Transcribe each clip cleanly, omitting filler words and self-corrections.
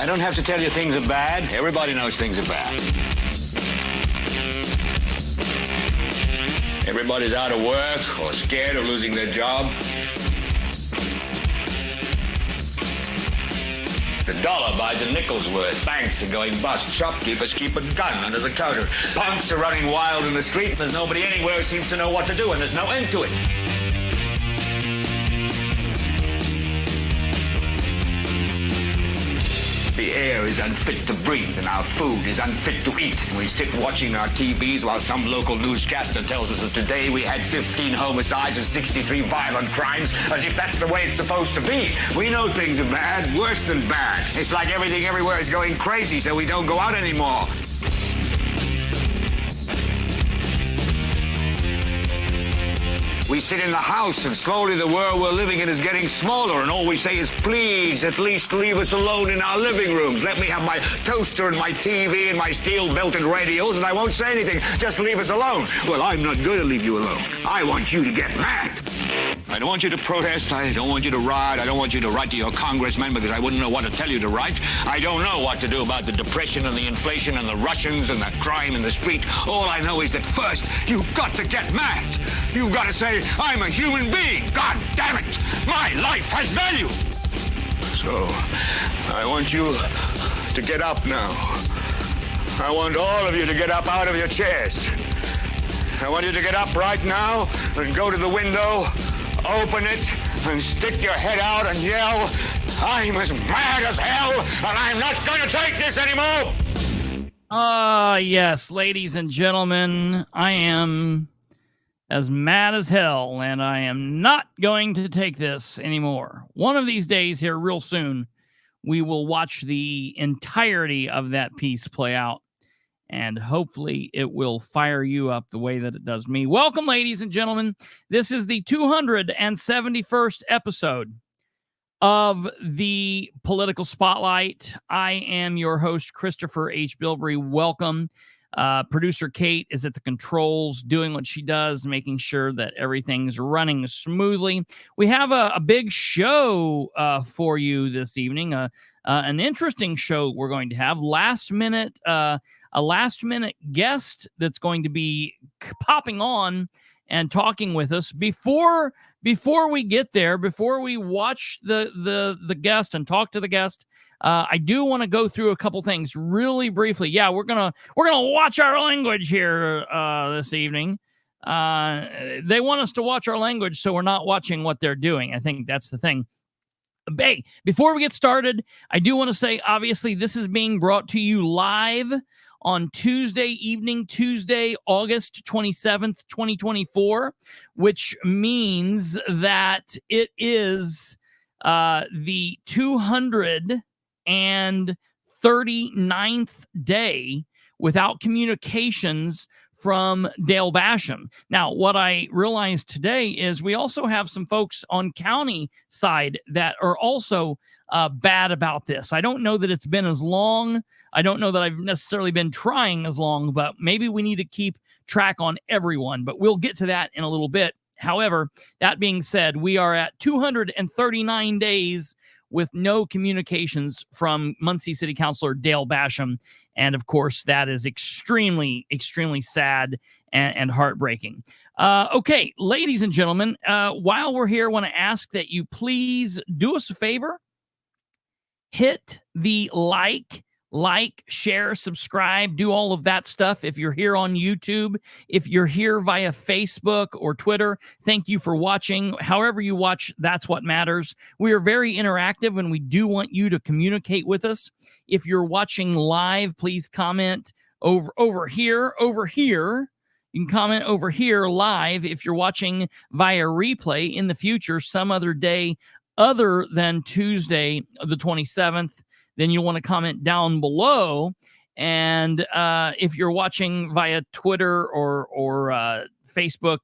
I don't have to tell you things are bad. Everybody knows things are bad. Everybody's out of work or scared of losing their job. The dollar buys a nickel's worth. Banks are going bust. Shopkeepers keep a gun under the counter. Punks are running wild in the street, and there's nobody anywhere who seems to know what to do, and there's no end to it. The air is unfit to breathe, and our food is unfit to eat. And we sit watching our TVs while some local newscaster tells us that today we had 15 homicides and 63 violent crimes, as if that's the way it's supposed to be. We know things are bad, worse than bad. It's like everything everywhere is going crazy, so we don't go out anymore. We sit in the house, and slowly the world we're living in is getting smaller, and all we say is, please, at least leave us alone in our living rooms. Let me have my toaster and my TV and my steel-belted radios, and I won't say anything. Just leave us alone. Well, I'm not going to leave you alone. I want you to get mad. I don't want you to protest. I don't want you to riot. I don't want you to write to your congressman because I wouldn't know what to tell you to write. I don't know what to do about the depression and the inflation and the Russians and the crime in the street. All I know is that first, you've got to get mad. You've got to say, I'm a human being. God damn it. My life has value. So, I want you to get up now. I want all of you to get up out of your chairs. I want you to get up right now and go to the window, open it, and stick your head out and yell, I'm as mad as hell, and I'm not going to take this anymore. Yes, ladies and gentlemen, I am as mad as hell, and I am not going to take this anymore. One of these days here, real soon, we will watch the entirety of that piece play out, and hopefully it will fire you up the way that it does me. Welcome, ladies and gentlemen. This is the 271st episode of the Political Spotlight. I am your host, Kristopher H. Bilbrey. Welcome. Producer Kate is at the controls doing what she does, making sure that everything's running smoothly. We have a big show for you this evening, an interesting show we're going to have. A last-minute guest that's going to be popping on and talking with us. Before we get there, before we watch the guest and talk to the guest, I do want to go through a couple things really briefly. Yeah, we're gonna watch our language here this evening. They want us to watch our language, so we're not watching what they're doing. I think that's the thing. Hey, before we get started, I do want to say, obviously, this is being brought to you live on Tuesday evening, Tuesday, August 27th, 2024, which means that it is the 239th day without communications from Dale Basham. Now, what I realized today is we also have some folks on county side that are also bad about this. I don't know that it's been as long. I don't know that I've necessarily been trying as long, but maybe we need to keep track on everyone, but we'll get to that in a little bit. However, that being said, we are at 239 days with no communications from Muncie City Councilor Dale Basham. And of course, that is extremely, extremely sad and heartbreaking. Okay, ladies and gentlemen, while we're here, I want to ask that you please do us a favor. Hit the like, share, subscribe, do all of that stuff. If you're here on YouTube, if you're here via Facebook or Twitter, thank you for watching. However you watch, that's what matters. We are very interactive and we do want you to communicate with us. If you're watching live, please comment over here. You can comment over here live. If you're watching via replay in the future, some other day other than Tuesday, the 27th, then you'll want to comment down below. And if you're watching via Twitter or Facebook,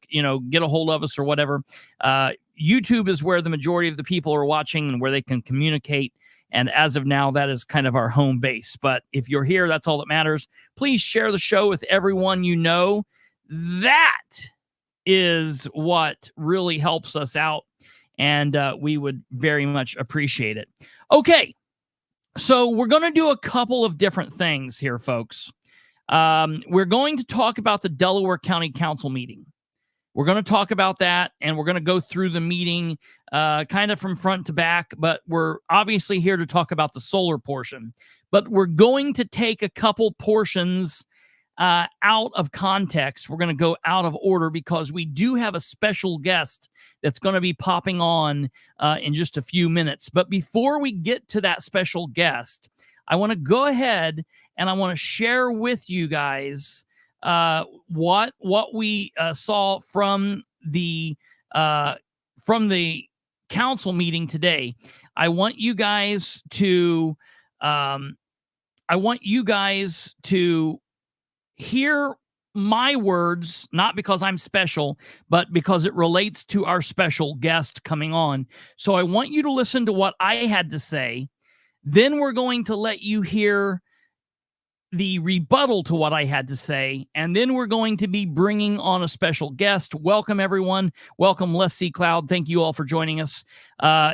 get a hold of us or whatever. YouTube is where the majority of the people are watching and where they can communicate. And as of now, that is kind of our home base. But if you're here, that's all that matters. Please share the show with everyone you know. That is what really helps us out. And we would very much appreciate it. Okay. So we're going to do a couple of different things here, folks. We're going to talk about the Delaware County Council meeting. We're going to talk about that, and we're going to go through the meeting kind of from front to back, but we're obviously here to talk about the solar portion. But we're going to take a couple portions out of context. We're going to go out of order because we do have a special guest that's going to be popping on in just a few minutes. But before we get to that special guest, I want to go ahead and I want to share with you guys what we saw from the council meeting today. I want you guys to hear my words, not because I'm special, but because it relates to our special guest coming on. So I want you to listen to what I had to say. Then we're going to let you hear the rebuttal to what I had to say, and then we're going to be bringing on a special guest. Welcome, everyone. Welcome, Les C. Cloud. Thank you all for joining us.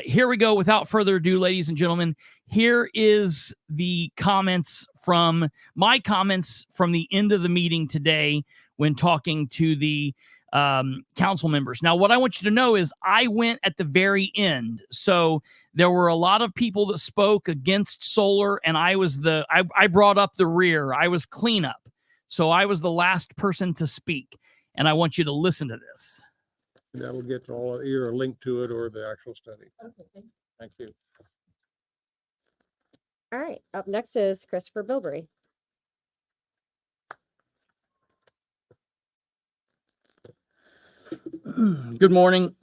Here we go. Without further ado, ladies and gentlemen, here is the my comments from the end of the meeting today when talking to the council members. Now, what I want you to know is I went at the very end. So there were a lot of people that spoke against solar, and I was I brought up the rear. I was cleanup. So I was the last person to speak, and I want you to listen to this. That will get to all either a link to it or the actual study. Okay. Thank you. All right. Up next is Kristopher Bilbrey. Good morning.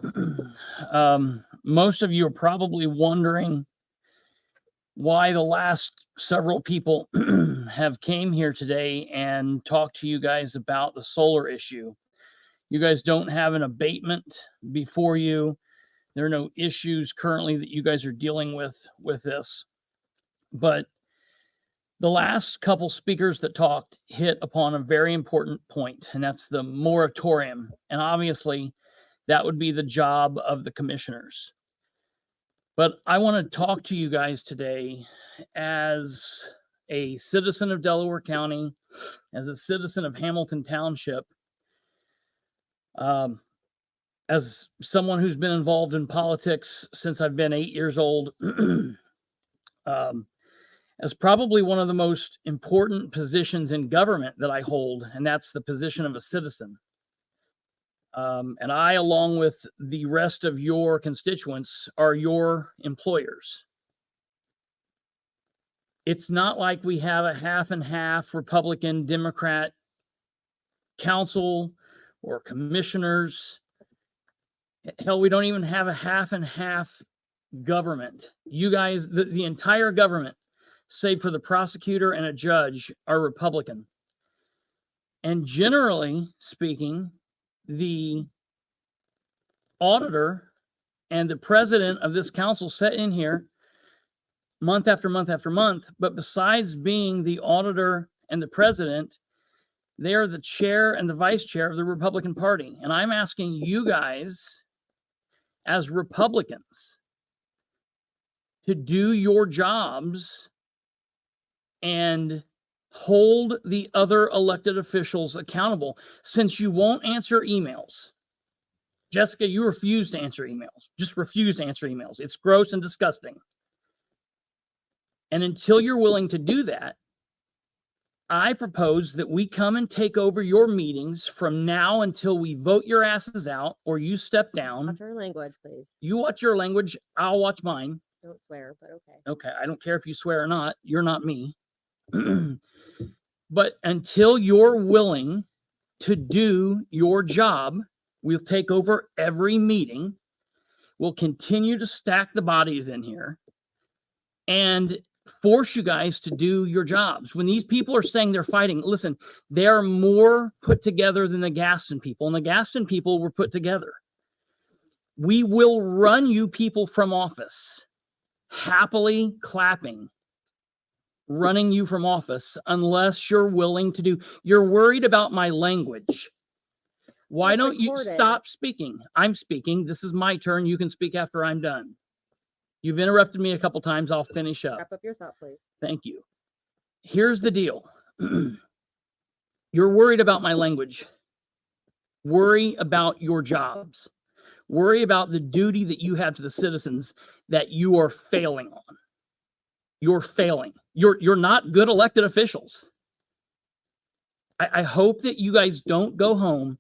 Most of you are probably wondering why the last several people have came here today and talked to you guys about the solar issue. You guys don't have an abatement before you. There are no issues currently that you guys are dealing with this. But the last couple speakers that talked hit upon a very important point, and that's the moratorium. And obviously, that would be the job of the commissioners. But I want to talk to you guys today as a citizen of Delaware County, as a citizen of Hamilton Township, as someone who's been involved in politics since I've been 8 years old, as probably one of the most important positions in government that I hold, and that's the position of a citizen. And I, along with the rest of your constituents, are your employers. It's not like we have a half and half Republican, Democrat council or commissioners. Hell, we don't even have a half and half government. You guys, the entire government, save for the prosecutor and a judge, are Republican. And generally speaking, the auditor and the president of this council sit in here month after month after month, but besides being the auditor and the president, they are the chair and the vice chair of the Republican Party. And I'm asking you guys, as Republicans, to do your jobs and hold the other elected officials accountable. Since you won't answer emails, Jessica, you refuse to answer emails. Just refuse to answer emails. It's gross and disgusting. And until you're willing to do that, I propose that we come and take over your meetings from now until we vote your asses out or you step down. Watch your language, please. You watch your language, I'll watch mine. Don't swear, but okay. Okay, I don't care if you swear or not. You're not me. But until you're willing to do your job, we'll take over every meeting. We'll continue to stack the bodies in here and force you guys to do your jobs. When these people are saying they're fighting, listen, they're more put together than the Gaston people, and the Gaston people were put together. We will run you people from office, happily clapping, running you from office, unless you're willing to do. You're worried about my language. Why don't you stop speaking? I'm speaking. This is my turn. You can speak after I'm done. You've interrupted me a couple times. I'll finish up. Wrap up your thought, please. Thank you. Here's the deal. You're worried about my language. Worry about your jobs. Worry about the duty that you have to the citizens that you are failing on. You're failing. You're not good elected officials. I hope that you guys don't go home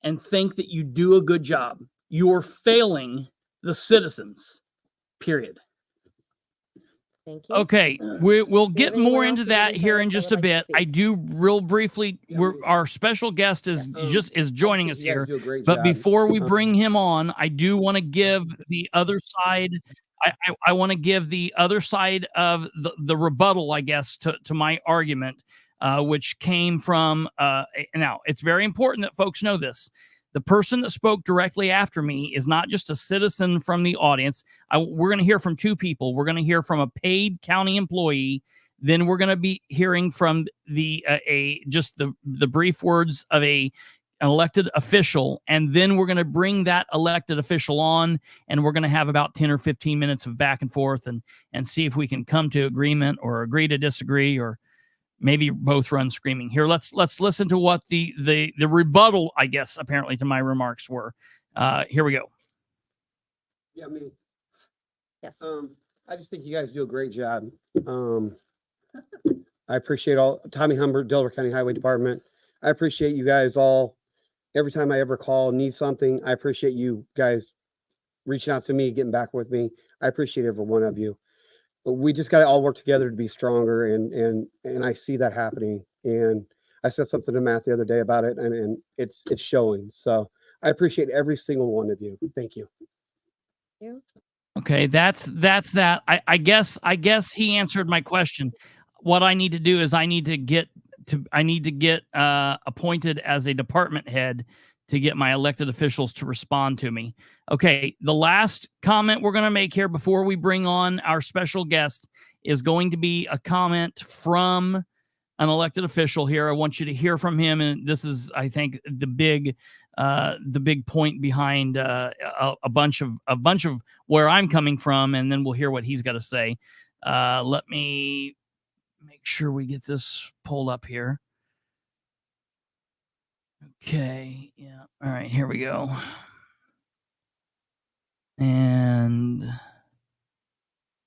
and think that you do a good job. You're failing the citizens, period. Thank you. Okay, we'll Do you get have anyone more else into who that didn't here tell in us that just would a like to bit. I speak? do real briefly. Our special guest is is joining us here. But before we bring him on, I do want to give the other side. I want to give the other side of the rebuttal, I guess, to my argument, which came from. Now, it's very important that folks know this. The person that spoke directly after me is not just a citizen from the audience. We're going to hear from two people. We're going to hear from a paid county employee. Then we're going to be hearing from the brief words of an elected official. And then we're going to bring that elected official on, and we're going to have about 10 or 15 minutes of back and forth and see if we can come to agreement or agree to disagree, or maybe both run screaming. Here, let's listen to what the rebuttal, I guess, apparently to my remarks were. Here we go. Yeah, I mean, Yes. I just think you guys do a great job. I appreciate all Tommy Humbert, Delaware County Highway Department. I appreciate you guys all. Every time I ever call, need something, I appreciate you guys reaching out to me, getting back with me. I appreciate every one of you. But we just got to all work together to be stronger, and I see that happening. And I said something to Matt the other day about it, and it's showing. So I appreciate every single one of you. Thank you. Okay, that's that. I guess he answered my question. What I need to do is I need to get appointed as a department head to get my elected officials to respond to me. Okay, the last comment we're going to make here before we bring on our special guest is going to be a comment from an elected official here. I want you to hear from him, and this is, I think, the big point behind a bunch of where I'm coming from, and then we'll hear what he's got to say. Let me make sure we get this pulled up here. Okay, yeah. All right, here we go. And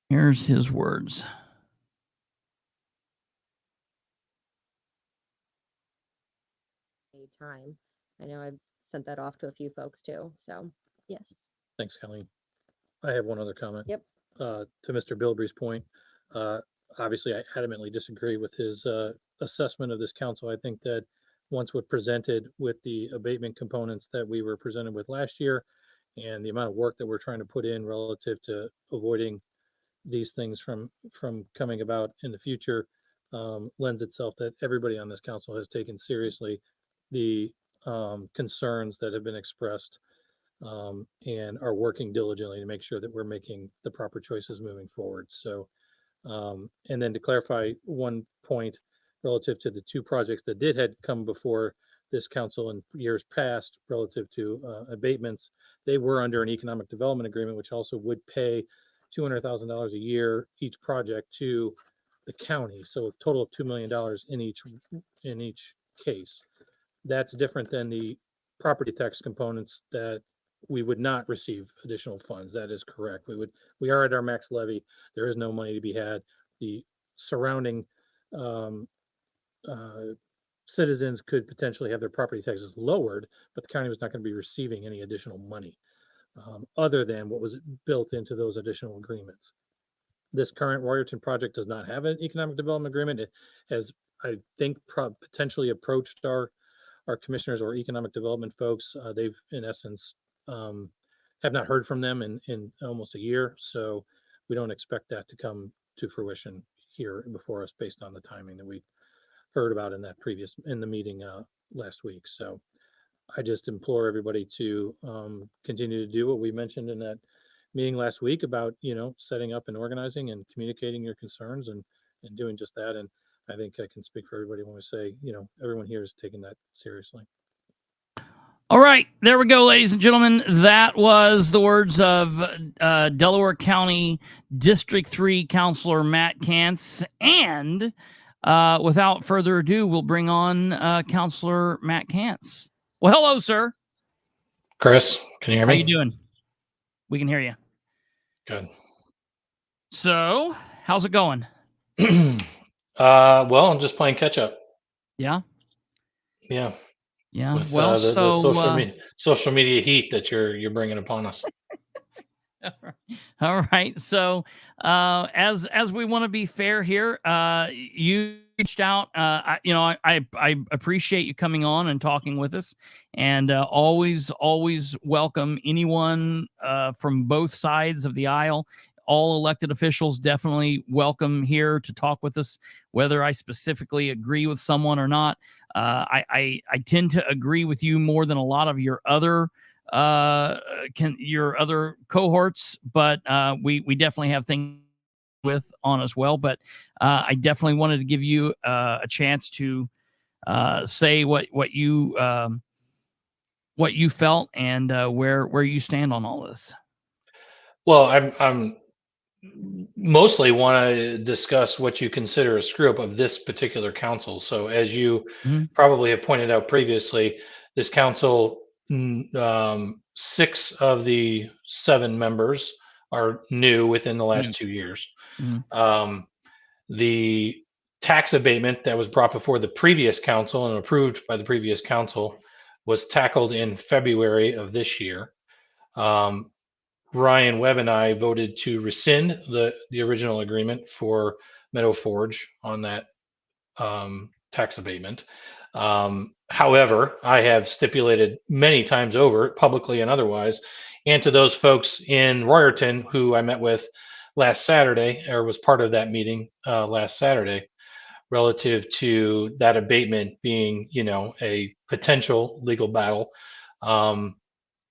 here's his words. Time. I know I've sent that off to a few folks too. So yes. Thanks, Colleen. I have one other comment. Yep. To Mr. Bilbrey's point, obviously I adamantly disagree with his assessment of this council. I think that once what presented with the abatement components that we were presented with last year, and the amount of work that we're trying to put in relative to avoiding these things from coming about in the future, lends itself that everybody on this council has taken seriously the concerns that have been expressed, and are working diligently to make sure that we're making the proper choices moving forward. So, and then to clarify one point relative to the two projects that had come before this council in years past relative to abatements, they were under an economic development agreement, which also would pay $200,000 a year each project to the county. So a total of $2 million in each case. That's different than the property tax components that we would not receive additional funds. That is correct. We are at our max levy. There is no money to be had. The surrounding citizens could potentially have their property taxes lowered, but the county was not going to be receiving any additional money other than what was built into those additional agreements. This current Royerton project does not have an economic development agreement. It has, I think, potentially approached our commissioners or economic development folks. They've, in essence, have not heard from them in almost a year. So we don't expect that to come to fruition here before us based on the timing that we heard about in the meeting last week. So I just implore everybody to continue to do what we mentioned in that meeting last week about, setting up and organizing and communicating your concerns and doing just that. And I think I can speak for everybody when we say, everyone here is taking that seriously. All right, there we go, ladies and gentlemen. That was the words of Delaware County District 3 Councilor Matt Kantz. And without further ado, we'll bring on Councilor Matt Kantz. Well, hello, sir. Chris, can you hear me? How you doing? We can hear you. Good. So, how's it going? Well, I'm just playing catch up. Yeah? Yeah. Yeah. With, Well, the social media heat that you're bringing upon us. All right. So, as we want to be fair here, you reached out. I appreciate you coming on and talking with us, and always welcome anyone from both sides of the aisle. All elected officials definitely welcome here to talk with us, whether I specifically agree with someone or not. I tend to agree with you more than a lot of your other cohorts, but we definitely have things on as well. But I definitely wanted to give you a chance to say what you felt and where you stand on all this. Well, I'm mostly want to discuss what you consider a screw up of this particular council. So as you probably have pointed out previously, this council, 6 of the 7 members are new within the last 2 years. The tax abatement that was brought before the previous council and approved by the previous council was tackled in February of this year. Ryan Webb and I voted to rescind the original agreement for Meadow Forge on that tax abatement. However, I have stipulated many times over, publicly and otherwise, and to those folks in Royerton who I met with last Saturday, or was part of that meeting last Saturday, relative to that abatement being, a potential legal battle.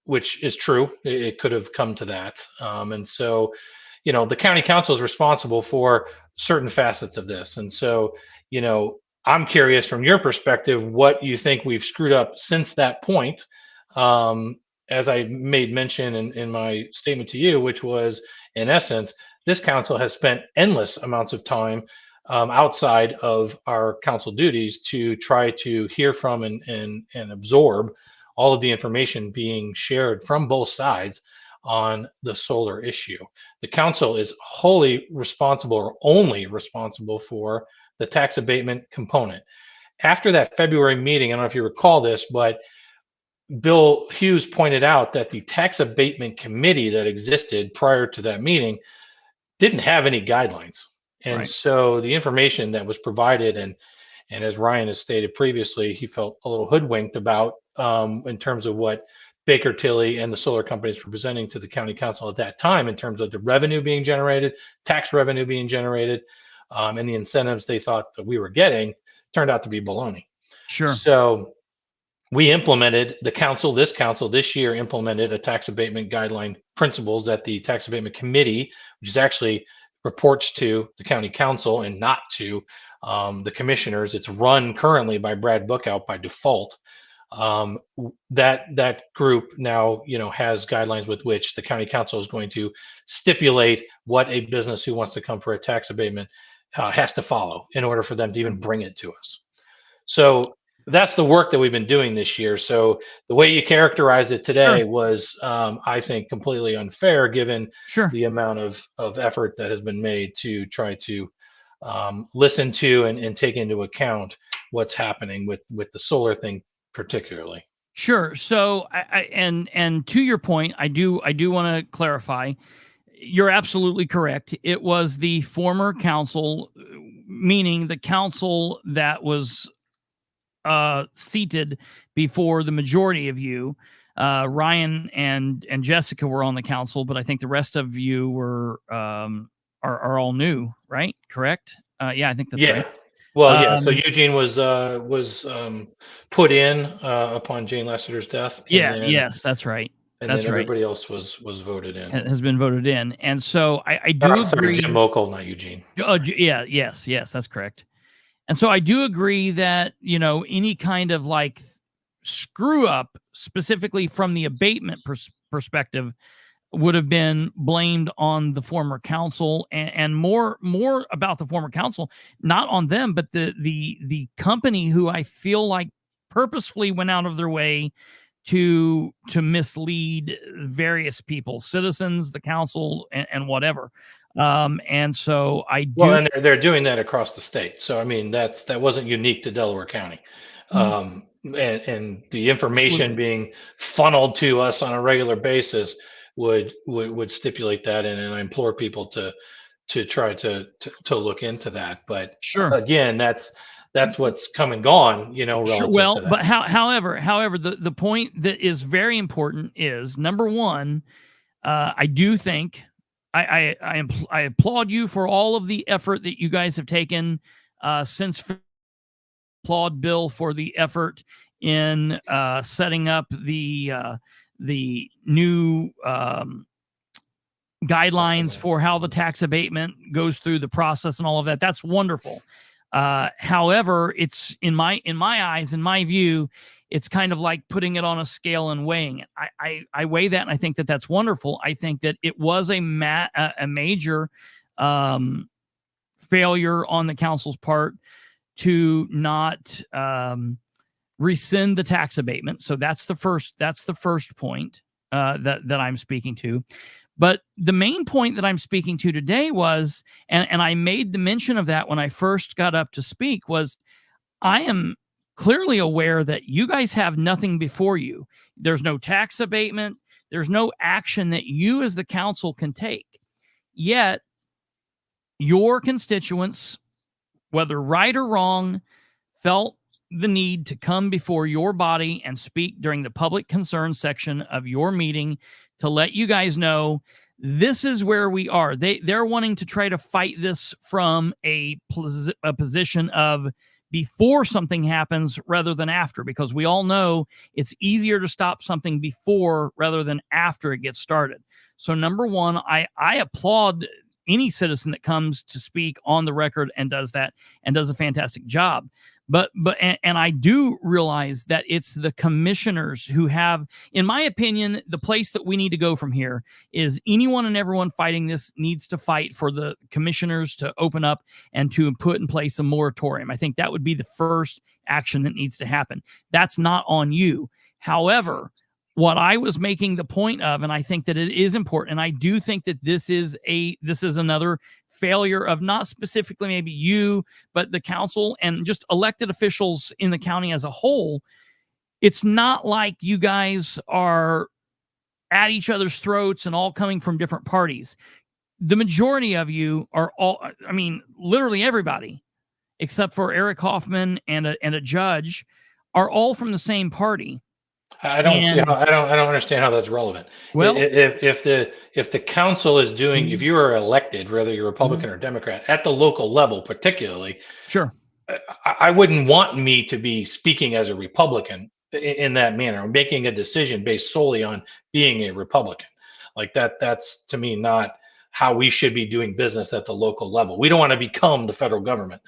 Which is true. It could have come to that. And so, the county council is responsible for certain facets of this. And so, I'm curious from your perspective, what you think we've screwed up since that point. As I made mention in my statement to you, which was, in essence, this council has spent endless amounts of time outside of our council duties to try to hear from and absorb all of the information being shared from both sides on the solar issue. The council is wholly responsible, or only responsible, for the tax abatement component. After that February meeting, I don't know if you recall this, but Bill Hughes pointed out that the tax abatement committee that existed prior to that meeting didn't have any guidelines. And Right. So the information that was provided, and as Ryan has stated previously, he felt a little hoodwinked about in terms of what Baker Tilly and the solar companies were presenting to the county council at that time in terms of the revenue being generated, tax revenue being generated, and the incentives they thought that we were getting turned out to be baloney. Sure. So we implemented, this council this year implemented a tax abatement guideline principles that the tax abatement committee, which is actually reports to the county council and not to the commissioners. It's run currently by Brad Bookout by default. That group now, has guidelines with which the county council is going to stipulate what a business who wants to come for a tax abatement has to follow in order for them to even bring it to us. So that's the work that we've been doing this year. So the way you characterized it today was, I think, completely unfair given the amount of effort that has been made to try to listen to and take into account what's happening with the solar thing particularly. Sure. So and to your point, I do want to clarify. You're absolutely correct. It was the former council, meaning the council that was seated before the majority of you. Ryan and Jessica were on the council, but I think the rest of you were are all new, right? Correct? Yeah, I think that's right. Well, yeah. So Eugene was put in upon Jane Lassiter's death. Yes, that's right. And then everybody else was voted in. Has been voted in, and so I do agree. Sorry, Jim Mokel, not Eugene. Oh, yeah, yes, that's correct. And so I do agree that any kind of screw up specifically from the abatement perspective would have been blamed on the former council, and more about the former council, not on them, but the company, who I feel like purposefully went out of their way to mislead various people, citizens, the council, and whatever. And so I do. Well, and they're doing that across the state. So I mean, that wasn't unique to Delaware County. And the information being funneled to us on a regular basis would stipulate that, and I implore people to try to look into that. But sure, again, that's what's come and gone, sure. Well, but however, the point that is very important is, number one, I do think I applaud you for all of the effort that you guys have taken since. Applaud Bill for the effort in setting up the new guidelines for how the tax abatement goes through the process and all of that. That's wonderful. However, it's in my eyes, in my view, it's kind of like putting it on a scale and weighing it. I weigh that, and I think that that's wonderful. I think that it was a major failure on the council's part to not rescind the tax abatement. So that's the first point that I'm speaking to. But the main point that I'm speaking to today was, and I made the mention of that when I first got up to speak, was I am clearly aware that you guys have nothing before you. There's no tax abatement. There's no action that you as the council can take. Yet your constituents, whether right or wrong, felt the need to come before your body and speak during the public concern section of your meeting to let you guys know this is where we are. They're wanting to try to fight this from a position of before something happens rather than after, because we all know it's easier to stop something before rather than after it gets started. So number one, I applaud any citizen that comes to speak on the record and does that and does a fantastic job. But I do realize that it's the commissioners who have, in my opinion, the place that we need to go from here is anyone and everyone fighting this needs to fight for the commissioners to open up and to put in place a moratorium. I think that would be the first action that needs to happen. That's not on you. However, what I was making the point of, and I think that it is important, and I do think that this is another failure of not specifically maybe you, but the council and just elected officials in the county as a whole. It's not like you guys are at each other's throats and all coming from different parties. The majority of you are all, I mean, literally everybody, except for Eric Hoffman and a judge, are all from the same party. I don't understand how that's relevant. Well, if the council is doing, if you are elected, whether you're Republican or Democrat, at the local level, particularly, sure, I wouldn't want me to be speaking as a Republican in that manner, making a decision based solely on being a Republican. Like that's to me not how we should be doing business at the local level. We don't want to become the federal government.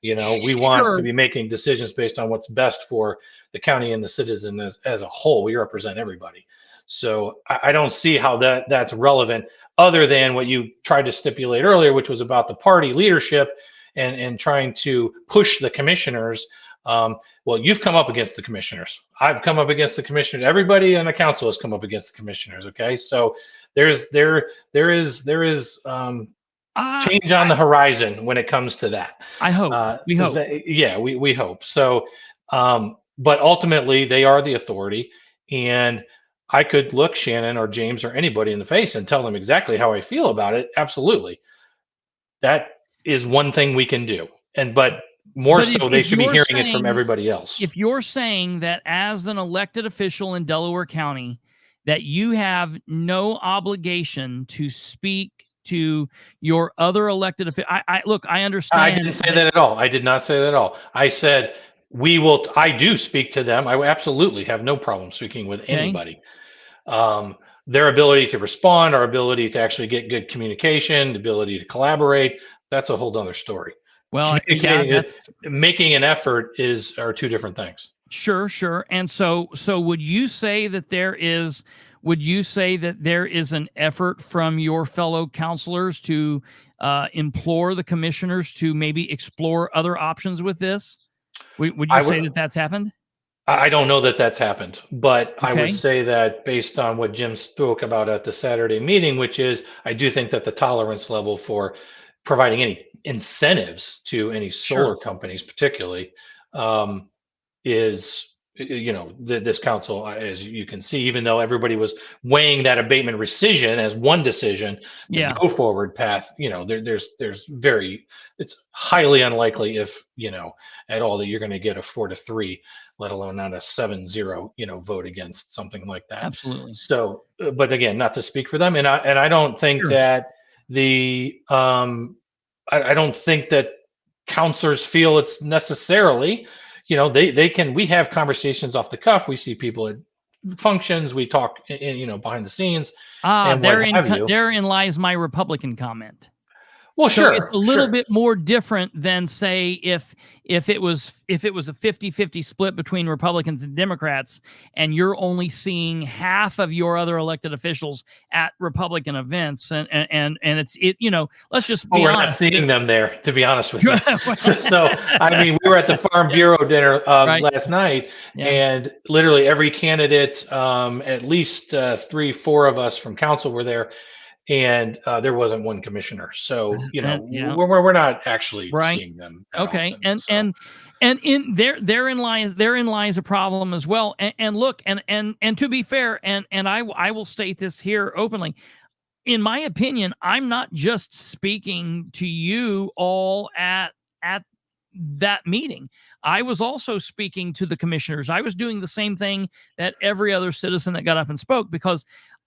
We want to be making decisions based on what's best for the county and the citizen as a whole. We represent everybody. So I don't see how that's relevant other than what you tried to stipulate earlier, which was about the party leadership and trying to push the commissioners. Well, you've come up against the commissioners. I've come up against the commissioners. Everybody on the council has come up against the commissioners. Okay. So there is change on the horizon when it comes to that. I hope. We hope. We hope. So, but ultimately they are the authority, and I could look Shannon or James or anybody in the face and tell them exactly how I feel about it. Absolutely. That is one thing we can do. But they should be hearing it from everybody else. If you're saying that as an elected official in Delaware County, that you have no obligation to speak to your other elected officials. I understand. I didn't say that at all. I did not say that at all. I said I do speak to them. I absolutely have no problem speaking with anybody. Their ability to respond, our ability to actually get good communication, the ability to collaborate, that's a whole other story. Well, making an effort are two different things. Sure, sure. And so would you say that there is an effort from your fellow counselors to implore the commissioners to maybe explore other options with this? Would you say that that's happened? I don't know that that's happened, but I would Okay. say that based on what Jim spoke about at the Saturday meeting, which is I do think that the tolerance level for providing any incentives to any solar Sure. companies, particularly, is this council, as you can see, even though everybody was weighing that abatement rescission as one decision, the Yeah. go forward path, it's highly unlikely, if at all, that you're going to get a 4-3, let alone not a 7-0 vote against something like that. Absolutely. So but again, not to speak for them, and I don't think Sure. that I don't think that counselors feel it's necessarily, we have conversations off the cuff. We see people at functions, we talk behind the scenes. And Therein lies my Republican comment. Well, So sure, it's a little sure. bit more different than, say, if it was a 50-50 split between Republicans and Democrats, and you're only seeing half of your other elected officials at Republican events, and it's let's just be We're honest. not seeing them there, to be honest with you. So I mean, we were at the Farm Bureau dinner Right. last night, Yeah. and literally every candidate, at least 3-4 of us from council were there. And there wasn't one commissioner, so Yeah. we're not actually Right. seeing them. Okay, often, so. and in therein lies a problem as well. And look, and to be fair, and I will state this here openly. In my opinion, I'm not just speaking to you all at that meeting. I was also speaking to the commissioners. I was doing the same thing that every other citizen that got up and spoke, because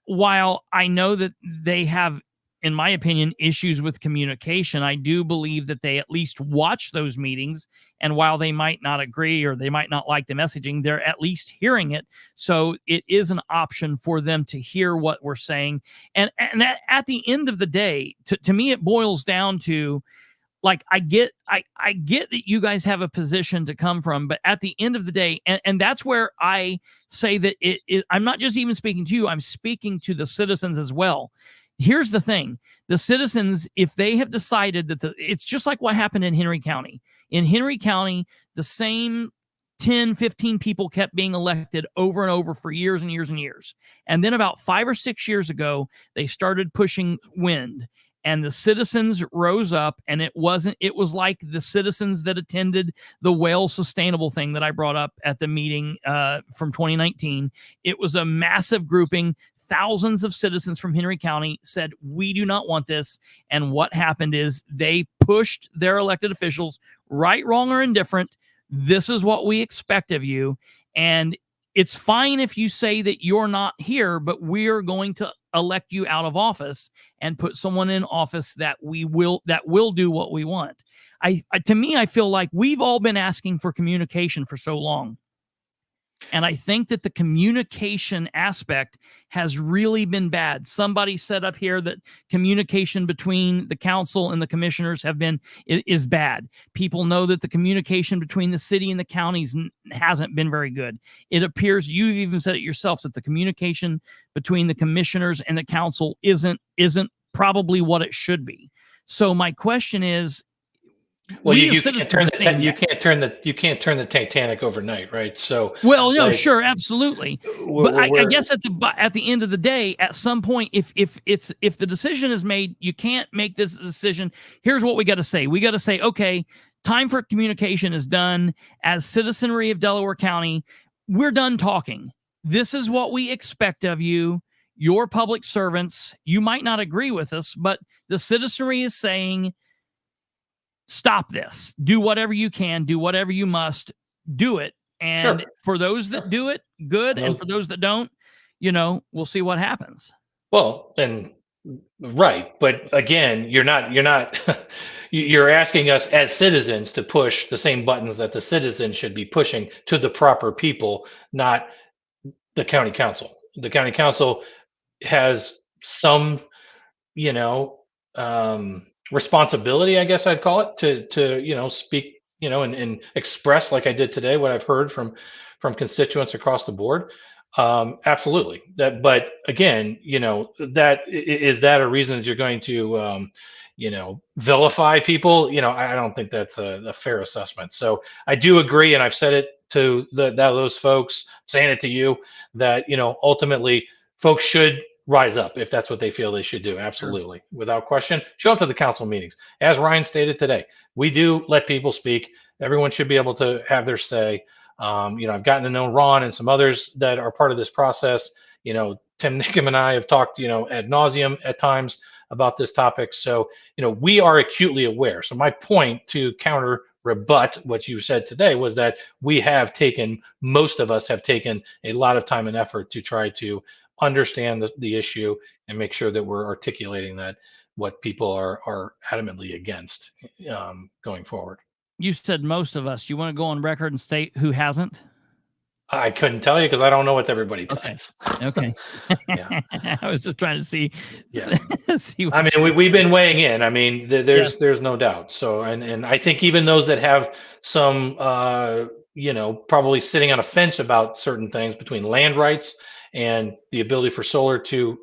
while I know that they have, in my opinion, issues with communication, I do believe that they at least watch those meetings. And while they might not agree or they might not like the messaging, they're at least hearing it. So it is an option for them to hear what we're saying. And at the end of the day, to me, it boils down to, like, I get that you guys have a position to come from, but at the end of the day, and that's where I say that I'm not just even speaking to you, I'm speaking to the citizens as well. Here's the thing. The citizens, if they have decided that it's just like what happened in Henry County. In Henry County, the same 10, 15 people kept being elected over and over for years and years and years. And then about 5 or 6 years ago, they started pushing wind. And the citizens rose up, and it was like the citizens that attended the Whale Sustainable thing that I brought up at the meeting from 2019. It was a massive grouping. Thousands of citizens from Henry County said, we do not want this. And what happened is they pushed their elected officials, right, wrong, or indifferent. This is what we expect of you. And it's fine if you say that you're not here, but we're going to elect you out of office and put someone in office that will do what we want. To me, I feel like we've all been asking for communication for so long. And I think that the communication aspect has really been bad. Somebody said up here that communication between the council and the commissioners is bad. People know that the communication between the city and the counties hasn't been very good. It appears, you've even said it yourself, that the communication between the commissioners and the council isn't probably what it should be. So my question is, well, you can't turn the Titanic overnight, right? So, well, no, sure, absolutely. But I guess at the end of the day, at some point, if the decision is made, you can't make this decision. Here's what we got to say. We got to say, okay, time for communication is done. As citizenry of Delaware County, we're done talking. This is what we expect of you. Your public servants. You might not agree with us, but the citizenry is saying, stop this. Do whatever you can. Do whatever you must. Do it. And sure. For those that do it, good. And for those that don't, we'll see what happens. Well, and right. But again, you're you're asking us as citizens to push the same buttons that the citizens should be pushing to the proper people, not the county council. The county council has some, responsibility, I guess I'd call it, to speak and express, like I did today, what I've heard from constituents across the board. Absolutely. But again, is that a reason that you're going to, vilify people? I don't think that's a fair assessment. So I do agree, and I've said it to those folks, saying it to you, that ultimately folks should rise up if that's what they feel they should do. Absolutely, without question. Show up to the council meetings, as Ryan stated today. We do let people speak. Everyone should be able to have their say. I've gotten to know Ron and some others that are part of this process. Tim Nickham and I have talked, ad nauseum at times about this topic. So, we are acutely aware. So my point to counter rebut what you said today was that most of us have taken a lot of time and effort to try to understand the issue and make sure that we're articulating that what people are adamantly against going forward. You said most of us. You want to go on record and state who hasn't? I couldn't tell you because I don't know what everybody does. Okay. Yeah. I was just trying to see. Yeah. see I mean, we've been weighing in. I mean, there's no doubt. So, and I think even those that have some, probably sitting on a fence about certain things between land rights and the ability for solar to,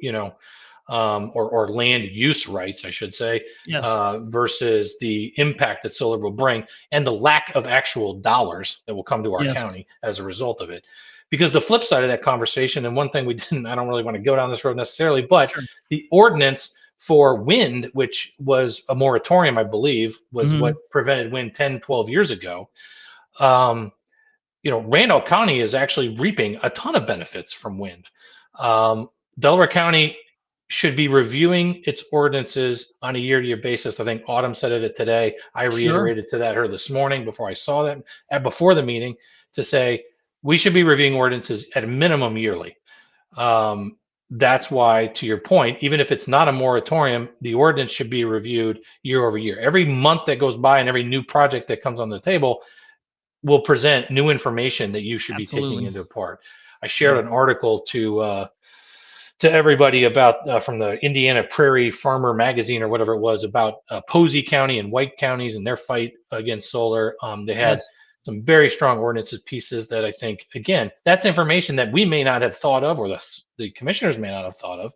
or land use rights, I should say, yes. Versus the impact that solar will bring and the lack of actual dollars that will come to our Yes. county as a result of it. Because the flip side of that conversation, and one thing I don't really want to go down this road necessarily, but Sure. the ordinance for wind, which was a moratorium, I believe, was what prevented wind 10, 12 years ago. Randolph County is actually reaping a ton of benefits from wind. Delaware County should be reviewing its ordinances on a year-to-year basis. I think Autumn said it today. I reiterated to her this morning before I saw that before the meeting, to say we should be reviewing ordinances at a minimum yearly. That's why, to your point, even if it's not a moratorium, the ordinance should be reviewed year over year. Every month that goes by and every new project that comes on the table will present new information that you should be taking into part. I shared an article to everybody about from the Indiana Prairie Farmer magazine or whatever it was about Posey County and White counties and their fight against solar. They had some very strong ordinances pieces that I think, again, that's information that we may not have thought of, or the commissioners may not have thought of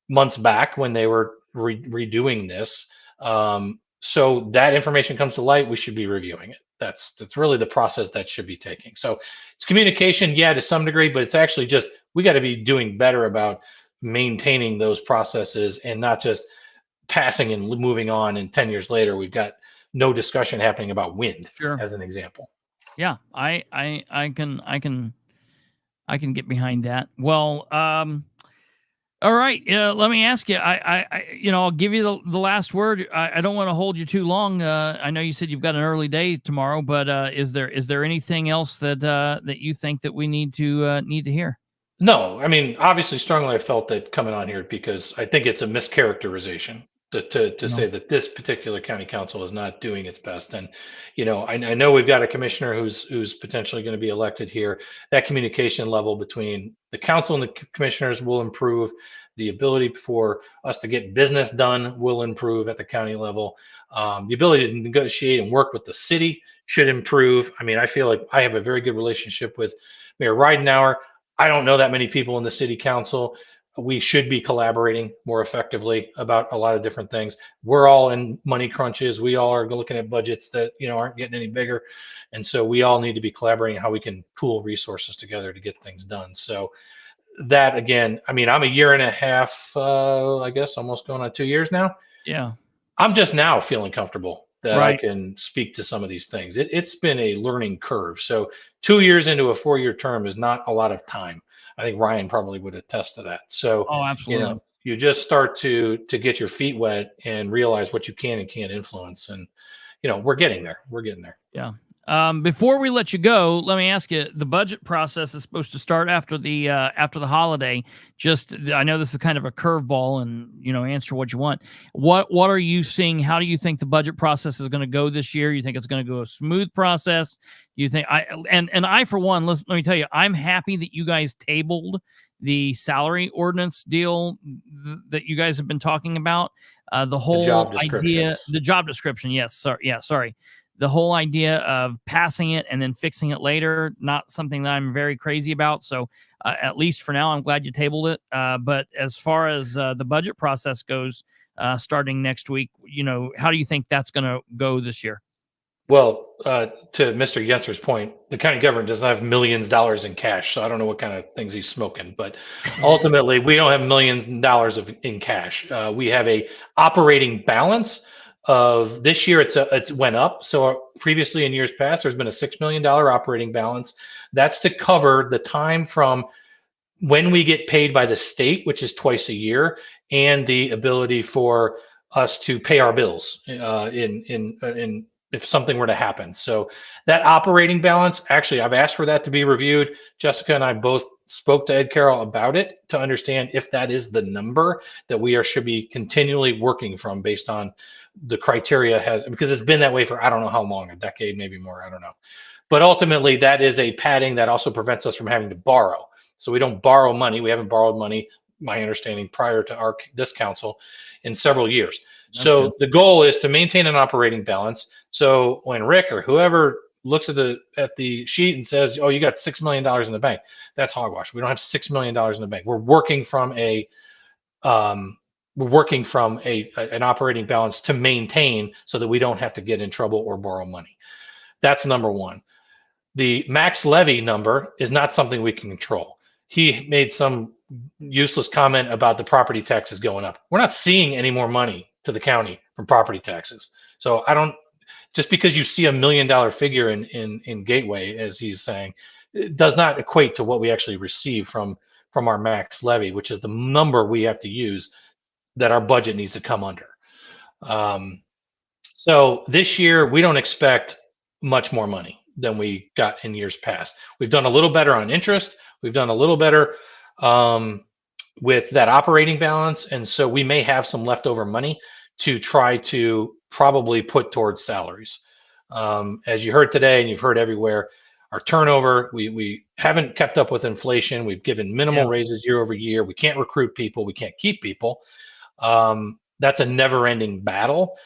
months back when they were redoing this. So that information comes to light, we should be reviewing it. That's really the process that should be taking. So it's communication, to some degree, but it's actually just, we got to be doing better about maintaining those processes and not just passing and moving on. And 10 years later, we've got no discussion happening about wind, as an example. Yeah, I can get behind that. Well, all right. Let me ask you. I'll give you the last word. I don't want to hold you too long. I know you said you've got an early day tomorrow, but is there anything else that you think that we need to hear? No, I mean, obviously, strongly I felt that coming on here because I think it's a mischaracterization to say that this particular county council is not doing its best. And, I know we've got a commissioner who's potentially going to be elected here. That communication level between the council and the commissioners will improve. The ability for us to get business done will improve at the county level. The ability to negotiate and work with the city should improve. I mean, I feel like I have a very good relationship with Mayor Ridenauer. I don't know that many people in the city council. We should be collaborating more effectively about a lot of different things. We're all in money crunches. We all are looking at budgets that, aren't getting any bigger. And so we all need to be collaborating how we can pool resources together to get things done. So that, again, I mean, I'm a year and a half, I guess, almost going on 2 years now. Yeah. I'm just now feeling comfortable that I can speak to some of these things. It's been a learning curve. So 2 years into a 4-year term is not a lot of time. I think Ryan probably would attest to that. So, absolutely. You just start to get your feet wet and realize what you can and can't influence. And, we're getting there. We're getting there. Yeah. Before we let you go, let me ask you, the budget process is supposed to start after the holiday. I know this is kind of a curveball and, answer what you want. What are you seeing? How do you think the budget process is going to go this year? You think it's going to go a smooth process? You think I, for one, let me tell you, I'm happy that you guys tabled the salary ordinance deal that you guys have been talking about. The whole idea, the job description. Yes. Sorry. the whole idea of passing it and then fixing it later, not something that I'm very crazy about. So at least for now, I'm glad you tabled it. But as far as the budget process goes, starting next week, how do you think that's going to go this year? Well, to Mr. Yenser's point, the county government doesn't have millions of dollars in cash, so I don't know what kind of things he's smoking. But ultimately, we don't have millions of dollars in cash. We have a operating balance of this year. It's went up. So previously in years past, there's been a $6 million operating balance. That's to cover the time from when we get paid by the state, which is twice a year, and the ability for us to pay our bills in if something were to happen. So that operating balance, actually, I've asked for that to be reviewed. Jessica and I both spoke to Ed Carroll about it to understand if that is the number that we should be continually working from based on the criteria because it's been that way for I don't know how long, a decade, maybe more, I don't know. But ultimately, that is a padding that also prevents us from having to borrow. So we don't borrow money. We haven't borrowed money, my understanding, prior to this council in several years. So the goal is to maintain an operating balance. So when Rick or whoever looks at the sheet and says, "Oh, you got $6 million in the bank," that's hogwash. We don't have $6 million in the bank. We're working from an operating balance to maintain so that we don't have to get in trouble or borrow money. That's number one. The max levy number is not something we can control. He made some useless comment about the property taxes going up. We're not seeing any more money to the county from property taxes. So just because you see $1 million figure in Gateway, as he's saying, it does not equate to what we actually receive from our max levy, which is the number we have to use that our budget needs to come under. So this year, we don't expect much more money than we got in years past. We've done a little better on interest. We've done a little better with that operating balance. And so we may have some leftover money to try to probably put towards salaries. As you heard today, and you've heard everywhere, our turnover, we haven't kept up with inflation. We've given minimal raises year over year. We can't recruit people. We can't keep people. That's a never-ending battle.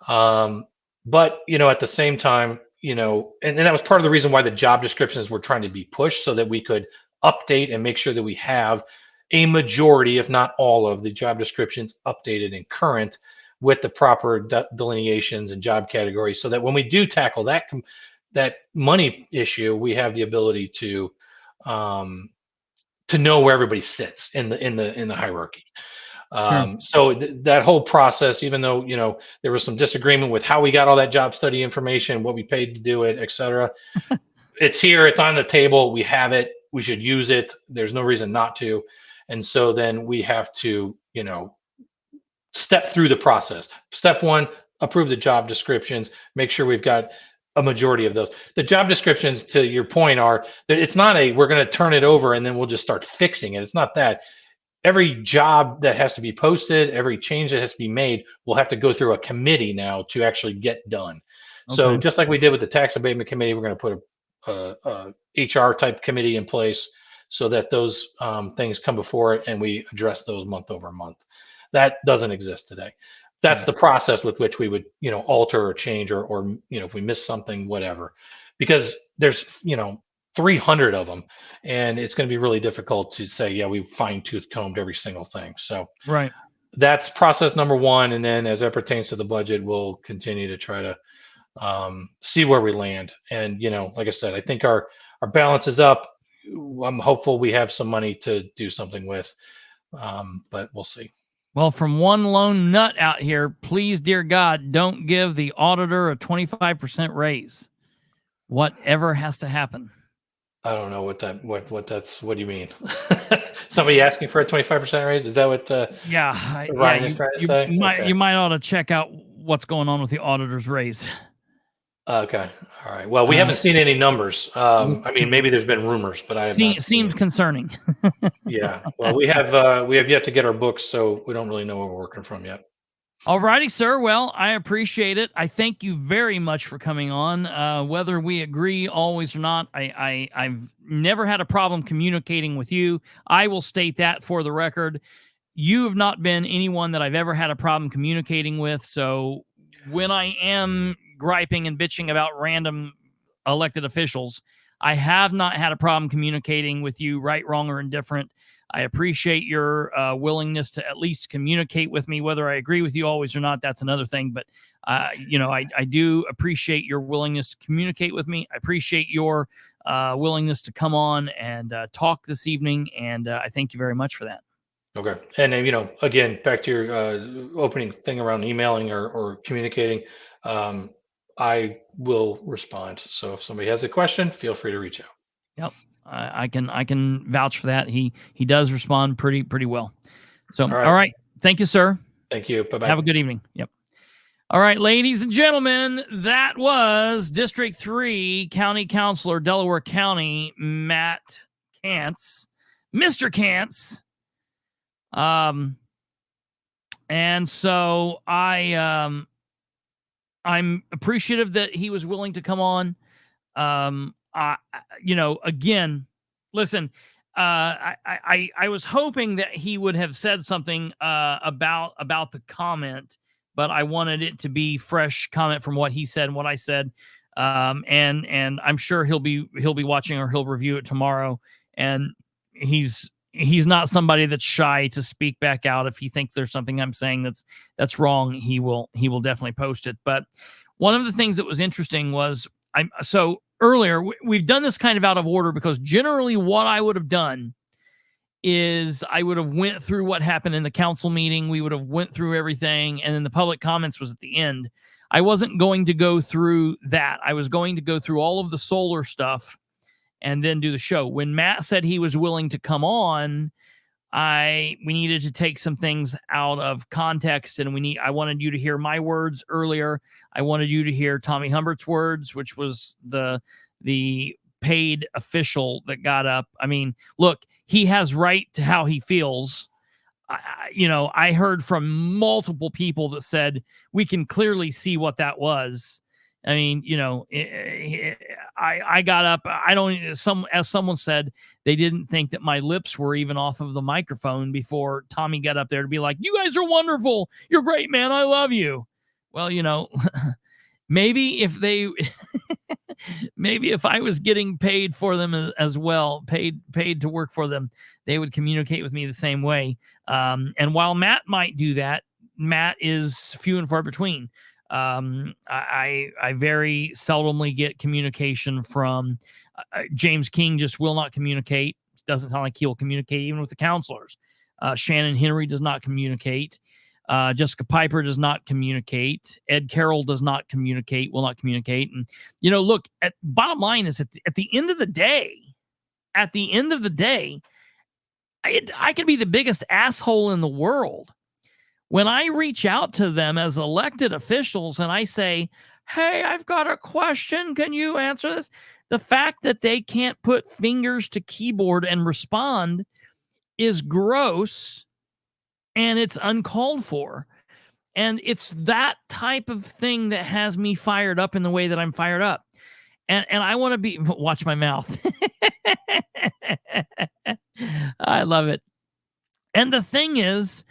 But, at the same time, and that was part of the reason why the job descriptions were trying to be pushed so that we could update and make sure that we have a majority, if not all of the job descriptions updated and current with the proper delineations and job categories so that when we do tackle that money issue, we have the ability to know where everybody sits in the hierarchy. Sure. So that whole process, even though, there was some disagreement with how we got all that job study information, what we paid to do it, et cetera, it's here, it's on the table. We have it. We should use it. There's no reason not to. And so then we have to, step through the process. Step one, approve the job descriptions, make sure we've got a majority of those. The job descriptions, to your point, are that it's not we're going to turn it over and then we'll just start fixing it. It's not that. Every job that has to be posted, every change that has to be made will have to go through a committee now to actually get done. Okay. So just like we did with the tax abatement committee, we're going to put a HR type committee in place so that those things come before it and we address those month over month. That doesn't exist today. That's the process with which we would, alter or change or if we miss something, whatever, because there's, 300 of them, and it's going to be really difficult to say, yeah, we fine-tooth combed every single thing. So right, that's process number one. And then as that pertains to the budget, we'll continue to try to see where we land. And, like I said, I think our balance is up. I'm hopeful we have some money to do something with, but we'll see. Well, from one lone nut out here, please, dear God, don't give the auditor a 25% raise. Whatever has to happen. I don't know what do you mean? Somebody asking for a 25% raise? Is that what Ryan is trying to say? You might ought to check out what's going on with the auditor's raise. Okay. All right. Well, we haven't seen any numbers. Maybe there's been rumors, but I have not seems concerning. Yeah. Well, we have yet to get our books, so we don't really know where we're working from yet. All righty, sir. Well, I appreciate it. I thank you very much for coming on. Whether we agree always or not, I've never had a problem communicating with you. I will state that for the record. You have not been anyone that I've ever had a problem communicating with. So when I am griping and bitching about random elected officials. I have not had a problem communicating with you, right, wrong, or indifferent. I appreciate your willingness to at least communicate with me. Whether I agree with you always or not, that's another thing. But, I do appreciate your willingness to communicate with me. I appreciate your willingness to come on and talk this evening. And I thank you very much for that. Okay. And, again, back to your opening thing around emailing or communicating, I will respond. So if somebody has a question, feel free to reach out. Yep. I can vouch for that. He does respond pretty well. So, all right. Thank you, sir. Thank you. Bye-bye. Have a good evening. Yep. All right, ladies and gentlemen, that was District 3 County Councilor, Delaware County, Matt Kantz, Mr. Kantz. And so I'm appreciative that he was willing to come on. Again, listen, I was hoping that he would have said something about the comment, but I wanted it to be fresh comment from what he said and what I said. And I'm sure he'll be watching, or he'll review it tomorrow. And he's not somebody that's shy to speak back out. If he thinks there's something I'm saying that's wrong, he will definitely post it. But one of the things that was interesting was earlier, we've done this kind of out of order, because generally what I would have done is I would have went through what happened in the council meeting. We would have went through everything, and then the public comments was at the end. I wasn't going to go through that. I was going to go through all of the solar stuff and then do the show. When Matt said he was willing to come on, we needed to take some things out of context, and I wanted you to hear my words earlier. I wanted you to hear Tommy Humbert's words, which was the paid official that got up. I mean, look, he has right to how he feels. I heard from multiple people that said we can clearly see what that was. I mean, I got up. As someone said, they didn't think that my lips were even off of the microphone before Tommy got up there to be like, "You guys are wonderful. You're great, man. I love you." Well, maybe if I was getting paid for them as well, paid to work for them, they would communicate with me the same way. And while Matt might do that, Matt is few and far between. I very seldomly get communication from James King. Just will not communicate. Doesn't sound like he'll communicate even with the councilors. Shannon Henry does not communicate. Jessica Piper does not communicate. Ed Carroll does not communicate, will not communicate. And, look, bottom line is at the end of the day, I could be the biggest asshole in the world. When I reach out to them as elected officials and I say, "Hey, I've got a question. Can you answer this?" The fact that they can't put fingers to keyboard and respond is gross, and it's uncalled for. And it's that type of thing that has me fired up in the way that I'm fired up. And I want to watch my mouth. I love it. And the thing is,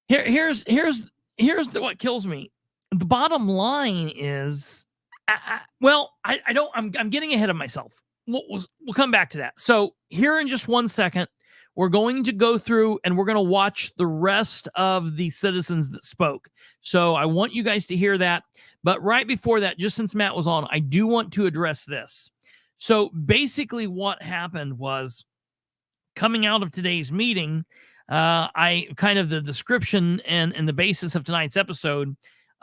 here's what kills me. The bottom line is, I'm getting ahead of myself. We'll come back to that. So here in just 1 second, we're going to go through and we're going to watch the rest of the citizens that spoke. So I want you guys to hear that. But right before that, just since Matt was on, I do want to address this. So basically what happened was, coming out of today's meeting, the description and the basis of tonight's episode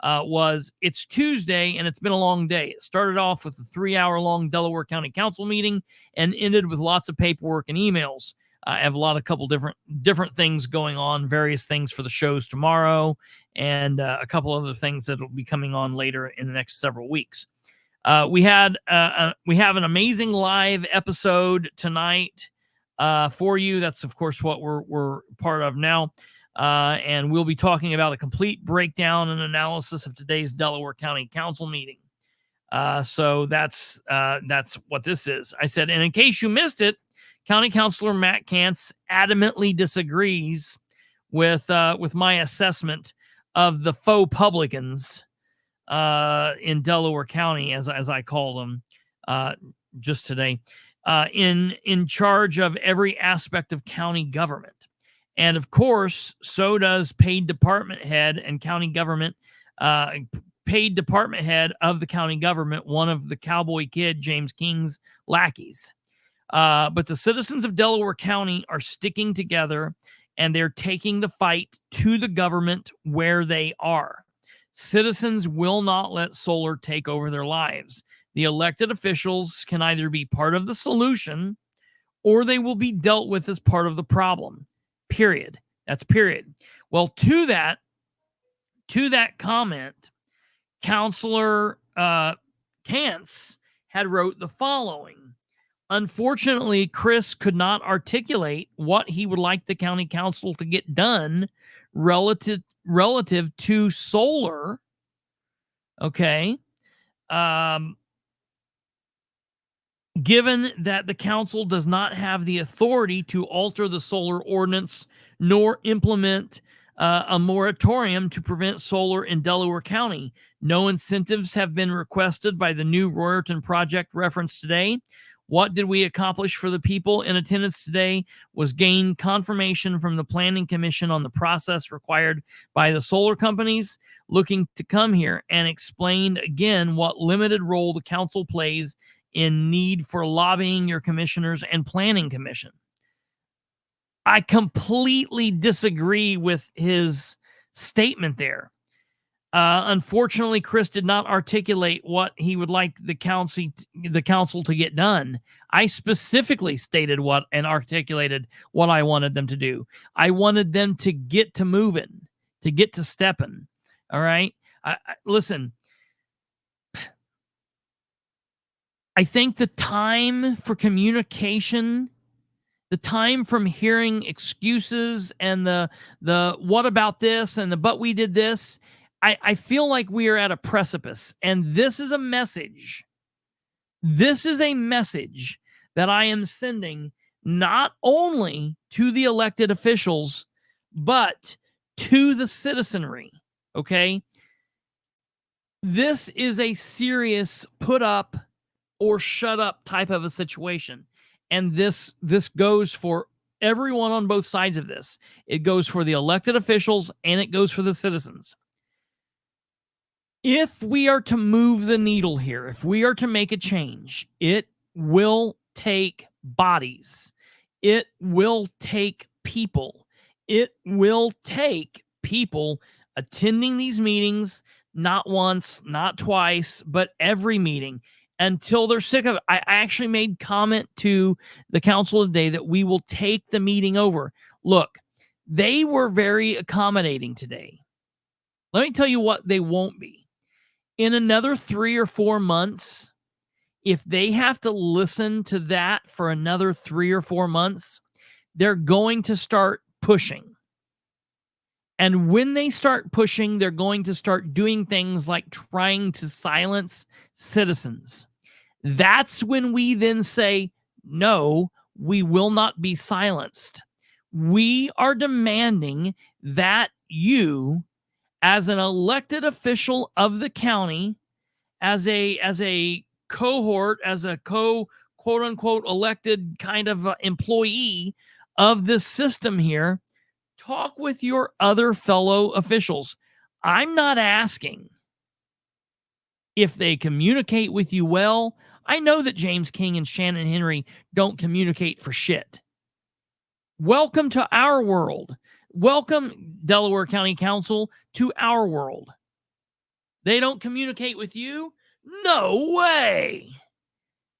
was, it's Tuesday and it's been a long day. It started off with a 3-hour-long Delaware County Council meeting and ended with lots of paperwork and emails. I have a couple different things going on, various things for the shows tomorrow, and a couple other things that will be coming on later in the next several weeks. We have an amazing live episode tonight for you. That's, of course, what we're part of now. And we'll be talking about a complete breakdown and analysis of today's Delaware County Council meeting. So that's what this is. I said, and in case you missed it, County Councilor Matt Kantz adamantly disagrees with my assessment of the faux publicans in Delaware County, as I call them just today, in charge of every aspect of county government. And of course, so does paid department head and county government, paid department head of the county government, one of the CowBoi-Kid James King's lackeys. But the citizens of Delaware County are sticking together, and they're taking the fight to the government where they are. Citizens will not let solar take over their lives. The elected officials can either be part of the solution or they will be dealt with as part of the problem. Period. That's period. Well, to that comment, Councilor Kantz had wrote the following. Unfortunately, Chris could not articulate what he would like the county council to get done relative to solar. Okay. Given that the council does not have the authority to alter the solar ordinance nor implement a moratorium to prevent solar in Delaware County. No incentives have been requested by the new Royerton project referenced today. What did we accomplish for the people in attendance today was gain confirmation from the Planning Commission on the process required by the solar companies looking to come here, and explained again what limited role the council plays in need for lobbying your commissioners and planning commission. I completely disagree with his statement there. Unfortunately, Chris did not articulate what he would like the council to get done. I specifically stated what and articulated what I wanted them to do. I wanted them to get to moving, to get to stepping. All right. Listen, I think the time for communication, the time from hearing excuses and the what about this and the but we did this, I feel like we are at a precipice. And this is a message. This is a message that I am sending not only to the elected officials, but to the citizenry. Okay? This is a serious put up or shut up type of a situation. And this goes for everyone on both sides of this. It goes for the elected officials and it goes for the citizens. If we are to move the needle here, if we are to make a change, it will take bodies. It will take people. It will take people attending these meetings, not once, not twice, but every meeting until they're sick of it. I actually made comment to the council today that we will take the meeting over. Look, they were very accommodating today. Let me tell you what they won't be. In another 3 or 4 months, if they have to listen to that for another 3 or 4 months, they're going to start pushing. And when they start pushing, they're going to start doing things like trying to silence citizens. That's when we then say, no, we will not be silenced. We are demanding that you, as an elected official of the county, as a cohort, as a quote unquote elected kind of employee of this system here, talk with your other fellow officials. I'm not asking if they communicate with you well. I know that James King and Shannon Henry don't communicate for shit. Welcome to our world. Welcome, Delaware County Council, to our world. They don't communicate with you? No way.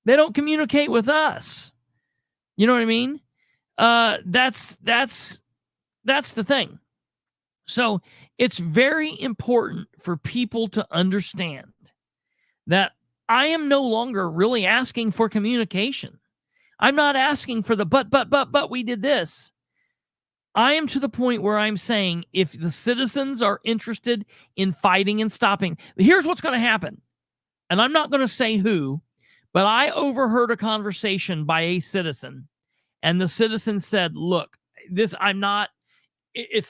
They don't communicate with us. You know what I mean? That's the thing. So it's very important for people to understand that I am no longer really asking for communication. I'm not asking for the but we did this. I am to the point where I'm saying if the citizens are interested in fighting and stopping, here's what's going to happen. And I'm not going to say who, but I overheard a conversation by a citizen. And the citizen said, look, it's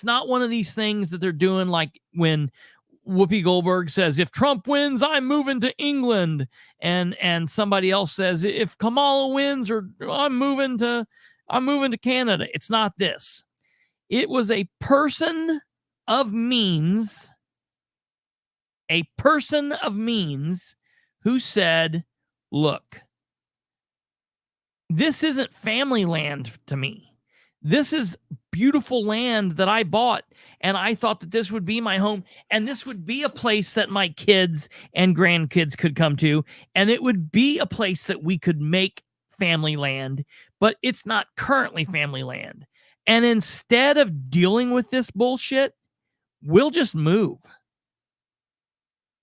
not one of these things that they're doing like when Whoopi Goldberg says, if Trump wins, I'm moving to England. And somebody else says, if Kamala wins, or I'm moving to Canada. It's not this. It was a person of means, who said, look, this isn't family land to me. This is beautiful land that I bought, and I thought that this would be my home, and this would be a place that my kids and grandkids could come to, and it would be a place that we could make family land, but it's not currently family land. And instead of dealing with this bullshit, we'll just move.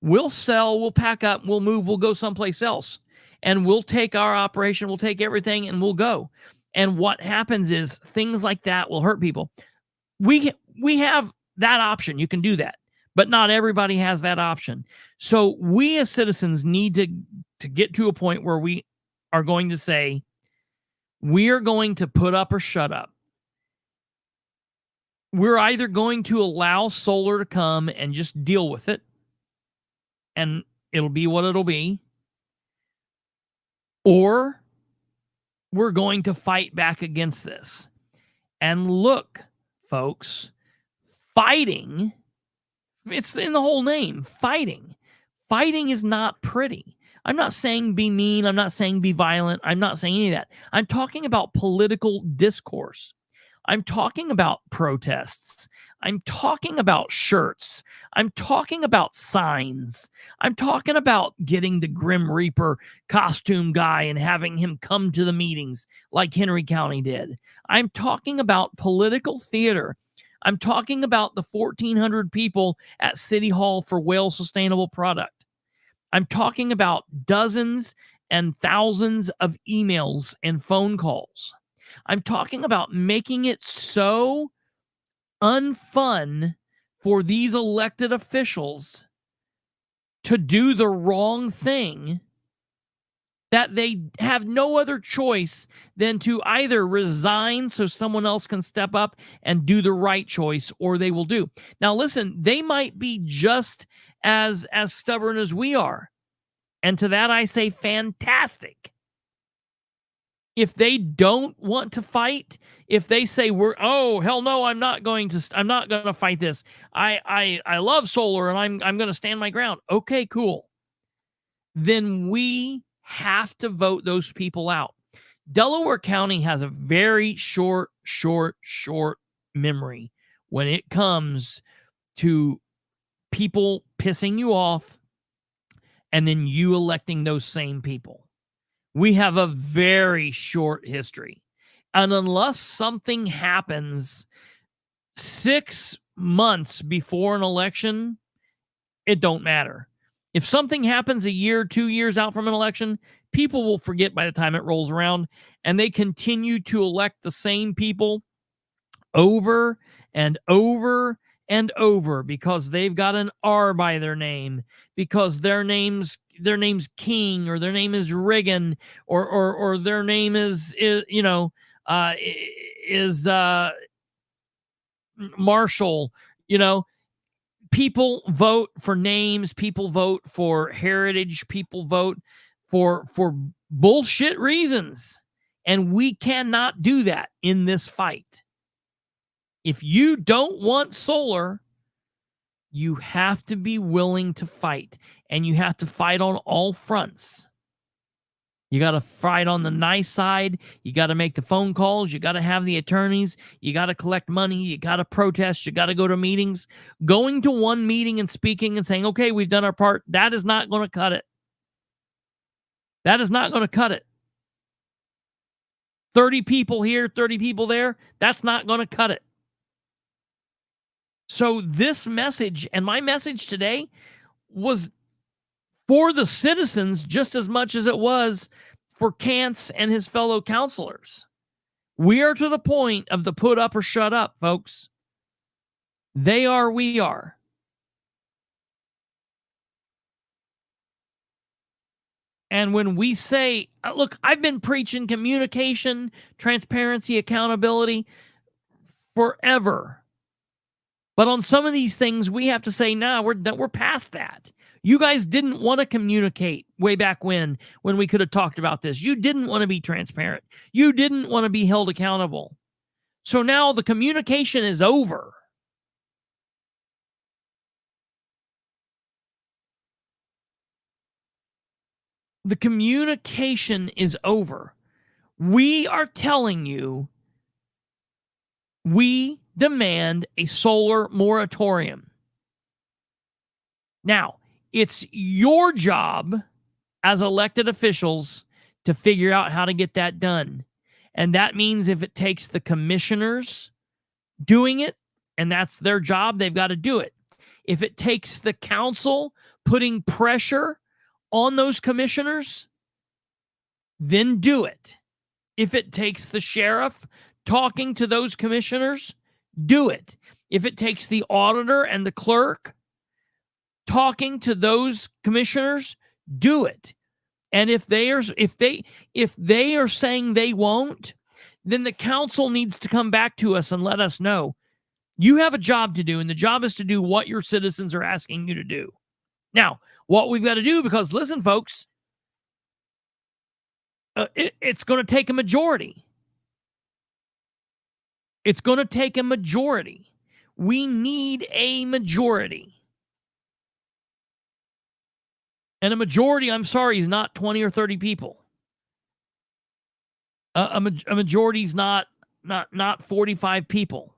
We'll sell, we'll pack up, we'll move, we'll go someplace else. And we'll take our operation, we'll take everything, and we'll go. And what happens is things like that will hurt people. We have that option. You can do that. But not everybody has that option. So we as citizens need to get to a point where we are going to say, we are going to put up or shut up. We're either going to allow solar to come and just deal with it, and it'll be what it'll be, or we're going to fight back against this. And look, folks, fighting, it's in the whole name, fighting. Fighting is not pretty. I'm not saying be mean. I'm not saying be violent. I'm not saying any of that. I'm talking about political discourse. I'm talking about protests. I'm talking about shirts. I'm talking about signs. I'm talking about getting the Grim Reaper costume guy and having him come to the meetings like Henry County did. I'm talking about political theater. I'm talking about the 1,400 people at City Hall for Whale Sustainable Product. I'm talking about dozens and thousands of emails and phone calls. I'm talking about making it so unfun for these elected officials to do the wrong thing that they have no other choice than to either resign so someone else can step up and do the right choice, or they will do. Now, listen, they might be just as stubborn as we are. And to that, I say fantastic. If they don't want to fight, if they say hell no, I'm not going to fight this. I love solar and I'm going to stand my ground. Okay, cool. Then we have to vote those people out. Delaware County has a very short memory when it comes to people pissing you off and then you electing those same people. We have a very short history. And unless something happens 6 months before an election, it don't matter. If something happens a year, 2 years out from an election, people will forget by the time it rolls around, and they continue to elect the same people over and over and over because they've got an R by their name, because their name's King, or their name is Reagan, or their name is Marshall. People vote for names, people vote for heritage, people vote for bullshit reasons, and we cannot do that in this fight. If you don't want solar, you have to be willing to fight, and you have to fight on all fronts. You got to fight on the nice side. You got to make the phone calls. You got to have the attorneys. You got to collect money. You got to protest. You got to go to meetings. Going to one meeting and speaking and saying, okay, we've done our part, that is not going to cut it. That is not going to cut it. 30 people here, 30 people there, that's not going to cut it. So this message, and my message today, was for the citizens just as much as it was for Kantz and his fellow councilors. We are to the point of the put up or shut up, folks. They are, we are. And when we say, look, I've been preaching communication, transparency, accountability forever. But on some of these things, we have to say, no, we're past that. You guys didn't want to communicate way back when we could have talked about this. You didn't want to be transparent. You didn't want to be held accountable. So now the communication is over. The communication is over. We are telling you we demand a solar moratorium. Now, it's your job as elected officials to figure out how to get that done. And that means if it takes the commissioners doing it, and that's their job, they've got to do it. If it takes the council putting pressure on those commissioners, then do it. If it takes the sheriff talking to those commissioners, do it. If it takes the auditor and the clerk talking to those commissioners, do it. And if they are saying they won't, then the council needs to come back to us and let us know. You have a job to do, and the job is to do what your citizens are asking you to do. Now, what we've got to do, because listen, folks, it's going to take a majority. It's going to take a majority. We need a majority. And a majority, I'm sorry, is not 20 or 30 people. A majority is not 45 people.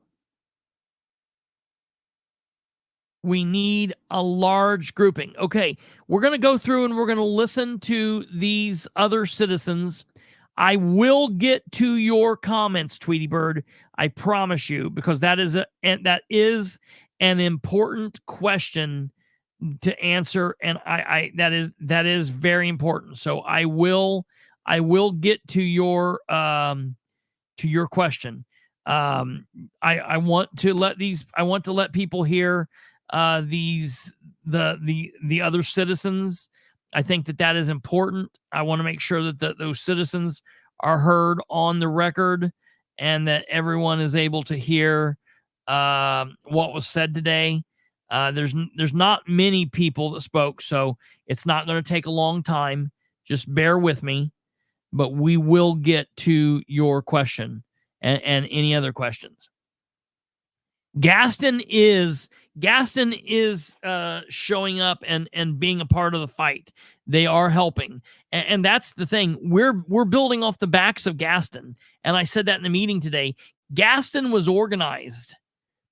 We need a large grouping. Okay, we're going to go through and we're going to listen to these other citizens. I will get to your comments, Tweety Bird. I promise you, because that is an important question to answer, and that is very important. So I will get to your question. I want to let people hear the other citizens. I think that is important. I want to make sure that those citizens are heard on the record, and that everyone is able to hear what was said today. There's not many people that spoke, so it's not going to take a long time. Just bear with me, but we will get to your question and any other questions. Gaston is showing up and being a part of the fight. They are helping, and that's the thing. We're building off the backs of Gaston, and I said that in the meeting today. Gaston was organized.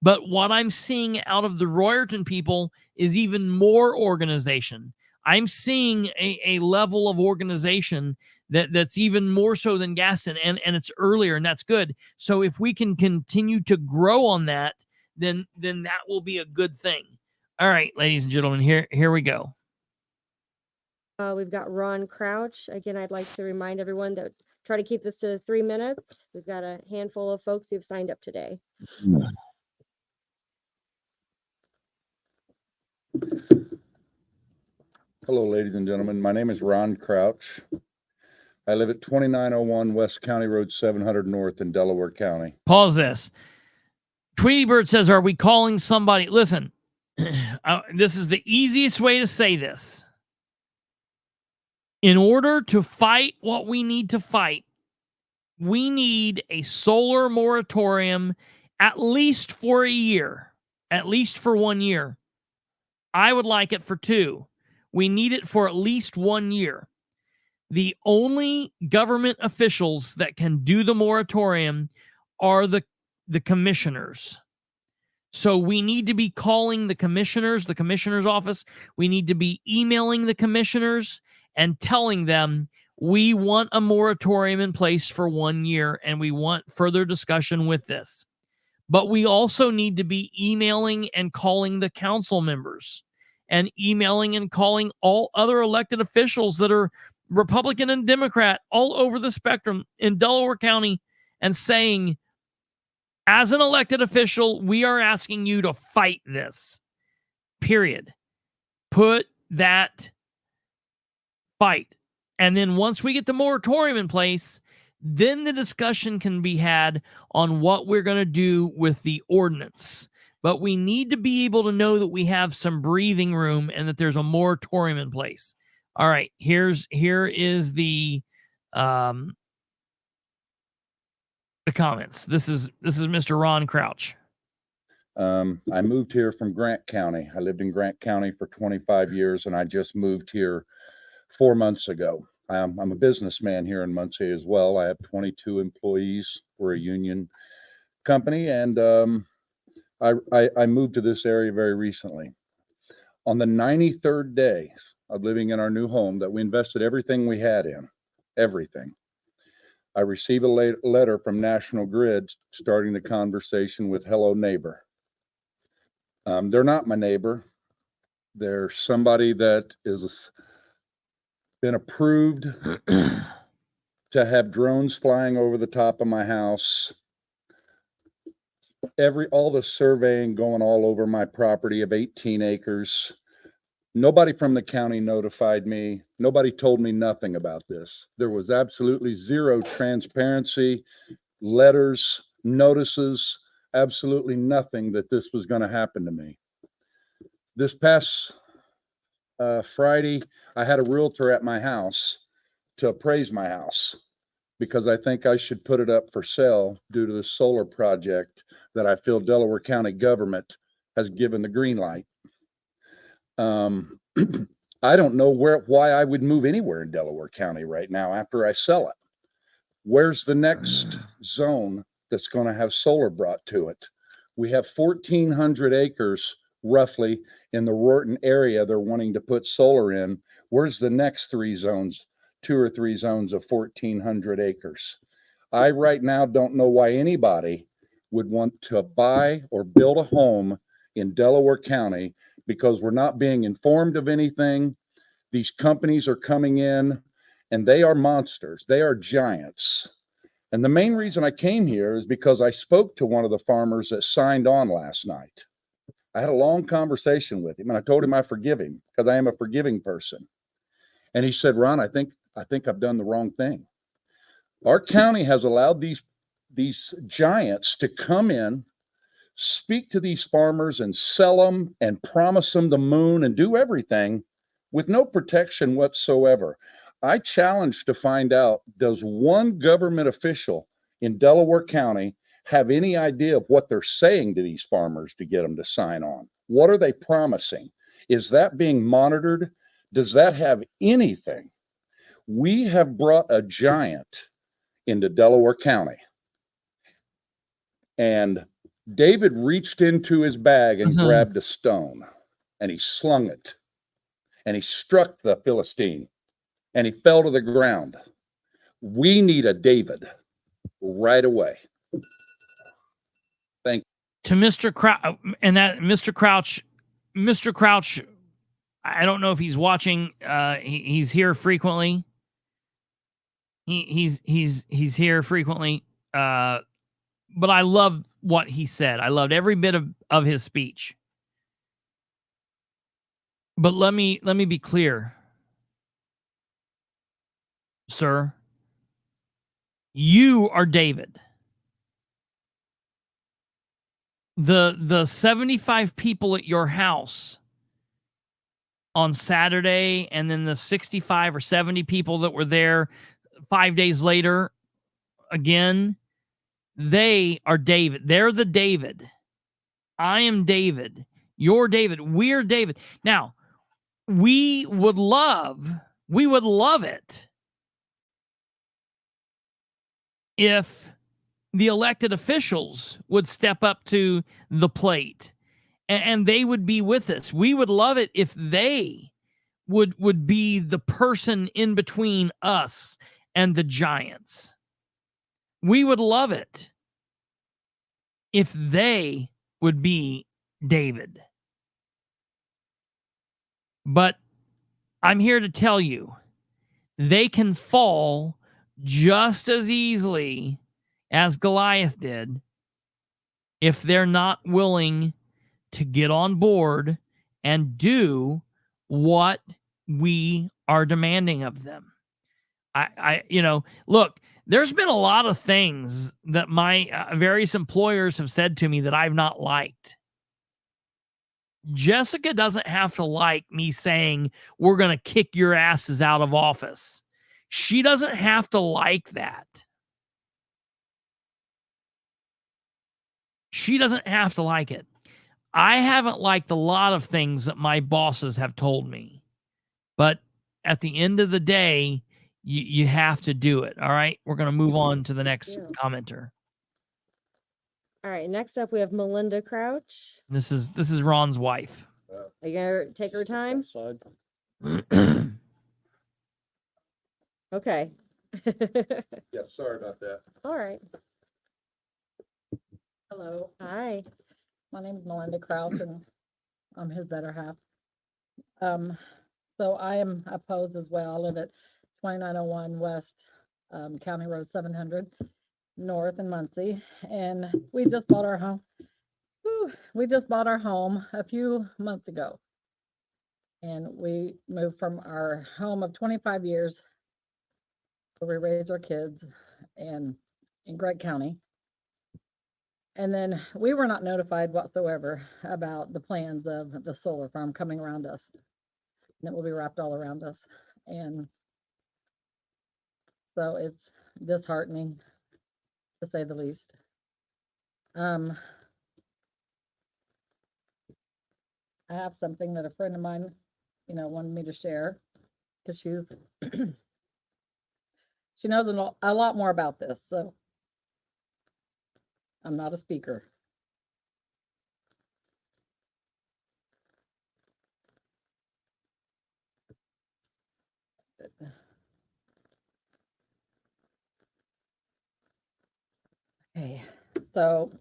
But what I'm seeing out of the Royerton people is even more organization. I'm seeing a level of organization that's even more so than Gaston, and it's earlier, and that's good. So if we can continue to grow on that, then that will be a good thing. All right, ladies and gentlemen, here we go. We've got Ron Crouch. Again, I'd like to remind everyone that try to keep this to 3 minutes. We've got a handful of folks who've signed up today. Hello, ladies and gentlemen. My name is Ron Crouch. I live at 2901 West County Road 700 North in Delaware County. Pause this. Tweety Bird says, are we calling somebody? Listen, this is the easiest way to say this. In order to fight what we need to fight, we need a solar moratorium at least for a year, at least for 1 year. I would like it for 2. We need it for at least 1 year. The only government officials that can do the moratorium are the commissioners. So we need to be calling the commissioner's office. We need to be emailing the commissioners and telling them we want a moratorium in place for 1 year and we want further discussion with this. But we also need to be emailing and calling the council members and emailing and calling all other elected officials that are Republican and Democrat all over the spectrum in Delaware County and saying, as an elected official, we are asking you to fight this. Period. Put that fight. And then once we get the moratorium in place, then the discussion can be had on what we're going to do with the ordinance. but we need to be able to know that we have some breathing room and that there's a moratorium in place. All right, here is the comments. This is Mr. Ron Crouch. I moved here from Grant County. I lived in Grant County for 25 years, and I just moved here 4 months ago. I'm a businessman here in Muncie as well. I have 22 employees. We're a union company, and I moved to this area very recently. On the 93rd day of living in our new home that we invested everything we had in, everything, I received a letter from National Grid starting the conversation with "Hello, neighbor." They're not my neighbor. They're somebody that is been approved to have drones flying over the top of my house. All the surveying going all over my property of 18 acres. Nobody from the county notified me. Nobody told me nothing about this. There was absolutely zero transparency, letters, notices, absolutely nothing that this was going to happen to me. This past Friday, I had a realtor at my house to appraise my house because I think I should put it up for sale due to the solar project that I feel Delaware County government has given the green light. I don't know why I would move anywhere in Delaware County right now after I sell it. Where's the next zone that's going to have solar brought to it? We have 1,400 acres roughly in the Rorton area they're wanting to put solar in. Where's the next 2 or 3 zones of 1,400 acres? I right now don't know why anybody would want to buy or build a home in Delaware County because we're not being informed of anything. These companies are coming in and they are monsters. They are giants. And the main reason I came here is because I spoke to one of the farmers that signed on last night. I had a long conversation with him and I told him I forgive him because I am a forgiving person. And he said, "Ron, I think I've done the wrong thing. Our county has allowed these giants to come in, speak to these farmers and sell them and promise them the moon and do everything with no protection whatsoever." I challenge to find out, does one government official in Delaware County have any idea of what they're saying to these farmers to get them to sign on? What are they promising? Is that being monitored? Does that have anything? We have brought a giant into Delaware County. And David reached into his bag and grabbed a stone and he slung it and he struck the Philistine and he fell to the ground. We need a David right away. Thank you. To Mr. Crouch, and that Mr. Crouch, I don't know if he's watching. He's here frequently. He's here frequently. But I love what he said. I loved every bit of his speech. But let me be clear, sir. You are David. The 75 people at your house on Saturday, and then the 65 or 70 people that were there 5 days later, again, they are David. They're the David. I am David. You're David. We're David. Now, we would love it if the elected officials would step up to the plate and they would be with us. We would love it if they would be the person in between us and the giants. We would love it if they would be David. But I'm here to tell you, they can fall just as easily as Goliath did if they're not willing to get on board and do what we are demanding of them. Look, there's been a lot of things that my various employers have said to me that I've not liked. Jessica doesn't have to like me saying we're going to kick your asses out of office. She doesn't have to like that. She doesn't have to like it. I haven't liked a lot of things that my bosses have told me, but at the end of the day, you have to do it. All right. We're going to move on to the next commenter. All right, next up we have Melinda Crouch. This is Ron's wife. Are you gonna take her time? Okay. Yeah, sorry about that. All right. Hello, Hi. my name is Melinda Crouch and I'm his better half. So I am opposed as well. I live at 2901 West County Road 700 North in Muncie, and we just bought our home. We just bought our home a few months ago, and we moved from our home of 25 years where we raised our kids in Gregg County. And then we were not notified whatsoever about the plans of the solar farm coming around us. And it will be wrapped all around us. And so it's disheartening, to say the least. I have something that a friend of mine, wanted me to share, because she knows a lot more about this, so I'm not a speaker. Okay, so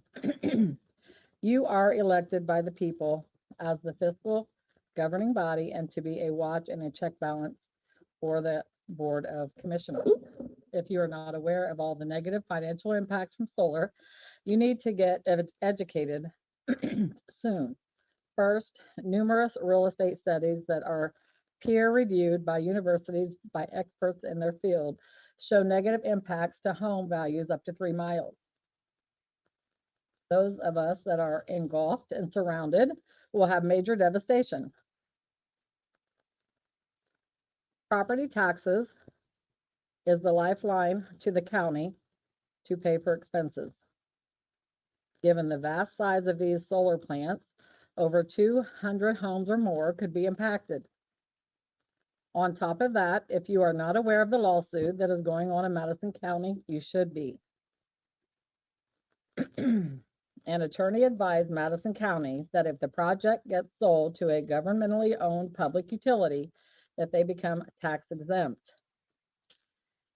you are elected by the people as the fiscal governing body and to be a watch and a check balance for the Board of Commissioners. If you are not aware of all the negative financial impacts from solar, you need to get educated soon. First, numerous real estate studies that are peer-reviewed by universities by experts in their field show negative impacts to home values up to 3 miles. Those of us that are engulfed and surrounded will have major devastation. Property taxes is the lifeline to the county to pay for expenses. Given the vast size of these solar plants, over 200 homes or more could be impacted. On top of that, if you are not aware of the lawsuit that is going on in Madison County, you should be. An attorney advised Madison County that if the project gets sold to a governmentally owned public utility, that they become tax exempt.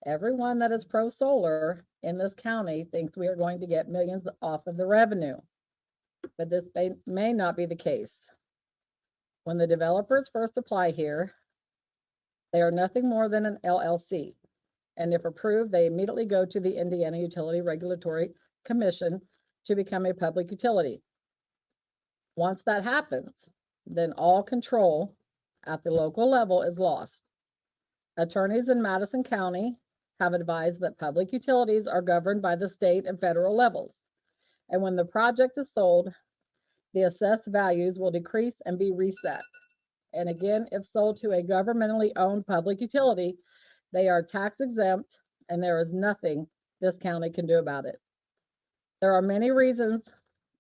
Everyone that is pro-solar in this county thinks we are going to get millions off of the revenue, but this may not be the case. When the developers first apply here, they are nothing more than an LLC, and if approved, they immediately go to the Indiana Utility Regulatory Commission to become a public utility. Once that happens, then all control at the local level is lost. Attorneys in Madison County have advised that public utilities are governed by the state and federal levels. And when the project is sold, the assessed values will decrease and be reset. And again, if sold to a governmentally owned public utility, they are tax exempt and there is nothing this county can do about it. There are many reasons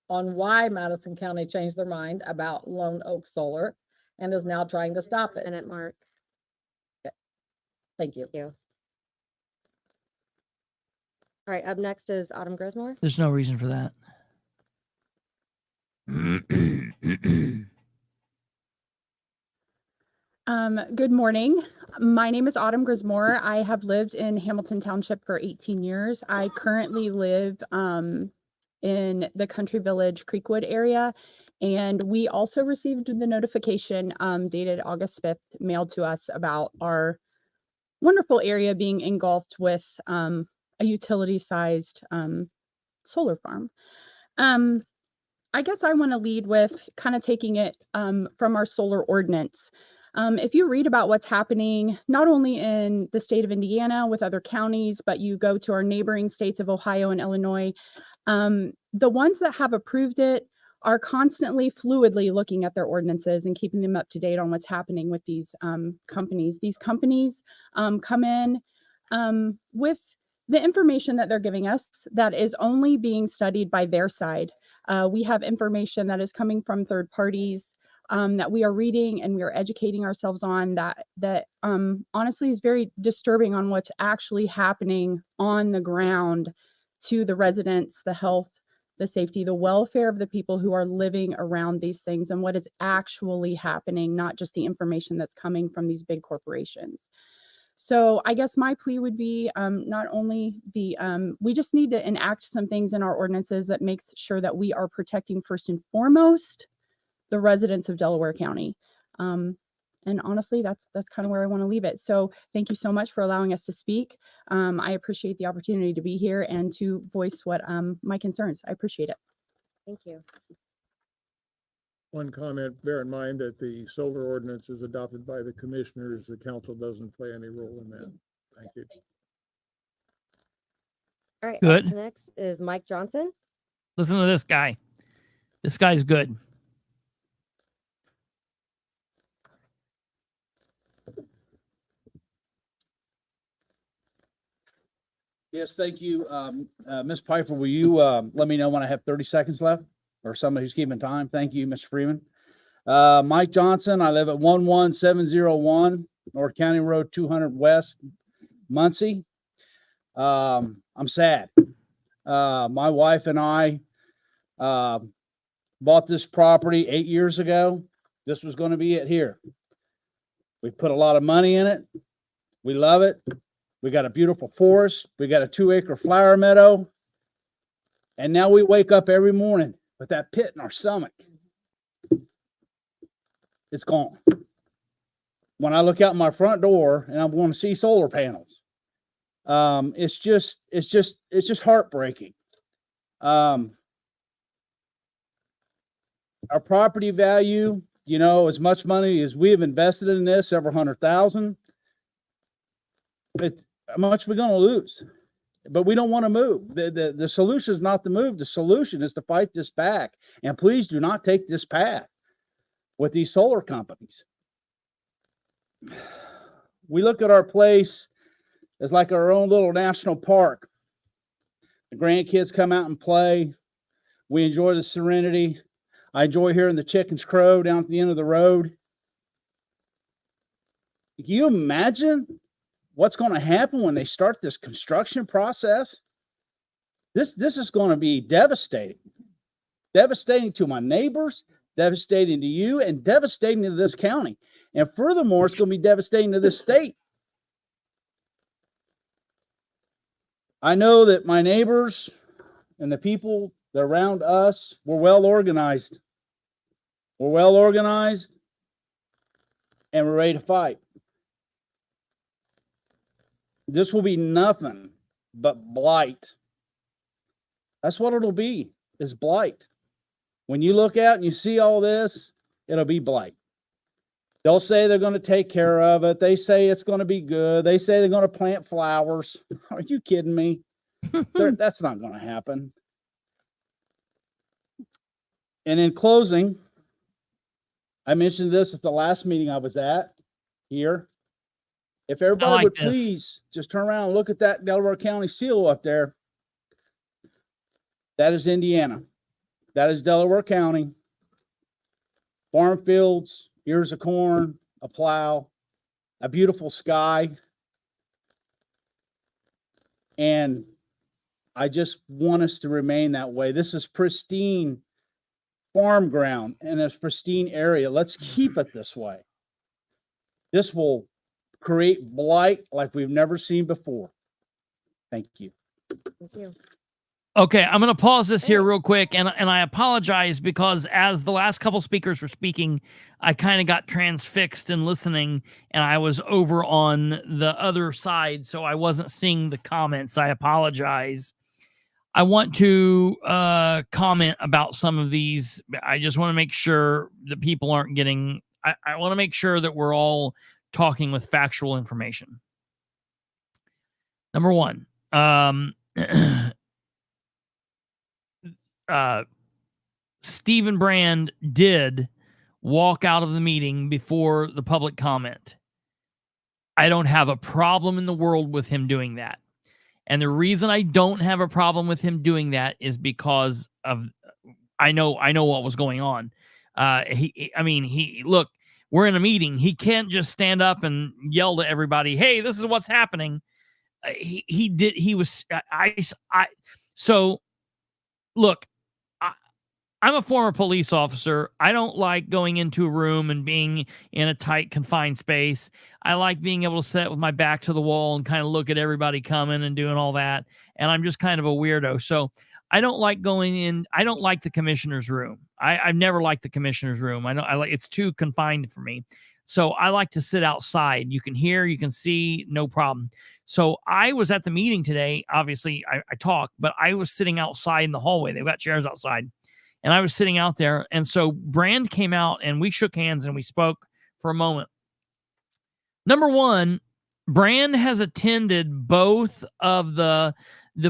on why Madison County changed their mind about Lone Oak Solar and is now trying to stop it. Minute mark. Okay. Thank you. Thank you. All right, up next is Autumn Grismore. There's no reason for that. Good morning. My name is Autumn Grismore. I have lived in Hamilton Township for 18 years. I currently live in the Country Village Creekwood area, and we also received the notification dated August 5th mailed to us about our wonderful area being engulfed with a utility-sized solar farm. I guess I want to lead with kind of taking it from our solar ordinance. If you read about what's happening, not only in the state of Indiana with other counties, but you go to our neighboring states of Ohio and Illinois, the ones that have approved it are constantly fluidly looking at their ordinances and keeping them up to date on what's happening with these companies. These companies come in with the information that they're giving us that is only being studied by their side. We have information that is coming from third parties that we are reading and we are educating ourselves on that honestly is very disturbing on what's actually happening on the ground to the residents, the health, the safety, the welfare of the people who are living around these things and what is actually happening, not just the information that's coming from these big corporations. So I guess my plea would be not only we just need to enact some things in our ordinances that makes sure that we are protecting first and foremost the residents of Delaware County. And honestly, that's kind of where I want to leave it. So thank you so much for allowing us to speak. I appreciate the opportunity to be here and to voice what my concerns. I appreciate it. Thank you. One comment, bear in mind that the solar ordinance is adopted by the commissioners. The council doesn't play any role in that. Thank you. All right. Good. Up next is Mike Johnson. Listen to this guy. This guy's good. Yes, thank you. Ms. Piper, will you let me know when I have 30 seconds left, or somebody who's keeping time? Thank you, Mr. Freeman. Mike Johnson, I live at 11701 North County Road 200 West, Muncie. I'm sad. My wife and I bought this property 8 years ago. This was going to be it here. We put a lot of money in it. We love it. We got a beautiful forest. We got a 2-acre flower meadow. And now we wake up every morning with that pit in our stomach. It's gone. When I look out my front door and I'm going to see solar panels, it's just heartbreaking. Our property value, you know, as much money as we have invested in this, several $100,000, how much are we going to lose? But we don't want to move. The solution is not to move. The solution is to fight this back. And please do not take this path with these solar companies. We look at our place as like our own little national park. The grandkids come out and play. We enjoy the serenity. I enjoy hearing the chickens crow down at the end of the road. Can you imagine what's going to happen when they start this construction process? This is going to be devastating. Devastating to my neighbors, devastating to you, and devastating to this county. And furthermore, it's going to be devastating to this state. I know that my neighbors and the people that are around us, we're well organized. We're well organized and we're ready to fight. This will be nothing but blight. That's what it'll be, is blight. When you look out and you see all this, it'll be blight. They'll say they're going to take care of it. They say it's going to be good. They say they're going to plant flowers. Are you kidding me? That's not going to happen. And in closing, I mentioned this at the last meeting I was at here. If everybody would please just turn around and look at that Delaware County seal up there. That is Indiana. That is Delaware County. Farm fields, ears of corn, a plow, a beautiful sky. And I just want us to remain that way. This is pristine farm ground in a pristine area. Let's keep it this way. This will create blight like we've never seen before. Thank you. Thank you. Okay, I'm going to pause this here real quick, and I apologize because as the last couple speakers were speaking, I kind of got transfixed in listening, and I was over on the other side, so I wasn't seeing the comments. I apologize. I want to comment about some of these. I just want to make sure that people aren't getting... I want to make sure that we're all talking with factual information. Number one, Stephen Brand did walk out of the meeting before the public comment. I don't have a problem in the world with him doing that. And the reason I don't have a problem with him doing that is because of I know what was going on. Look, we're in a meeting. He can't just stand up and yell to everybody, "Hey, this is what's happening." So look, I'm a former police officer. I don't like going into a room and being in a tight, confined space. I like being able to sit with my back to the wall and kind of look at everybody coming and doing all that. And I'm just kind of a weirdo. So I don't like going in. I don't like the commissioner's room. I've never liked the commissioner's room. It's too confined for me. So I like to sit outside. You can hear, you can see, no problem. So I was at the meeting today. Obviously, I talk, but I was sitting outside in the hallway. They've got chairs outside. And I was sitting out there. And so Brand came out and we shook hands and we spoke for a moment. Number one, Brand has attended both of the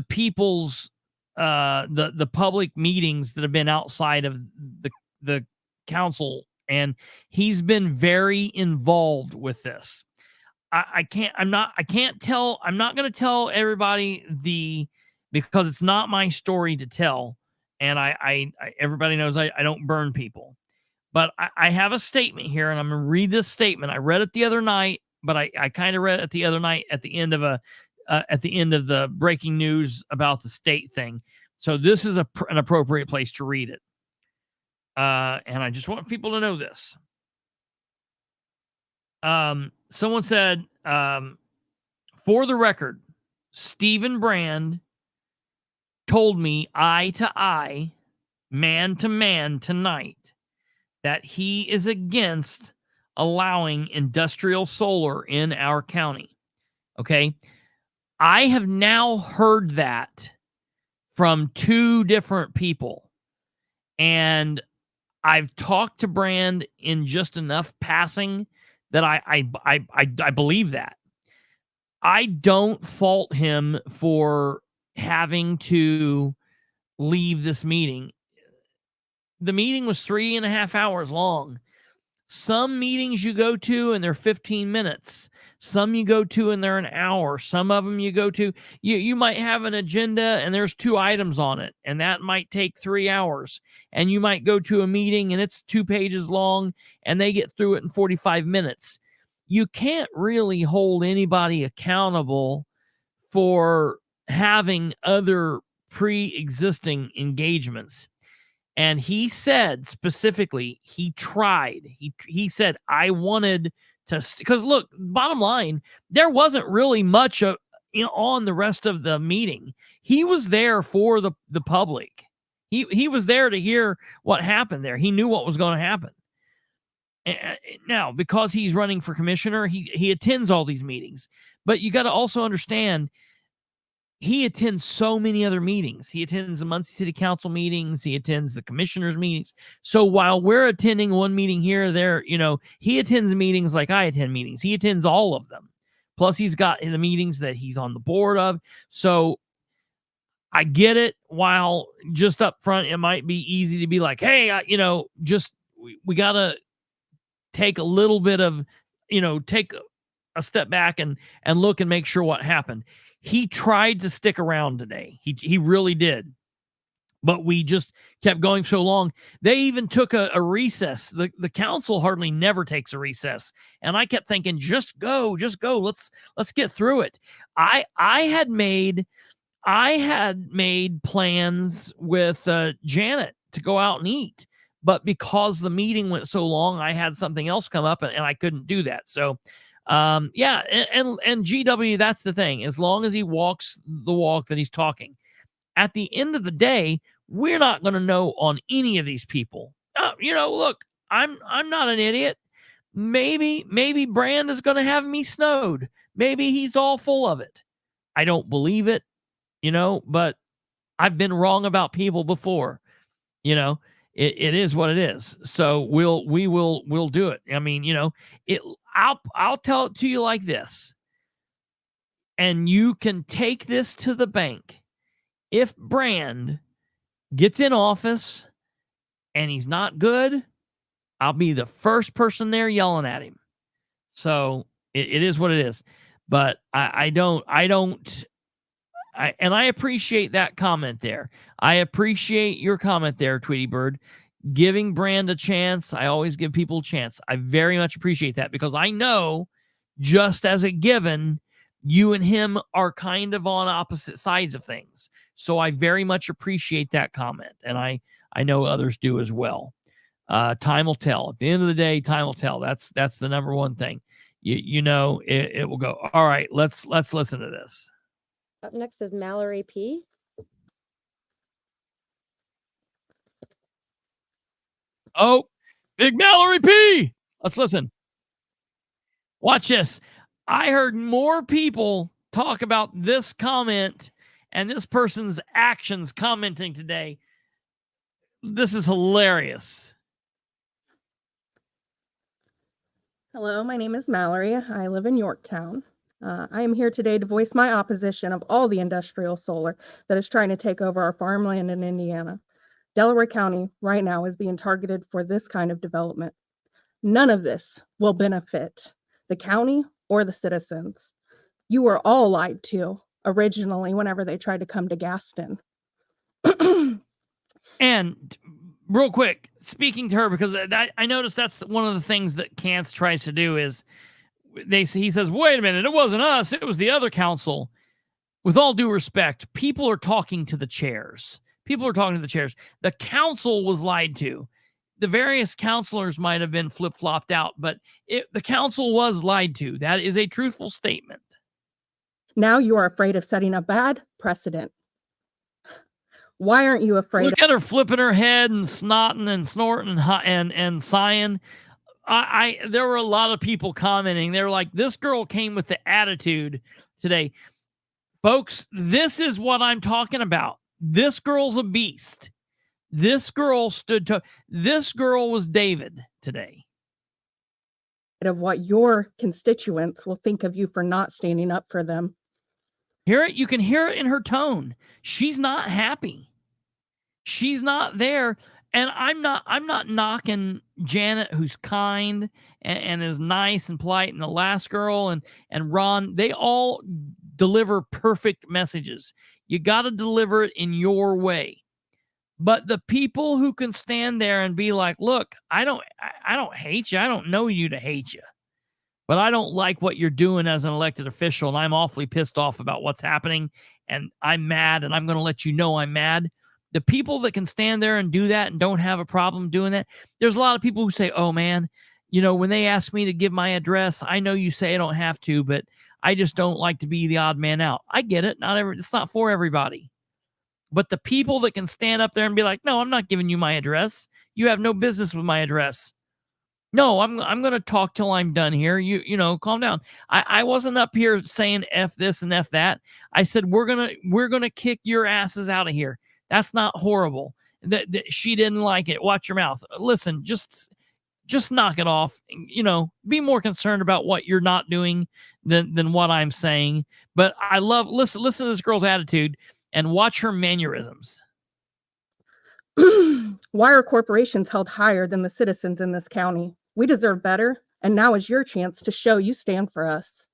people's the public meetings that have been outside of the council, and he's been very involved with this. I'm not going to tell everybody because it's not my story to tell. And I everybody knows I don't burn people, but I have a statement here, and I'm going to read this statement. I read it the other night, but I kind of read it the other night at the end of the breaking news about the state thing. So this is an appropriate place to read it. And I just want people to know this. Someone said, for the record, Stephen Brand told me eye to eye, man to man tonight that he is against allowing industrial solar in our county. Okay. I have now heard that from two different people, and I've talked to Brand in just enough passing that I believe that. I don't fault him for having to leave this meeting. The meeting was 3.5 hours long. Some meetings you go to and they're 15 minutes. Some you go to and they're an hour. Some of them you go to, you might have an agenda and there's 2 items on it, and that might take 3 hours. And you might go to a meeting and it's 2 pages long and they get through it in 45 minutes. You can't really hold anybody accountable for having other pre-existing engagements. And he said specifically, he tried. He said, I wanted to, because look, bottom line, there wasn't really much on the rest of the meeting. He was there for the public. He was there to hear what happened there. He knew what was going to happen. Now, because he's running for commissioner, he attends all these meetings. But you got to also understand, he attends so many other meetings. He attends the Muncie City Council meetings. He attends the commissioners' meetings. So while we're attending one meeting here or there, he attends meetings like I attend meetings. He attends all of them. Plus, he's got the meetings that he's on the board of. So I get it. While just up front, it might be easy to be like, hey, we got to take a little bit of, take a step back and look and make sure what happened. He tried to stick around today. He really did. But we just kept going so long. They even took a recess. The council hardly never takes a recess. And I kept thinking, just go. Let's get through it. I had made plans with Janet to go out and eat. But because the meeting went so long, I had something else come up and I couldn't do that. So and GW, that's the thing. As long as he walks the walk that he's talking, at the end of the day, we're not going to know on any of these people. Look, I'm not an idiot. Maybe Brand is going to have me snowed. Maybe he's all full of it. I don't believe it, but I've been wrong about people before. It is what it is. So we'll do it. I mean, I'll tell it to you like this, and you can take this to the bank. If Brand gets in office and he's not good, I'll be the first person there yelling at him. So it is what it is. But I appreciate that comment there. I appreciate your comment there, Tweety Bird. Giving Brand a chance. I always give people a chance. I very much appreciate that because I know, just as a given, you and him are kind of on opposite sides of things. So I very much appreciate that comment. And I know others do as well. Time will tell. At the end of the day, time will tell. That's the number one thing. You know, it will go. All right, let's listen to this. Up next is Mallory P. Oh, Big Mallory P. Let's listen. Watch this. I heard more people talk about this comment and this person's actions commenting today. This is hilarious. Hello, my name is Mallory. I live in Yorktown. I am here today to voice my opposition of all the industrial solar that is trying to take over our farmland in Indiana. Delaware County right now is being targeted for this kind of development. None of this will benefit the county or the citizens. You were all lied to originally whenever they tried to come to Gaston. And real quick, speaking to her, because I noticed that's one of the things that Kantz tries to do is he says, wait a minute, it wasn't us, it was the other council. With all due respect, people are talking to the chairs. People are talking to the chairs. The council was lied to. The various councilors might have been flip-flopped out, but the council was lied to. That is a truthful statement. Now you are afraid of setting a bad precedent. Why aren't you afraid? Look at her flipping her head and snotting and snorting and sighing. There were a lot of people commenting. They're like, this girl came with the attitude today. Folks, this is what I'm talking about. This girl's a beast. This girl this girl was David today. Of what your constituents will think of you for not standing up for them. Hear it? You can hear it in her tone. She's not happy. She's not there. And I'm not knocking Janet, who's kind and is nice and polite, and the last girl and Ron. They all deliver perfect messages. You got to deliver it in your way. But the people who can stand there and be like, look, I don't hate you. I don't know you to hate you. But I don't like what you're doing as an elected official, and I'm awfully pissed off about what's happening, and I'm mad, and I'm going to let you know I'm mad. The people that can stand there and do that and don't have a problem doing that, there's a lot of people who say, oh, man, you know, when they ask me to give my address, I know you say I don't have to, but I just don't like to be the odd man out. I get it. It's not for everybody. But the people that can stand up there and be like, no, I'm not giving you my address. You have no business with my address. No, I'm going to talk till I'm done here. You know, calm down. I wasn't up here saying F this and F that. I said, we're going to kick your asses out of here. That's not horrible. That she didn't like it. Watch your mouth. Listen, just knock it off. You know, be more concerned about what you're not doing than what I'm saying. But I listen to this girl's attitude and watch her mannerisms. Why are corporations held higher than the citizens in this county? We deserve better, and now is your chance to show you stand for us.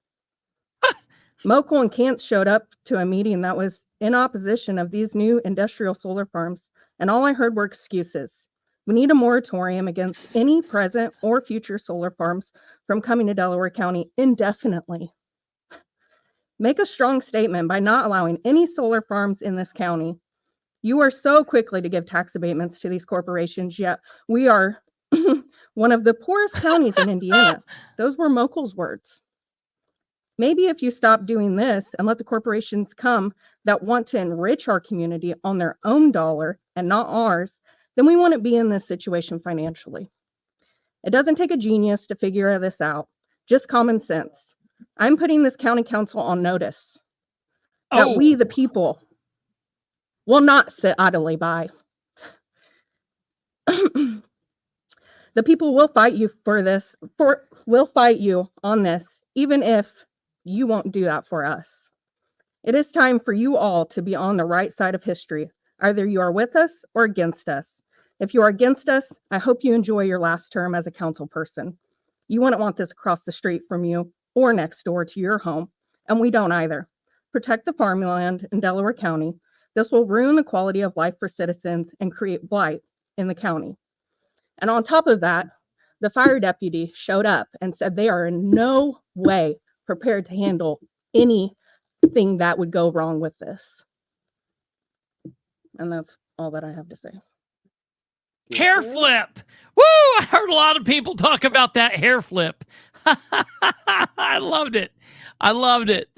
Mokel and Kantz showed up to a meeting that was in opposition of these new industrial solar farms, and all I heard were excuses. We need a moratorium against any present or future solar farms from coming to Delaware County indefinitely. Make a strong statement by not allowing any solar farms in this county. You are so quickly to give tax abatements to these corporations, yet we are one of the poorest counties in Indiana. Those were Mokel's words. Maybe if you stop doing this and let the corporations come that want to enrich our community on their own dollar and not ours, then we wouldn't be in this situation financially. It doesn't take a genius to figure this out, just common sense. I'm putting this county council on notice that we, the people, will not sit idly by. The people will fight you will fight you on this, even if you won't do that for us. It is time for you all to be on the right side of history. Either you are with us or against us. If you are against us, I hope you enjoy your last term as a council person. You wouldn't want this across the street from you or next door to your home, and we don't either. Protect the farmland in Delaware County. This will ruin the quality of life for citizens and create blight in the county. And on top of that, the fire deputy showed up and said they are in no way prepared to handle anything that would go wrong with this. And that's all that I have to say. Hair flip. Woo! I heard a lot of people talk about that hair flip. I loved it. I loved it.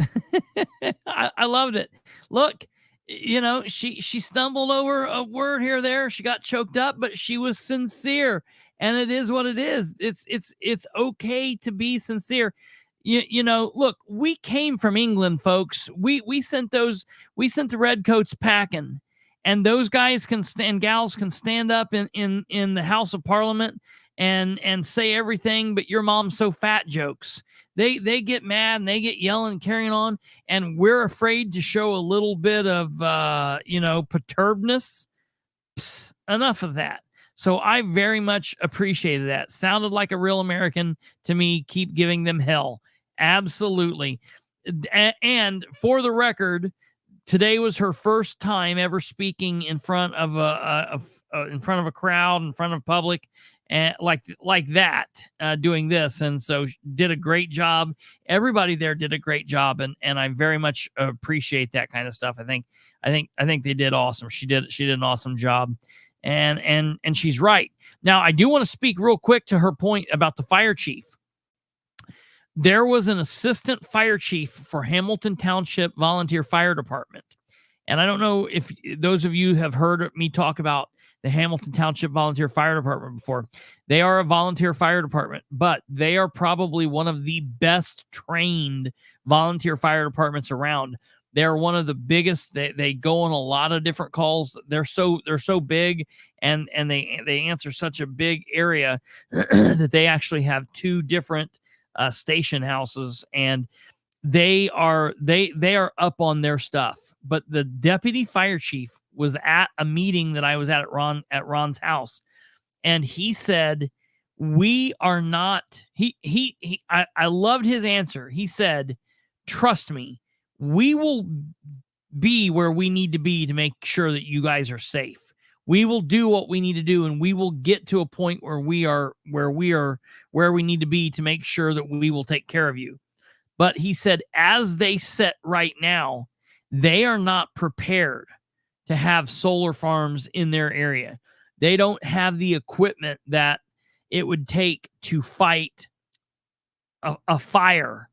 I loved it. Look, you know, she stumbled over a word here or there. She got choked up, but she was sincere. And it is what it is. It's okay to be sincere. You know, look, we came from England, folks. We sent the redcoats packing. And those guys and gals can stand up in the House of Parliament and say everything but your mom's so fat jokes. They get mad and they get yelling and carrying on, and we're afraid to show a little bit of perturbedness. Psst, enough of that. So I very much appreciated that. Sounded like a real American to me. Keep giving them hell. Absolutely. And for the record, today was her first time ever speaking in front of a crowd, in front of public, and like that, doing this. And so she did a great job. Everybody there did a great job, and I very much appreciate that kind of stuff. I think they did awesome. She did an awesome job, and she's right. Now, I do want to speak real quick to her point about the fire chief. There was an assistant fire chief for Hamilton Township Volunteer Fire Department. And I don't know if those of you have heard me talk about the Hamilton Township Volunteer Fire Department before. They are a volunteer fire department, but they are probably one of the best trained volunteer fire departments around. They're one of the biggest. They go on a lot of different calls. They're so big, and they answer such a big area that they actually have 2 different station houses, and they are up on their stuff. But the deputy fire chief was at a meeting that I was at Ron's house, and he said, we are not, I loved his answer. He said, trust me, we will be where we need to be to make sure that you guys are safe. We will do what we need to do, and we will get to a point where we need to be to make sure that we will take care of you. But he said, as they sit right now, they are not prepared to have solar farms in their area. They don't have the equipment that it would take to fight a fire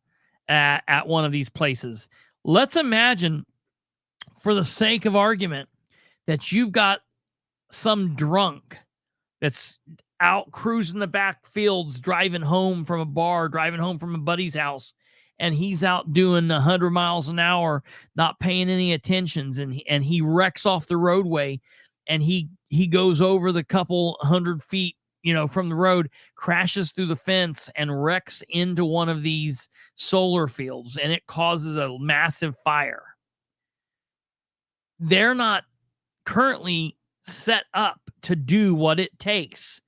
at one of these places. Let's imagine, for the sake of argument, that you've got some drunk that's out cruising the back fields, driving home from a bar, driving home from a buddy's house, and he's out doing 100 miles an hour, not paying any attentions, and he wrecks off the roadway, and he goes over the couple 100 feet, from the road, crashes through the fence, and wrecks into one of these solar fields, and it causes a massive fire. They're not currently set up to do what it takes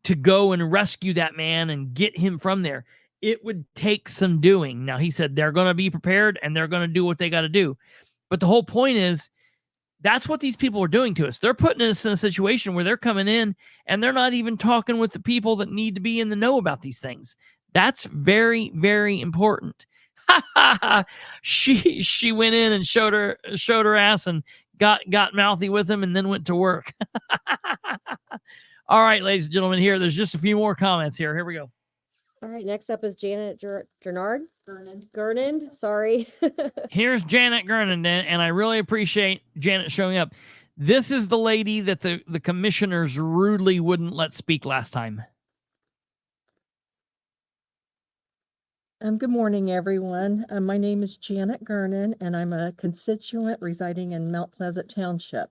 to go and rescue that man and get him from there. It would take some doing. Now, he said they're going to be prepared and they're going to do what they got to do. But the whole point is, that's what these people are doing to us. They're putting us in a situation where they're coming in and they're not even talking with the people that need to be in the know about these things. That's very, very important. She went in and showed her ass and got mouthy with him and then went to work. All right, ladies and gentlemen, there's just a few more comments here. Here we go. All right, next up is Janet Gernand, sorry. Here's Janet Gernand, and I really appreciate Janet showing up. This is the lady that the commissioners rudely wouldn't let speak last time. Good morning, everyone. My name is Janet Gernand, and I'm a constituent residing in Mount Pleasant Township.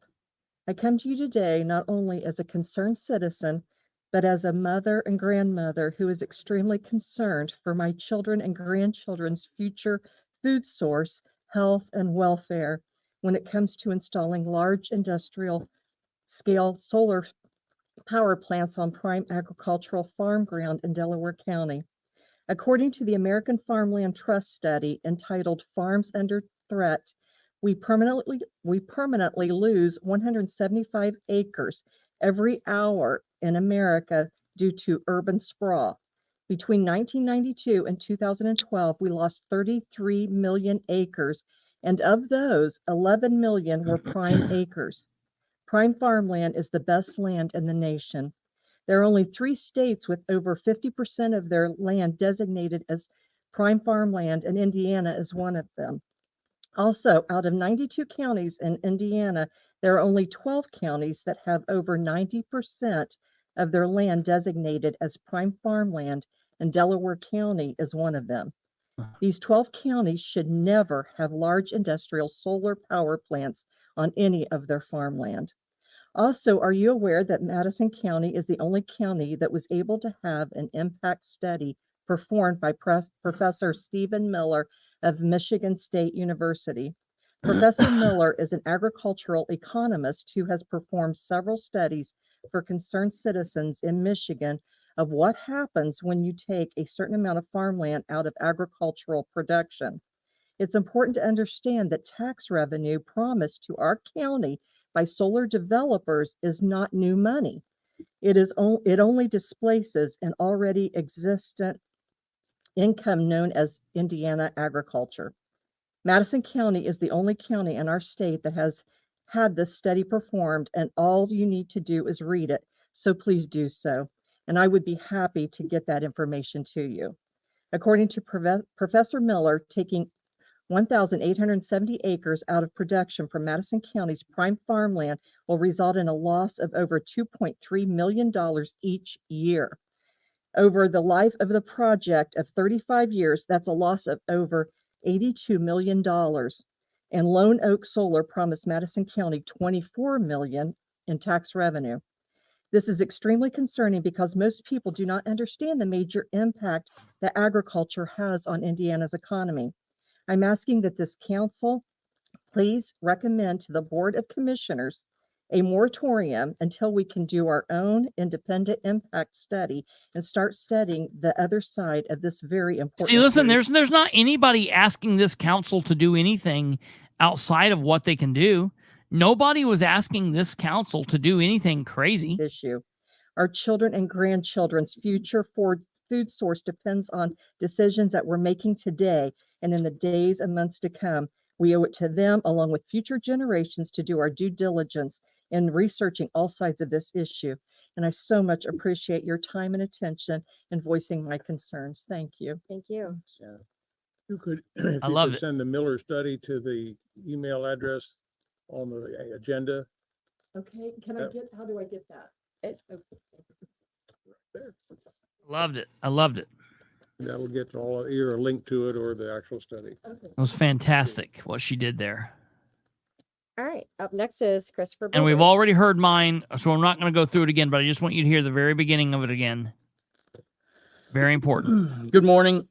I come to you today not only as a concerned citizen, but as a mother and grandmother who is extremely concerned for my children and grandchildren's future food source, health, and welfare when it comes to installing large industrial scale solar power plants on prime agricultural farm ground in Delaware County. According to the American Farmland Trust study entitled Farms Under Threat, we permanently lose 175 acres every hour in America due to urban sprawl. Between 1992 and 2012, we lost 33 million acres, and of those, 11 million were prime acres. Prime farmland is the best land in the nation. There are only 3 states with over 50% of their land designated as prime farmland, and Indiana is one of them. Also, out of 92 counties in Indiana, there are only 12 counties that have over 90% of their land designated as prime farmland, and Delaware County is one of them. These 12 counties should never have large industrial solar power plants on any of their farmland. Also, are you aware that Madison County is the only county that was able to have an impact study performed by Professor Stephen Miller of Michigan State University? Professor Miller is an agricultural economist who has performed several studies for concerned citizens in Michigan of what happens when you take a certain amount of farmland out of agricultural production. It's important to understand that tax revenue promised to our county by solar developers is not new money. It only displaces an already existent income known as Indiana agriculture. Madison County is the only county in our state that has had this study performed, and all you need to do is read it. So please do so. And I would be happy to get that information to you. According to Professor Miller, taking 1,870 acres out of production from Madison County's prime farmland will result in a loss of over $2.3 million each year. Over the life of the project of 35 years, that's a loss of over $82 million. And Lone Oak Solar promised Madison County $24 million in tax revenue. This is extremely concerning because most people do not understand the major impact that agriculture has on Indiana's economy. I'm asking that this council please recommend to the Board of Commissioners a moratorium until we can do our own independent impact study and start studying the other side of this very important. See, listen, issue. there's not anybody asking this council to do anything outside of what they can do. Nobody was asking this council to do anything crazy. Issue. Our children and grandchildren's future for food source depends on decisions that we're making today and in the days and months to come. We owe it to them, along with future generations, to do our due diligence in researching all sides of this issue. And I so much appreciate your time and attention and voicing my concerns. Thank you. Thank you. You could, if I you love could it. send the Miller study to the email address on the agenda. Okay, how do I get that? Loved it. I loved it. That will get all, either a link to it or the actual study. Okay. It was fantastic what she did there. All right. Up next is Kristopher. And we've Bilbrey. already heard mine, so I'm not going to go through it again, but I just want you to hear the very beginning of it again. Very important. Good morning.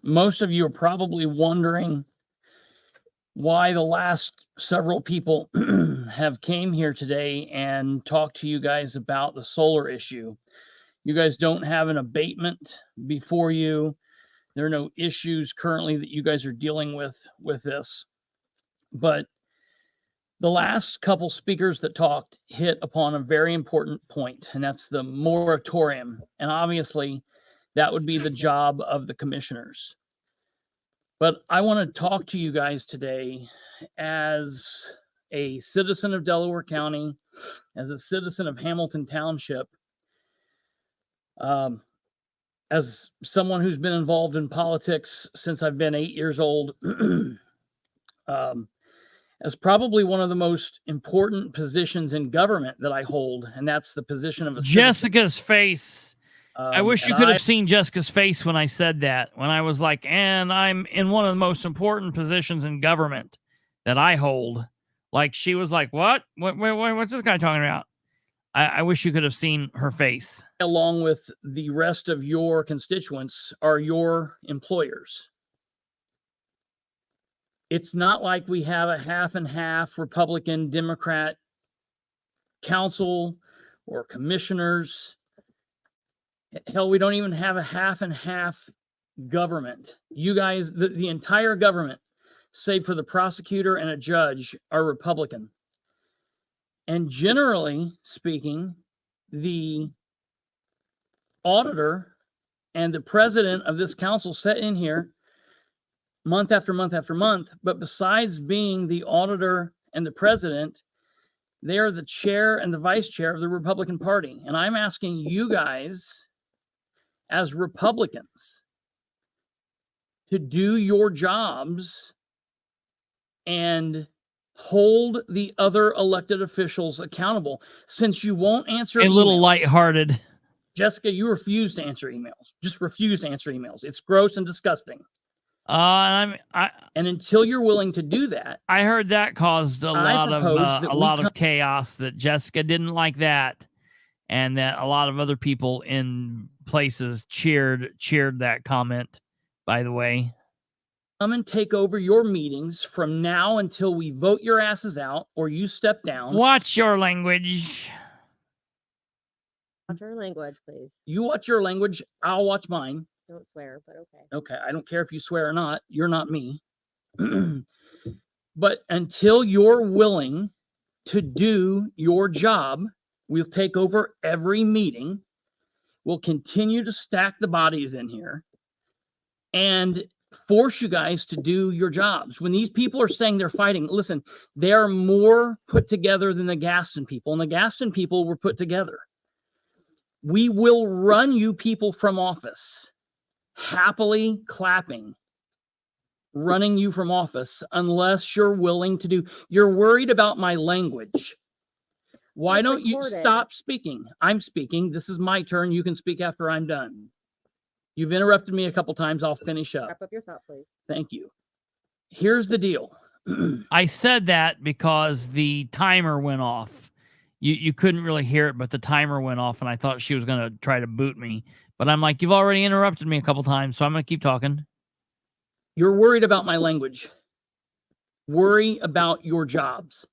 Most of you are probably wondering why the last several people have came here today and talked to you guys about the solar issue. You guys don't have an abatement before you. There are no issues currently that you guys are dealing with this. But the last couple speakers that talked hit upon a very important point, and that's the moratorium. And obviously, that would be the job of the commissioners. But I want to talk to you guys today as a citizen of Delaware County, as a citizen of Hamilton Township, as someone who's been involved in politics since I've been 8 years old, as probably one of the most important positions in government that I hold, and that's the position of a Jessica's face. I wish you and could have seen Jessica's face when I said that, when I was like, and I'm in one of the most important positions in government that I hold. Like, she was like, what? What's this guy talking about? I wish you could have seen her face. Along with the rest of your constituents are your employers. It's not like we have a half and half Republican Democrat council or commissioners. Hell, we don't even have a half and half government. You guys, the entire government, save for the prosecutor and a judge, are Republican. And generally speaking, the auditor and the president of this council sit in here month after month after month. But besides being the auditor and the president, they are the chair and the vice chair of the Republican Party. And I'm asking you guys, as Republicans, to do your jobs and hold the other elected officials accountable. Since you won't answer a little emails, lighthearted. Jessica, you refuse to answer emails. Just refuse to answer emails. It's gross and disgusting. And until you're willing to do that, I heard that caused a lot of chaos. That Jessica didn't like that, and that a lot of other people in places cheered that comment. By the way, come and take over your meetings from now until we vote your asses out or you step down. Watch your language. Watch your language, please. You watch your language. I'll watch mine. Don't swear, but okay. Okay, I don't care if you swear or not. You're not me. But until you're willing to do your job, we'll take over every meeting. We'll continue to stack the bodies in here and force you guys to do your jobs. When these people are saying they're fighting, listen, they're more put together than the Gaston people, and the Gaston people were put together. We will run you people from office, happily clapping, running you from office, unless you're willing to do. You're worried about my language. Why don't you stop speaking? I'm speaking. This is my turn. You can speak after I'm done. You've interrupted me a couple times. I'll finish up. Wrap up your thought, please. Thank you. Here's the deal. I said that because the timer went off. You couldn't really hear it, but the timer went off, and I thought she was going to try to boot me. But I'm like, you've already interrupted me a couple times, so I'm going to keep talking. You're worried about my language. Worry about your jobs.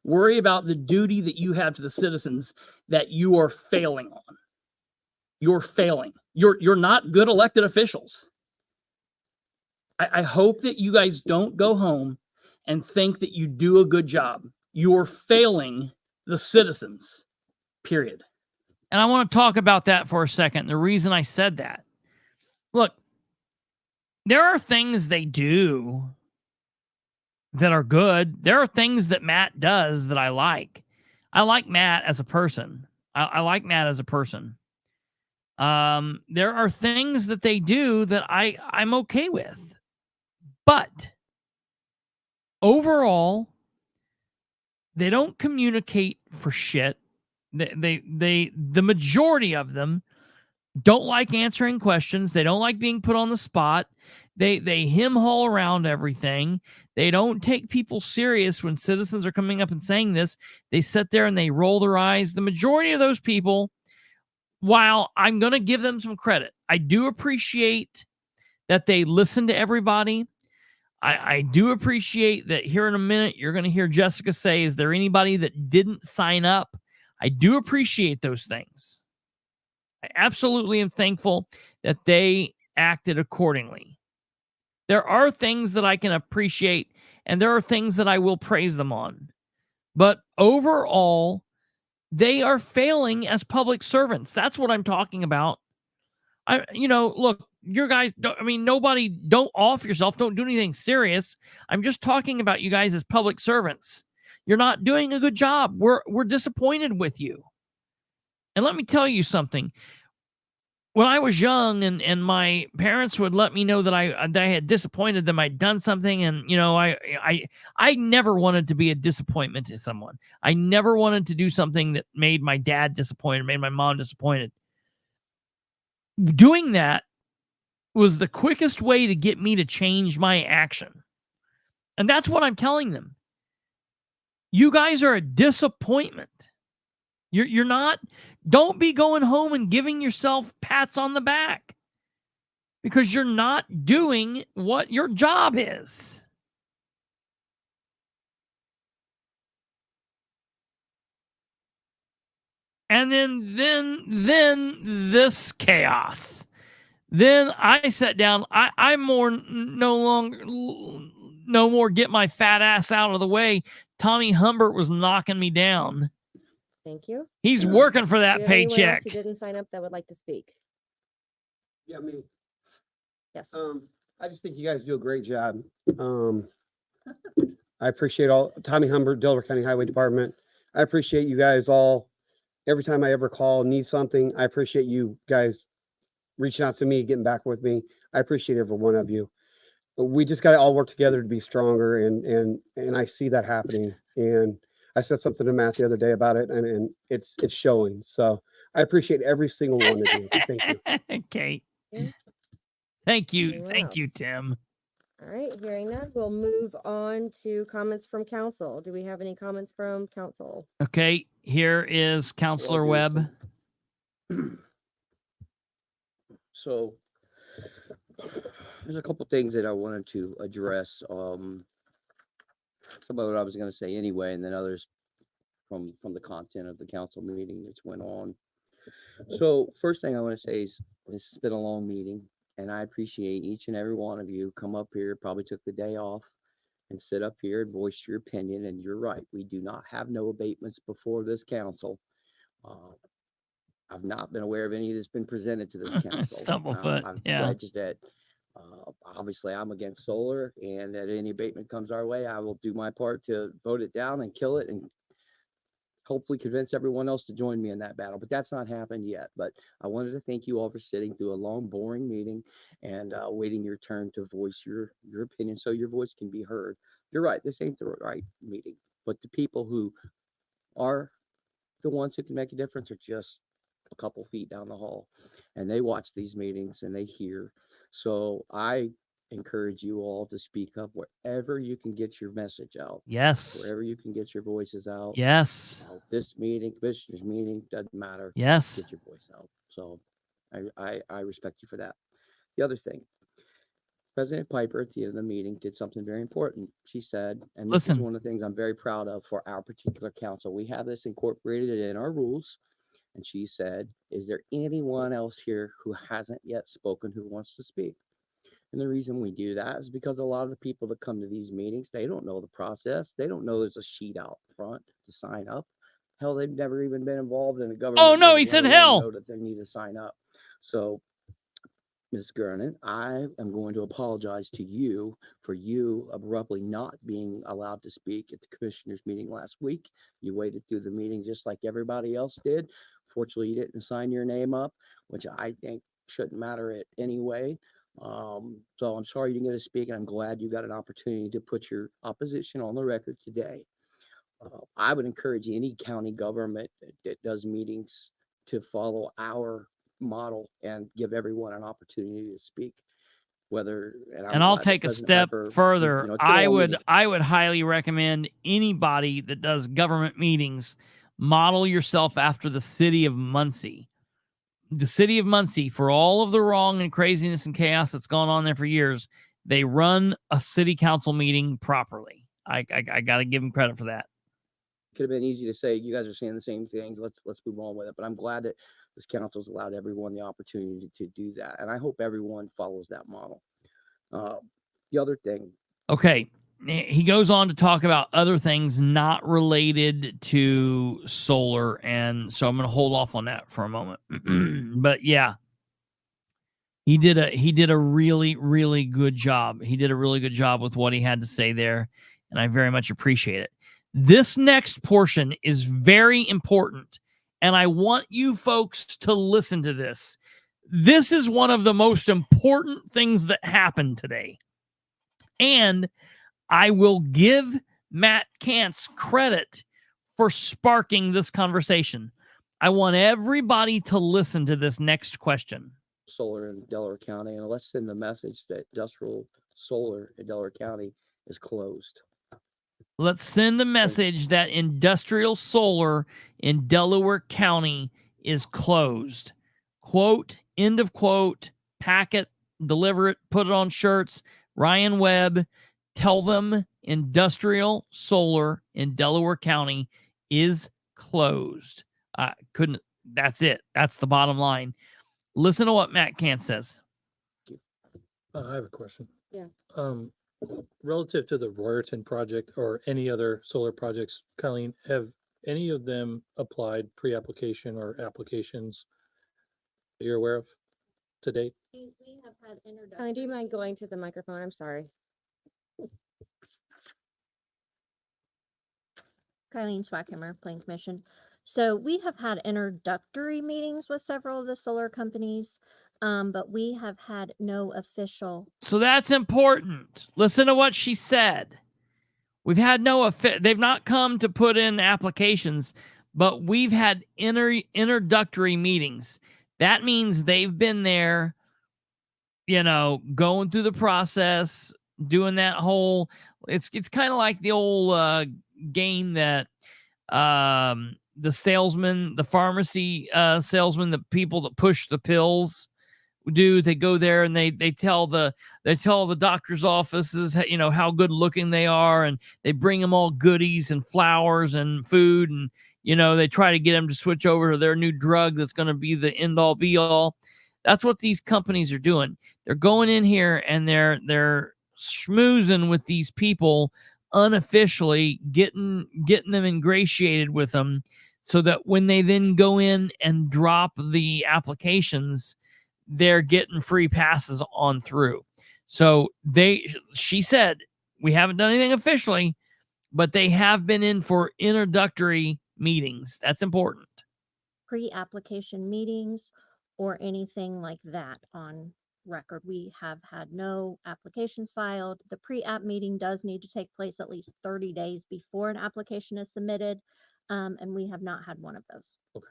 Worry about the duty that you have to the citizens that you are failing on. You're failing. You're not good elected officials. I hope that you guys don't go home and think that you do a good job. You're failing the citizens, period. And I want to talk about that for a second. The reason I said that, look, there are things they do that are good. There are things that Matt does that I like. I like Matt as a person. I like Matt as a person. There are things that they do that I'm okay with. But overall, they don't communicate for shit. The majority of them don't like answering questions. They don't like being put on the spot. They hem-haul around everything. They don't take people serious when citizens are coming up and saying this. They sit there and they roll their eyes. The majority of those people, while I'm going to give them some credit, I do appreciate that they listen to everybody. I do appreciate that here in a minute, you're going to hear Jessica say, is there anybody that didn't sign up? I do appreciate those things. I absolutely am thankful that they acted accordingly. There are things that I can appreciate, and there are things that I will praise them on. But overall, they are failing as public servants. That's what I'm talking about. Look, your guys, nobody, don't off yourself. Don't do anything serious. I'm just talking about you guys as public servants. You're not doing a good job. We're disappointed with you. And let me tell you something. When I was young and my parents would let me know that I had disappointed them, I'd done something, and I never wanted to be a disappointment to someone. I never wanted to do something that made my dad disappointed, made my mom disappointed. Doing that was the quickest way to get me to change my action. And that's what I'm telling them. You guys are a disappointment. You're not. Don't be going home and giving yourself pats on the back because you're not doing what your job is. And then this chaos. Then I sat down. I no more get my fat ass out of the way. Tommy Humbert was knocking me down. Thank you. He's working for Do that you have anyone else paycheck. who didn't sign up that would like to speak? Yeah, me. Yes. I just think you guys do a great job. I appreciate all Tommy Humbert, Delaware County Highway Department. I appreciate you guys all. Every time I ever call, need something, I appreciate you guys reaching out to me, getting back with me. I appreciate every one of you. But we just got to all work together to be stronger, and I see that happening. And I said something to Matt the other day about it, and it's showing. So I appreciate every single one of you. Thank you. Okay. Thank you. Anyone Thank you, else? Tim. All right, hearing none, we'll move on to comments from council. Do we have any comments from council? Okay, here is Counselor Webb. So there's a couple things that I wanted to address. Some of it I was going to say anyway, and then others from the content of the council meeting that's went on. So first thing I want to say is this has been a long meeting, and I appreciate each and every one of you come up here, probably took the day off and sit up here and voice your opinion. And you're right, we do not have no abatements before this council. I've not been aware of any that's been presented to this council. Stumblefoot, I've yeah. pledged that obviously I'm against solar, and that any abatement comes our way, I will do my part to vote it down and kill it and hopefully convince everyone else to join me in that battle. But that's not happened yet. But I wanted to thank you all for sitting through a long, boring meeting and waiting your turn to voice your opinion so your voice can be heard. You're right, this ain't the right meeting, but the people who are the ones who can make a difference are just a couple feet down the hall, and they watch these meetings and they hear. So I encourage you all to speak up wherever you can get your message out. Yes. Wherever you can get your voices out. Yes. This meeting, commissioners meeting, doesn't matter. Yes. Get your voice out. So I respect you for that. The other thing, President Piper at the end of the meeting did something very important. She said, and this is one of the things I'm very proud of for our particular council. We have this incorporated in our rules. And she said, is there anyone else here who hasn't yet spoken who wants to speak? And the reason we do that is because a lot of the people that come to these meetings, they don't know the process. They don't know there's a sheet out front to sign up. Hell, they've never even been involved in a government. Oh, no, he meeting, said let alone hell. know that they need to sign up. So, Ms. Gernon, I am going to apologize to you for you abruptly not being allowed to speak at the commissioners meeting last week. You waited through the meeting just like everybody else did. Fortunately, you didn't sign your name up, which I think shouldn't matter it anyway. So I'm sorry you didn't get to speak, and I'm glad you got an opportunity to put your opposition on the record today. I would encourage any county government that does meetings to follow our model and give everyone an opportunity to speak. And I'll take a step further. I would highly recommend anybody that does government meetings model yourself after the city of Muncie. The city of Muncie, for all of the wrong and craziness and chaos that's gone on there for years, they run a city council meeting properly. I got to give them credit for that. Could have been easy to say, you guys are saying the same things. Let's move on with it. But I'm glad that this council's allowed everyone the opportunity to do that. And I hope everyone follows that model. The other thing. Okay. He goes on to talk about other things not related to solar, and so I'm going to hold off on that for a moment. But yeah, he did a really, really good job. He did a really good job with what he had to say there, and I very much appreciate it. This next portion is very important, and I want you folks to listen to this. This is one of the most important things that happened today, and I will give Matt Kantz credit for sparking this conversation. I want everybody to listen to this next question. Solar in Delaware County, and let's send the message that industrial solar in Delaware County is closed. Let's send a message that industrial solar in Delaware County is closed. Quote, end of quote, pack it, deliver it, put it on shirts. Ryan Webb, tell them industrial solar in Delaware County is closed. Couldn't. That's it. That's the bottom line. Listen to what Matt Kant says. I have a question. Yeah. Relative to the Royerton project or any other solar projects, Colleen, have any of them applied pre-application or applications that you're aware of to date? We have had introductory. Do you mind going to the microphone? I'm sorry. Kylene Swackhammer, Plan Commission. So we have had introductory meetings with several of the solar companies, but we have had no official. So that's important. Listen to what she said. We've had they've not come to put in applications, but we've had introductory meetings. That means they've been there, going through the process, doing that whole, it's kind of like the old game that the salesman, the pharmacy salesman, the people that push the pills do. They go there and they tell the doctor's offices, how good looking they are, and they bring them all goodies and flowers and food, and they try to get them to switch over to their new drug that's going to be the end all be all. That's what these companies are doing. They're going in here and they're schmoozing with these people unofficially, getting them ingratiated with them, so that when they then go in and drop the applications, they're getting free passes on through. So she said, we haven't done anything officially, but they have been in for introductory meetings. That's important. Pre-application meetings or anything like that on record. We have had no applications filed. The pre-app meeting does need to take place at least 30 days before an application is submitted, and we have not had one of those. Okay.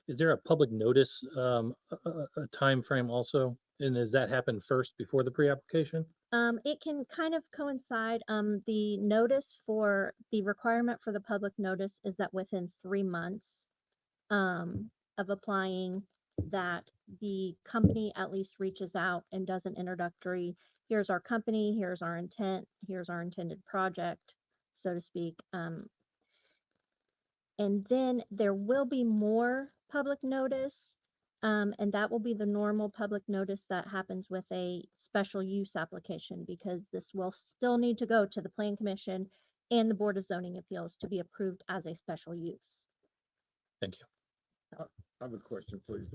Is there a public notice, a time frame also? And does that happen first before the pre-application? It can kind of coincide. The notice for the requirement for the public notice is that within 3 months of applying, that the company at least reaches out and does an introductory, here's our company, here's our intent, here's our intended project, so to speak. And then there will be more public notice, and that will be the normal public notice that happens with a special use application, because this will still need to go to the Plan Commission and the Board of Zoning Appeals to be approved as a special use. Thank you. I have a question, please.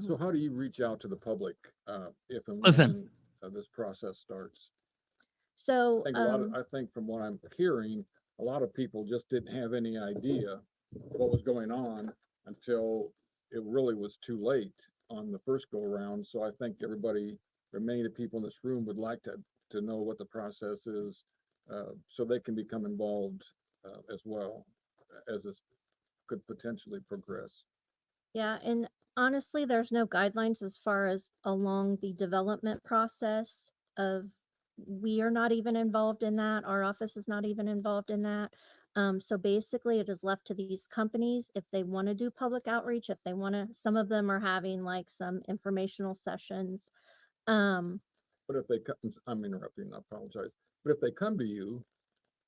So how do you reach out to the public, if and Listen. when this process starts? So, I think from what I'm hearing, a lot of people just didn't have any idea what was going on until it really was too late on the first go around. So I think everybody, or many of the people in this room would like to know what the process is, so they can become involved as well, as this could potentially progress. yeah, and honestly, there's no guidelines as far as along the development process of, we are not even involved in that. Our office is not even involved in that. So basically it is left to these companies if they want to do public outreach, if they want to, some of them are having like some informational sessions. But if they come, I'm interrupting, I apologize. But if they come to you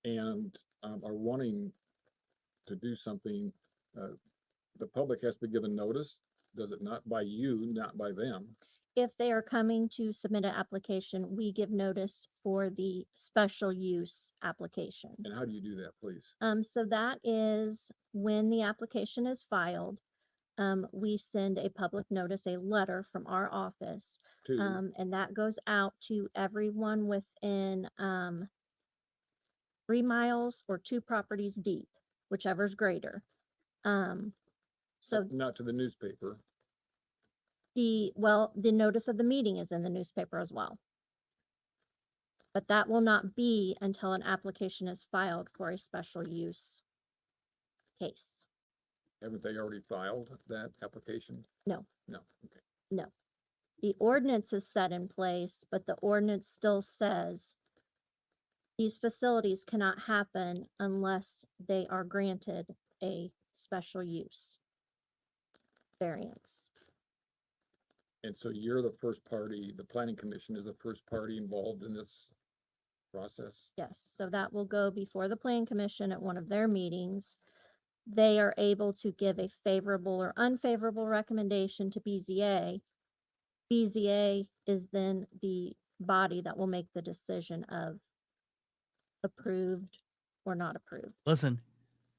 and are wanting to do something, the public has to be given notice, does it not? By you, not by them? If they are coming to submit an application, we give notice for the special use application. And how do you do that, please? So that is when the application is filed, we send a public notice, a letter from our office. And that goes out to everyone within 3 miles or 2 properties deep, whichever's greater. So not to the newspaper. the notice of the meeting is in the newspaper as well. But that will not be until an application is filed for a special use case. Haven't they already filed that application? No. No, okay. No. The ordinance is set in place, but the ordinance still says these facilities cannot happen unless they are granted a special use variance. And so you're the first party, the planning commission is the first party involved in this process? Yes, so that will go before the Plan Commission at one of their meetings. they are able to give a favorable or unfavorable recommendation to BZA. BZA is then the body that will make the decision of approved or not approved. Listen,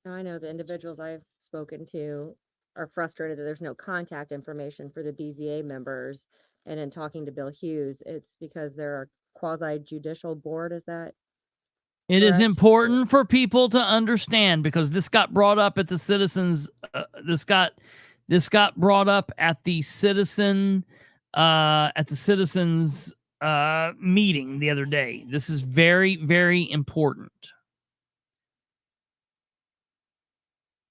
I know the individuals I've spoken to are frustrated that there's no contact information for the BZA members. And in talking to Bill Hughes, it's because they're a quasi judicial board. Is that it is correct? important for people to understand, because this got brought up at the citizens. This got brought up at the citizens meeting the other day. This is very, very important.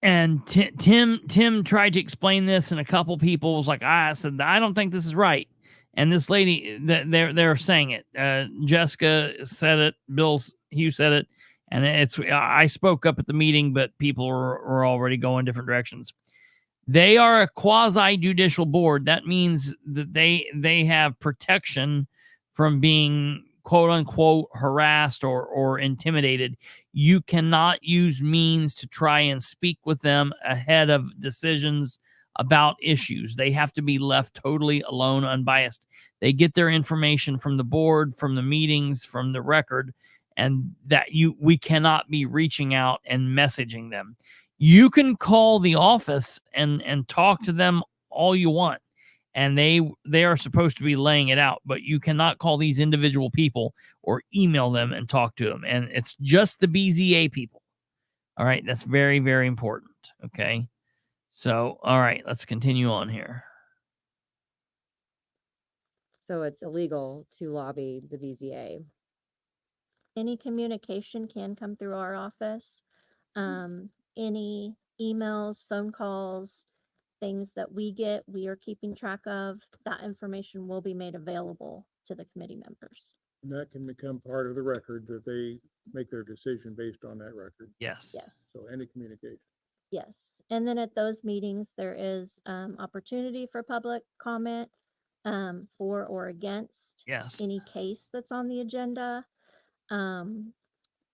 And Tim tried to explain this, and a couple people was like, I said, I don't think this is right. And this lady, they're saying it. Jessica said it. Hugh said it. And I spoke up at the meeting, but people were already going different directions. They are a quasi-judicial board. That means that they have protection from being quote unquote harassed or intimidated. You cannot use means to try and speak with them ahead of decisions about issues. They have to be left totally alone, unbiased. They get their information from the board, from the meetings, from the record, and we cannot be reaching out and messaging them. You can call the office and talk to them all you want, and they are supposed to be laying it out, but you cannot call these individual people or email them and talk to them. And it's just the BZA people. All right. That's very, very important. Okay. So, all right, let's continue on here. So it's illegal to lobby the BZA. Any communication can come through our office. Any emails, phone calls, things that we get, we are keeping track of, that information will be made available to the committee members. And that can become part of the record, that they make their decision based on that record. Yes. Yes. So any communication. Yes. And then at those meetings, there is opportunity for public comment for or against any case that's on the agenda.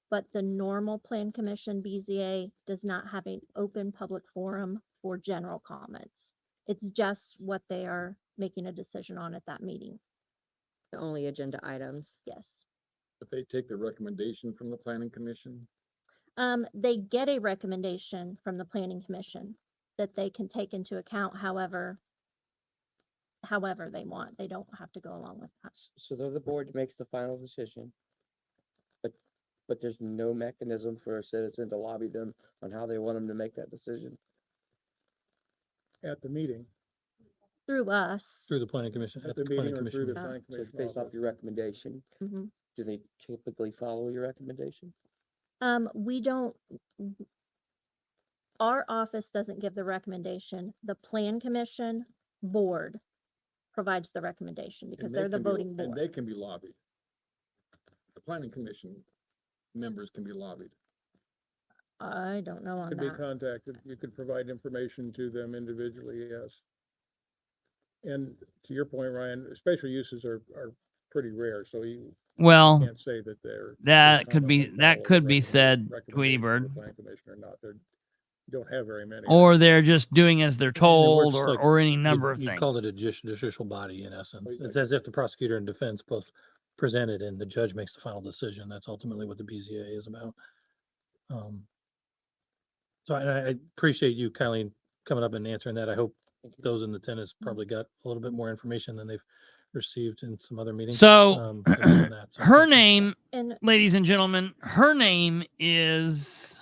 But the normal Plan Commission BZA does not have an open public forum for general comments. It's just what they are making a decision on at that meeting. The only agenda items. Yes. But they take the recommendation from the planning commission. They get a recommendation from the Planning Commission that they can take into account however they want. They don't have to go along with that. So they're the board that makes the final decision. But there's no mechanism for a citizen to lobby them on how they want them to make that decision. At the meeting, Through us. through the planning commission, At at the the meeting planning or through commission. the planning So it's commission. based off your recommendation. Mhm. Do they typically follow your recommendation? We don't, our office doesn't give the recommendation. The Plan Commission board provides the recommendation because And they they're the can be- voting And board. they can be lobbied. The planning commission members can be lobbied. I don't know on Could be that. contacted. You could provide information to them individually, yes. And to your point, Ryan, special uses are pretty rare, so you Well, can't say that they're. that they could be follow the said, recommendation Tweety of the Bird. planning commission or not. You don't have very many. Or they're just doing as they're And it told, works like or any number of you things. call it a judicial body in essence. Like- It's as if the prosecutor and defense both presented and the judge makes the final decision. That's ultimately what the BZA is about. So I appreciate you, Kylie, coming up and answering that. I hope those in the tennis probably got a little bit more information than they've received in some other meetings. So, based on that. So her thank you. name, And ladies and gentlemen, her name is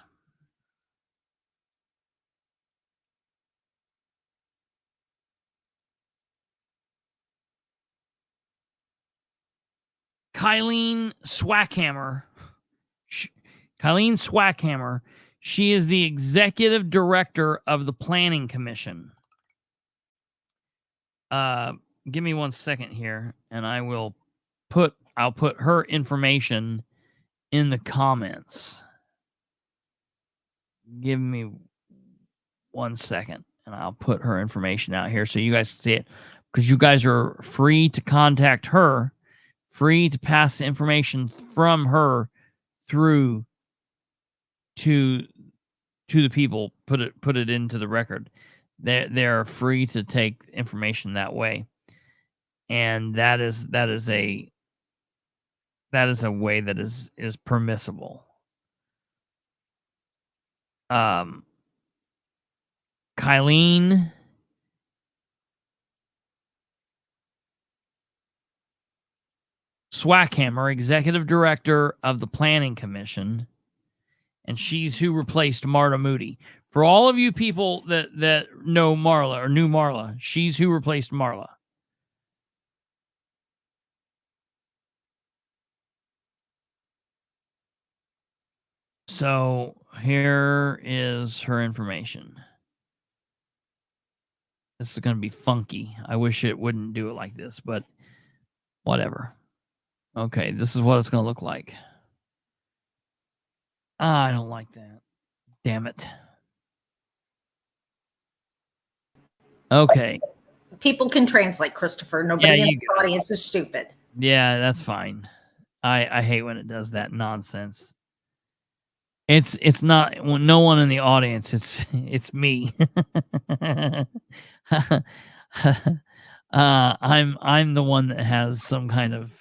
Kylene Swackhammer. Kylene Swackhammer. She is the executive director of the Planning Commission. Give me 1 second here, and I'll put her information in the comments. Give me 1 second, and I'll put her information out here so you guys can see it, because you guys are free to contact her, free to pass the information from her through to to the people, put it into the record. They're free to take information that way, and that is a way that is permissible. Kylene Swackhammer, executive director of the Planning Commission, and she's who replaced Marta Moody. For all of you people that know Marla or knew Marla, she's who replaced Marla. So here is her information. This is going to be funky. I wish it wouldn't do it like this, but whatever. Okay, this is what it's going to look like. I don't like that. Damn it. Okay. People can translate, Christopher. Nobody in the audience is stupid. Yeah, that's fine. I hate when it does that nonsense. It's not when no one in the audience. It's me. I'm the one that has some kind of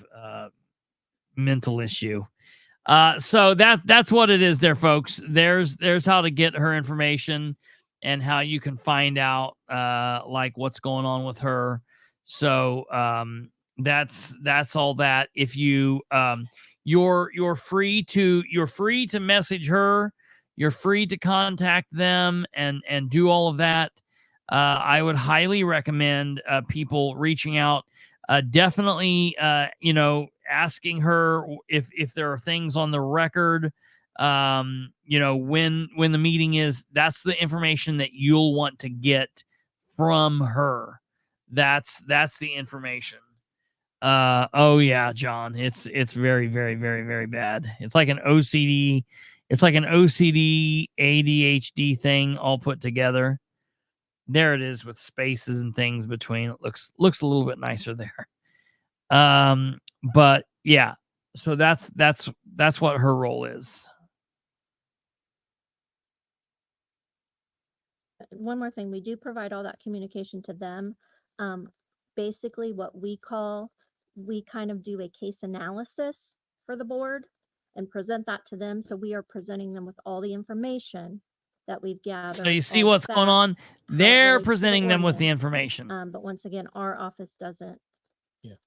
mental issue. So that's what it is there, folks. There's how to get her information and how you can find out like what's going on with her. So that's all that. If you you're free to message her, you're free to contact them and do all of that. I would highly recommend people reaching out. Definitely asking her if there are things on the record, when the meeting is. That's the information that you'll want to get from her. That's the information. Oh yeah, John, it's very, very, very, very bad. It's like an OCD, ADHD thing all put together. There it is with spaces and things between. It looks a little bit nicer there. But yeah, so that's what her role is. One more thing, we do provide all that communication to them. Basically what we kind of do a case analysis for the board and present that to them. So we are presenting them with all the information that we've gathered. So you see what's going on? They're presenting them with the information. But once again, our office doesn't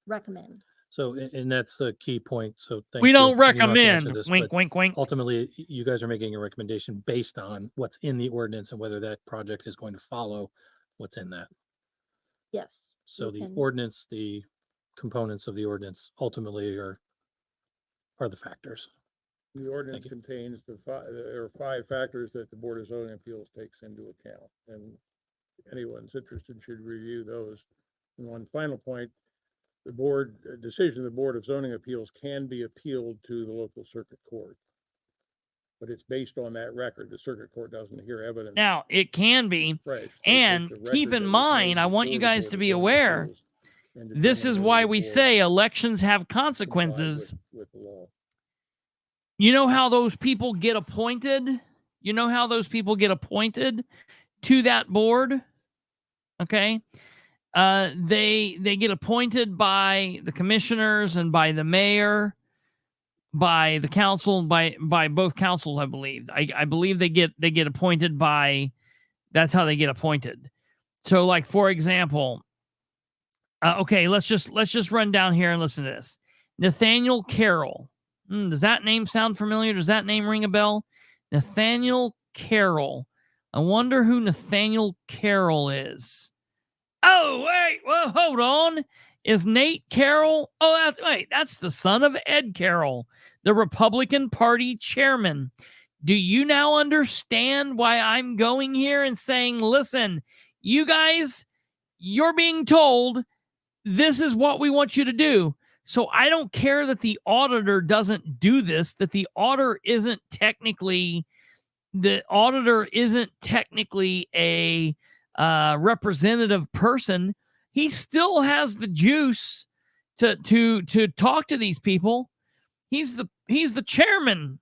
recommend. So, and that's a key point. So we don't recommend. Wink, wink, wink. Ultimately, you guys are making a recommendation based on what's in the ordinance and whether that project is going to follow what's in that. Yes. So the ordinance, the components of the ordinance ultimately are the factors. The ordinance contains there are 5 factors that the Board of Zoning Appeals takes into account, and anyone's interested should review those. And one final point, the decision of the Board of Zoning Appeals can be appealed to the local circuit court, but it's based on that record. The circuit court doesn't hear evidence. Now it can be, right. And keep in mind, I want you guys to be aware, this is why we say elections have consequences. With the law. You know how those people get appointed? You know how those people get appointed to that board? Okay. They get appointed by the commissioners and by the mayor, by the council, by both councils, I believe. I believe they get appointed by, that's how they get appointed. So like, for example, okay, let's just run down here and listen to this. Nathaniel Carroll. Does that name sound familiar? Does that name ring a bell? Nathaniel Carroll. I wonder who Nathaniel Carroll is. Oh, wait, well, hold on. Is Nate Carroll? Oh, that's the son of Ed Carroll, the Republican Party chairman. Do you now understand why I'm going here and saying, listen, you guys, you're being told this is what we want you to do. So I don't care that the auditor doesn't do this, that the auditor isn't technically a representative person. He still has the juice to talk to these people. He's the chairman.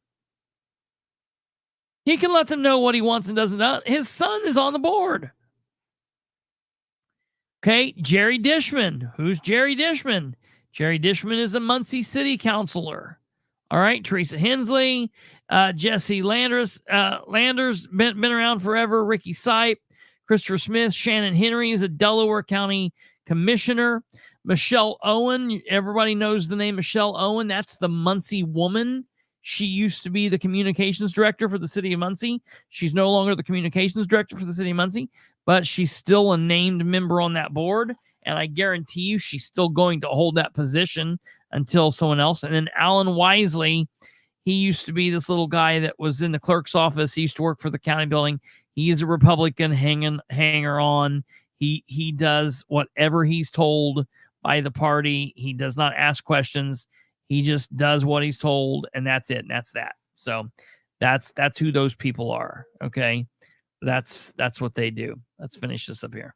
He can let them know what he wants and doesn't know. His son is on the board. Okay, Jerry Dishman. Who's Jerry Dishman? Jerry Dishman is a Muncie City Councilor. All right, Teresa Hensley, Jesse Landers been around forever. Ricky Sipe, Christopher Smith, Shannon Henry is a Delaware County Commissioner. Michelle Owen, everybody knows the name Michelle Owen. That's the Muncie woman. She used to be the communications director for the city of Muncie. She's no longer the communications director for the city of Muncie, but she's still a named member on that board. And I guarantee you she's still going to hold that position until someone else. And then Alan Wisely, he used to be this little guy that was in the clerk's office. He used to work for the county building. He is a Republican hanger on. He does whatever he's told by the party. He does not ask questions. He just does what he's told, and that's it. And that's that. So that's who those people are. Okay. That's what they do. Let's finish this up here.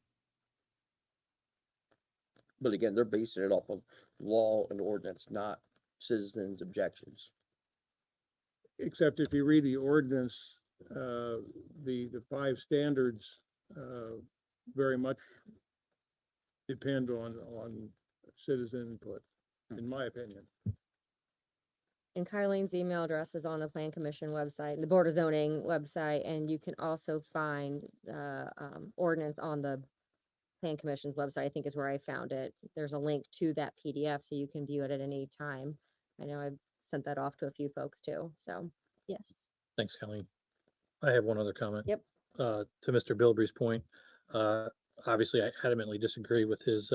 But again, they're basing it off of law and ordinance, not citizens' objections. Except if you read the ordinance, the 5 standards very much depend on citizen input, in my opinion. And Kylene's email address is on the Plan Commission website, the Board of Zoning website, and you can also find the ordinance on the Plan Commission's website. I think is where I found it. There's a link to that PDF, so you can view it at any time. I know I've sent that off to a few folks too. So yes. Thanks, Colleen. I have one other comment. Yep. To Mr. Bilbrey's point, obviously I adamantly disagree with his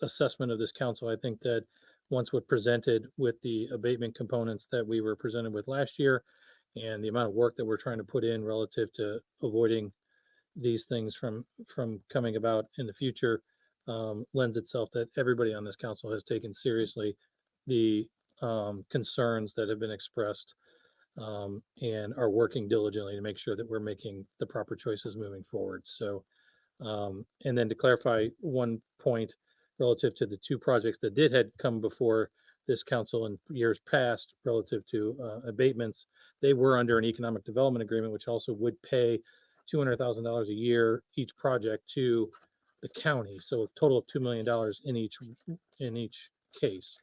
assessment of this council. I think that once what presented with the abatement components that we were presented with last year and the amount of work that we're trying to put in relative to avoiding these things from coming about in the future, lends itself that everybody on this council has taken seriously the concerns that have been expressed and are working diligently to make sure that we're making the proper choices moving forward. So, and then to clarify one point relative to the 2 projects that had come before this council in years past relative to abatements, they were under an economic development agreement, which also would pay $200,000 a year each project to the county. So a total of $2 million in each case.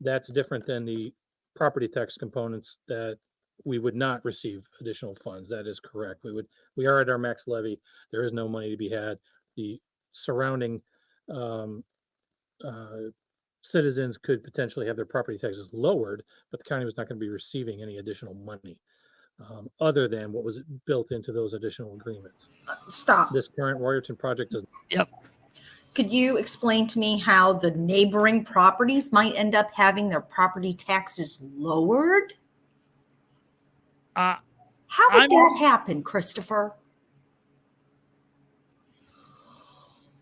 That's different than the property tax components that we would not receive additional funds. That is correct. We are at our max levy. There is no money to be had. The surrounding citizens could potentially have their property taxes lowered, but the county was not going to be receiving any additional money other than what was built into those additional agreements. Stop. This current Royerton project does. Yep. Could you explain to me how the neighboring properties might end up having their property taxes lowered? How would that happen, Kristopher?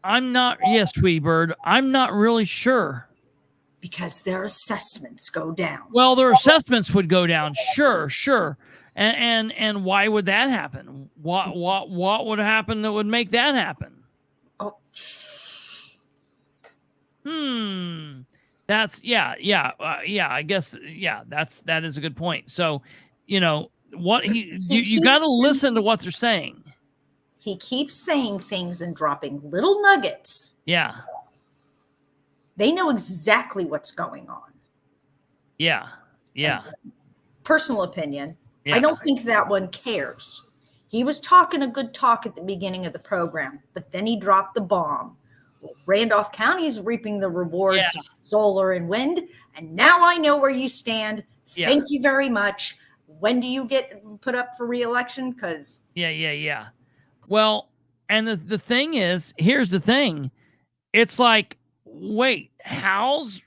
Yes, Tweebird, I'm not really sure. Because their assessments go down. Well, their assessments would go down. Sure. And why would that happen? What would happen that would make that happen? Oh. That's I guess that is a good point. So, what you got to listen to what they're saying. He keeps saying things and dropping little nuggets. Yeah. They know exactly what's going on. Yeah. Personal opinion. Yeah. I don't think that one cares. He was talking a good talk at the beginning of the program, but then he dropped the bomb. Randolph County is reaping the rewards of solar and wind. And now I know where you stand. Thank you very much. When do you get put up for re-election? Because Yeah. Well, and the thing is, here's the thing. It's like, wait, how's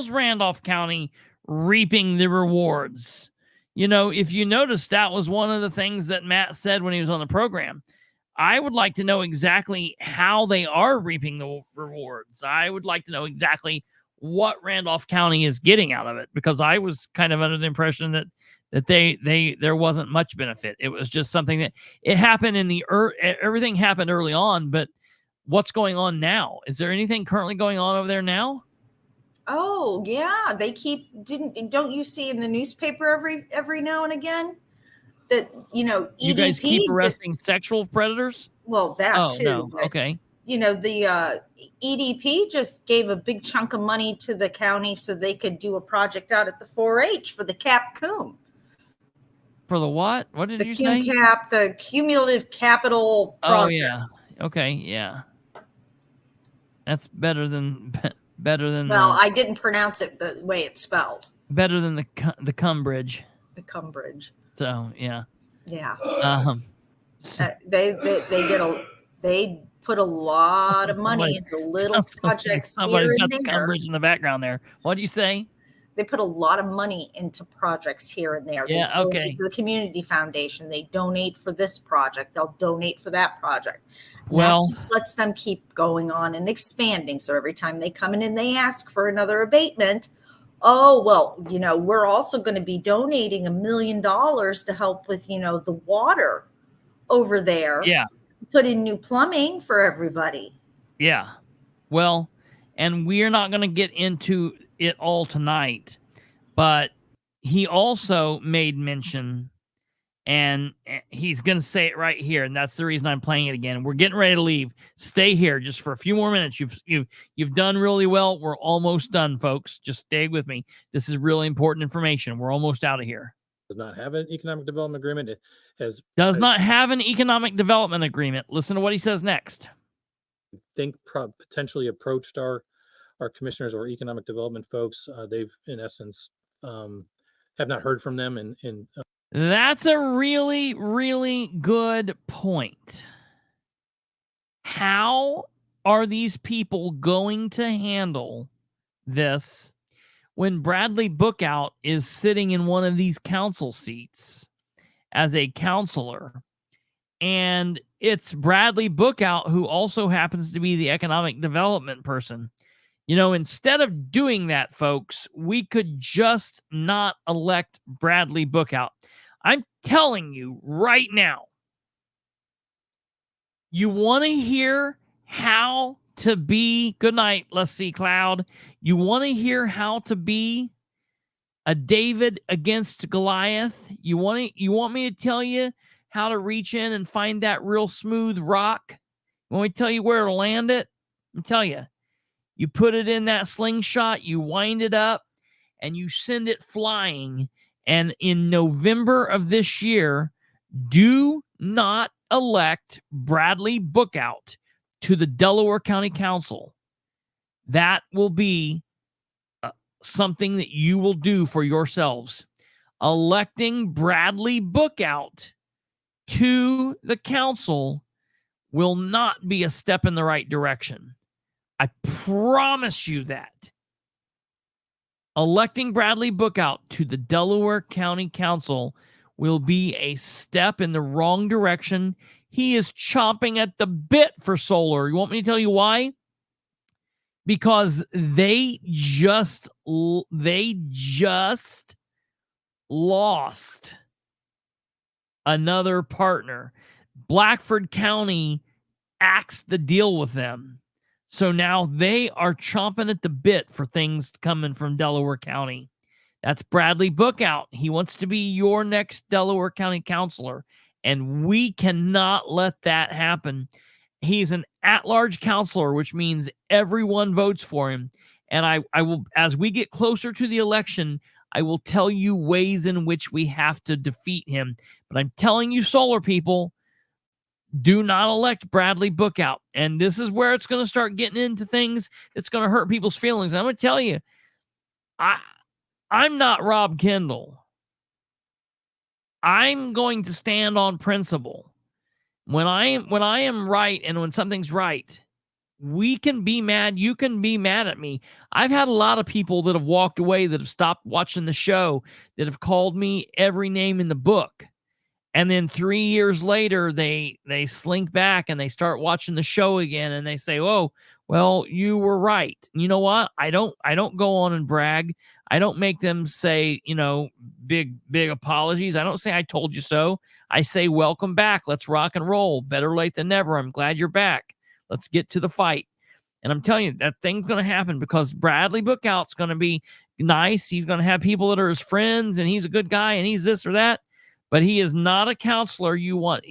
Randolph County reaping the rewards? If you notice, that was one of the things that Matt said when he was on the program. I would like to know exactly how they are reaping the rewards. I would like to know exactly what Randolph County is getting out of it, because I was kind of under the impression that there wasn't much benefit. It was just something that it happened everything happened early on, but what's going on now? Is there anything currently going on over there now? Oh yeah, they don't you see in the newspaper every now and again? that, you know, You guys keep EDP arresting sexual predators? well, that Oh, too. no. But, Okay. you know, the EDP just gave a big chunk of money to the county so they could do a project out at the 4-H for the cap coon. For the what? What did The you cum say? cap, the cumulative capital Oh, project. yeah. Okay, yeah. That's better than the, Well, I didn't pronounce it the way it's spelled. better than the cum bridge. The cum bridge. So, yeah. Yeah. They put a lot of money into little projects Somebody's here got and the cum there. bridge in the background there. What do you say? They put a lot of money into projects here and there. Yeah, They okay. donate to the community foundation. They donate for this project. They'll donate for that project. Well, that just lets them keep going on and expanding. So every time they come in and they ask for another abatement, oh, well, you know, we're also going to be donating $1 million to help with, you know, the water over there. Yeah. Put in new plumbing for everybody. Yeah. Well, and we're not going to get into it all tonight, but he also made mention, and he's going to say it right here, and that's the reason I'm playing it again. We're getting ready to leave. Stay here just for a few more minutes. You've done really well. We're almost done, folks. Just stay with me. This is really important information. We're almost out of here. Does not have an economic development agreement. It does not have an economic development agreement. Listen to what he says next. Think potentially approached our commissioners or economic development folks. They've in essence have not heard from them. And that's a really, really good point. How are these people going to handle this when Bradley Bookout is sitting in one of these council seats as a counselor? And it's Bradley Bookout who also happens to be the economic development person. You know, instead of doing that, folks, we could just not elect Bradley Bookout. I'm telling you right now, you want to hear how to be, good night, let's see, Cloud. You want to hear how to be a David against Goliath? You want me to tell you how to reach in and find that real smooth rock? You want me to tell you where to land it? I'll tell you. You put it in that slingshot, you wind it up, and you send it flying. And in November of this year, do not elect Bradley Bookout to the Delaware County Council. That will be something that you will do for yourselves. Electing Bradley Bookout to the council will not be a step in the right direction. I promise you that. Electing Bradley Bookout to the Delaware County Council will be a step in the wrong direction. He is chomping at the bit for solar. You want me to tell you why? Because they just lost another partner. Blackford County axed the deal with them. So now they are chomping at the bit for things coming from Delaware County. That's Bradley Bookout. He wants to be your next Delaware County councilor, and we cannot let that happen. He's an at-large councilor, which means everyone votes for him. And I will, as we get closer to the election, I will tell you ways in which we have to defeat him. But I'm telling you, solar people, do not elect Bradley Bookout. And this is where it's going to start getting into things that's going to hurt people's feelings. I'm going to tell you, I'm not Rob Kendall. I'm going to stand on principle. When I am right and when something's right, we can be mad. You can be mad at me. I've had a lot of people that have walked away, that have stopped watching the show, that have called me every name in the book. And then 3 years later, they slink back and they start watching the show again, and they say, "Oh, well, you were right." You know what? I don't go on and brag. I don't make them say, big apologies. I don't say I told you so. I say, welcome back. Let's rock and roll. Better late than never. I'm glad you're back. Let's get to the fight. And I'm telling you, that thing's going to happen because Bradley Bookout's going to be nice. He's going to have people that are his friends, and he's a good guy, and he's this or that. but he is not a counselor you want.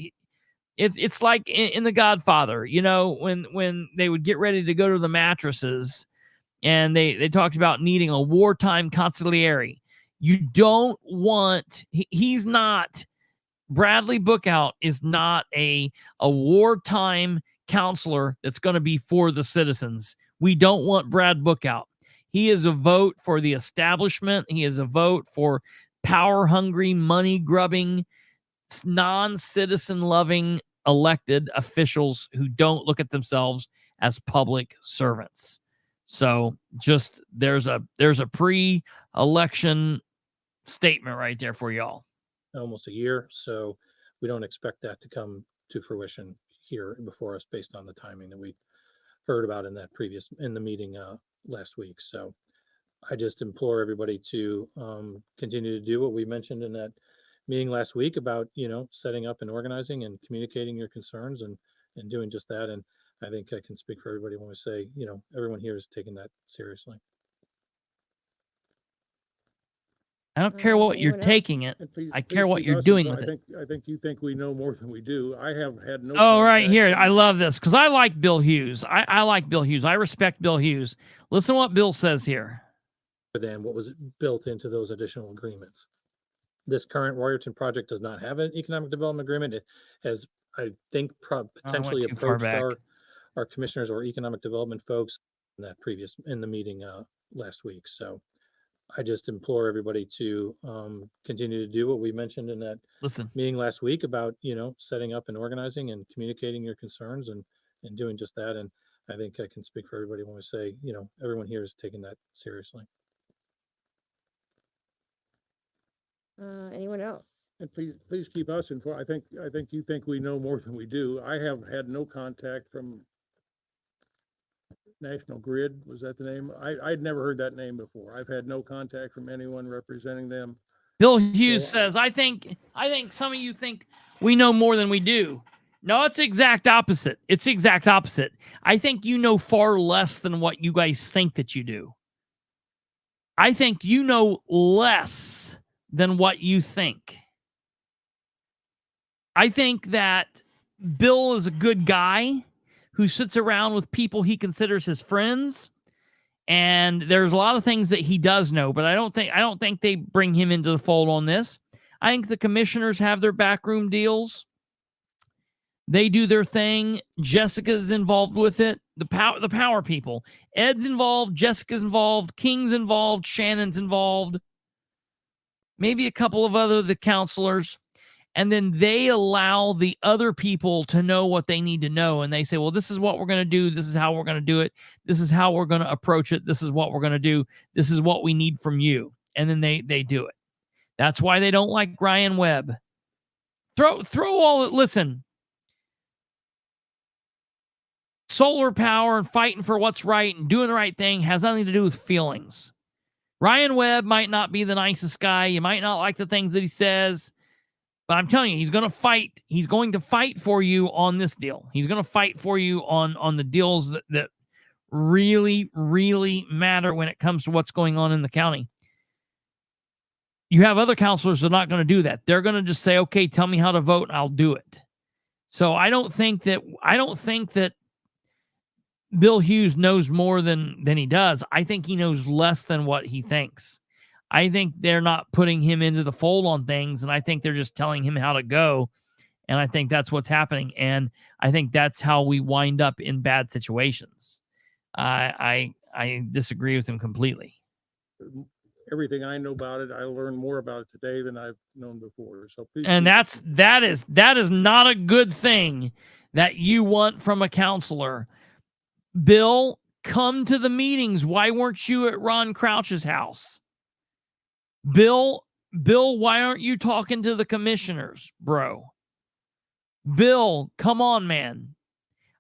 It's like in The Godfather, you know, when they would get ready to go to the mattresses and they talked about needing a wartime consigliere. You don't want, he's not, Bradley Bookout is not a wartime counselor that's going to be for the citizens. We don't want Brad Bookout. He is a vote for the establishment. He is a vote for power-hungry, money-grubbing, non-citizen-loving elected officials who don't look at themselves as public servants. So just there's a pre-election statement right there for y'all. Almost a year, so we don't expect that to come to fruition here before us based on the timing that we heard about in the meeting last week. So I just implore everybody to continue to do what we mentioned in that meeting last week about, you know, setting up and organizing and communicating your concerns and doing just that. And I think I can speak for everybody when we say, you know, everyone here is taking that seriously. I don't care what you're taking it. I care what you're doing with it. I think you think we know more than we do. I have had no. Oh, right here. I love this because I like Bill Hughes. I like Bill Hughes. I respect Bill Hughes. Listen to what Bill says here. Than what was built into those additional agreements. This current Royerton project does not have an economic development agreement. It has, I think, potentially approached our commissioners or economic development folks in the meeting last week. So I just implore everybody to continue to do what we mentioned in that meeting last week about, you know, setting up and organizing and communicating your concerns and doing just that. And I think I can speak for everybody when we say, you know, everyone here is taking that seriously. Anyone else? And please keep us informed. I think you think we know more than we do. I have had no contact from National Grid. Was that the name? I'd never heard that name before. I've had no contact from anyone representing them. Bill Hughes says, I think some of you think we know more than we do. No, it's the exact opposite. It's the exact opposite. I think you know far less than what you guys think that you do. I think you know less than what you think. I think that Bill is a good guy who sits around with people he considers his friends, and there's a lot of things that he does know, but I don't think they bring him into the fold on this. I think the commissioners have their backroom deals. They do their thing. Jessica's involved with it. The power people. Ed's involved, Jessica's involved, King's involved, Shannon's involved. Maybe a couple of the counselors, and then they allow the other people to know what they need to know. And they say, well, this is what we're going to do. This is how we're going to do it. This is how we're going to approach it. This is what we're going to do. This is what we need from you. And then they do it. That's why they don't like Ryan Webb. Listen, solar power and fighting for what's right and doing the right thing has nothing to do with feelings. Ryan Webb might not be the nicest guy. You might not like the things that he says, but I'm telling you, he's going to fight. He's going to fight for you on this deal. He's going to fight for you on the deals that really, really matter when it comes to what's going on in the county. You have other counselors that are not going to do that. They're going to just say, okay, tell me how to vote and I'll do it. So I don't think that Bill Hughes knows more than he does. I think he knows less than what he thinks. I think they're not putting him into the fold on things, and I think they're just telling him how to go. And I think that's what's happening. And I think that's how we wind up in bad situations. I disagree with him completely. Everything I know about it, I learned more about it today than I've known before. So please. And that is not a good thing that you want from a counselor. Bill, come to the meetings. Why weren't you at Ron Crouch's house? Bill, why aren't you talking to the commissioners, bro? Bill, come on, man.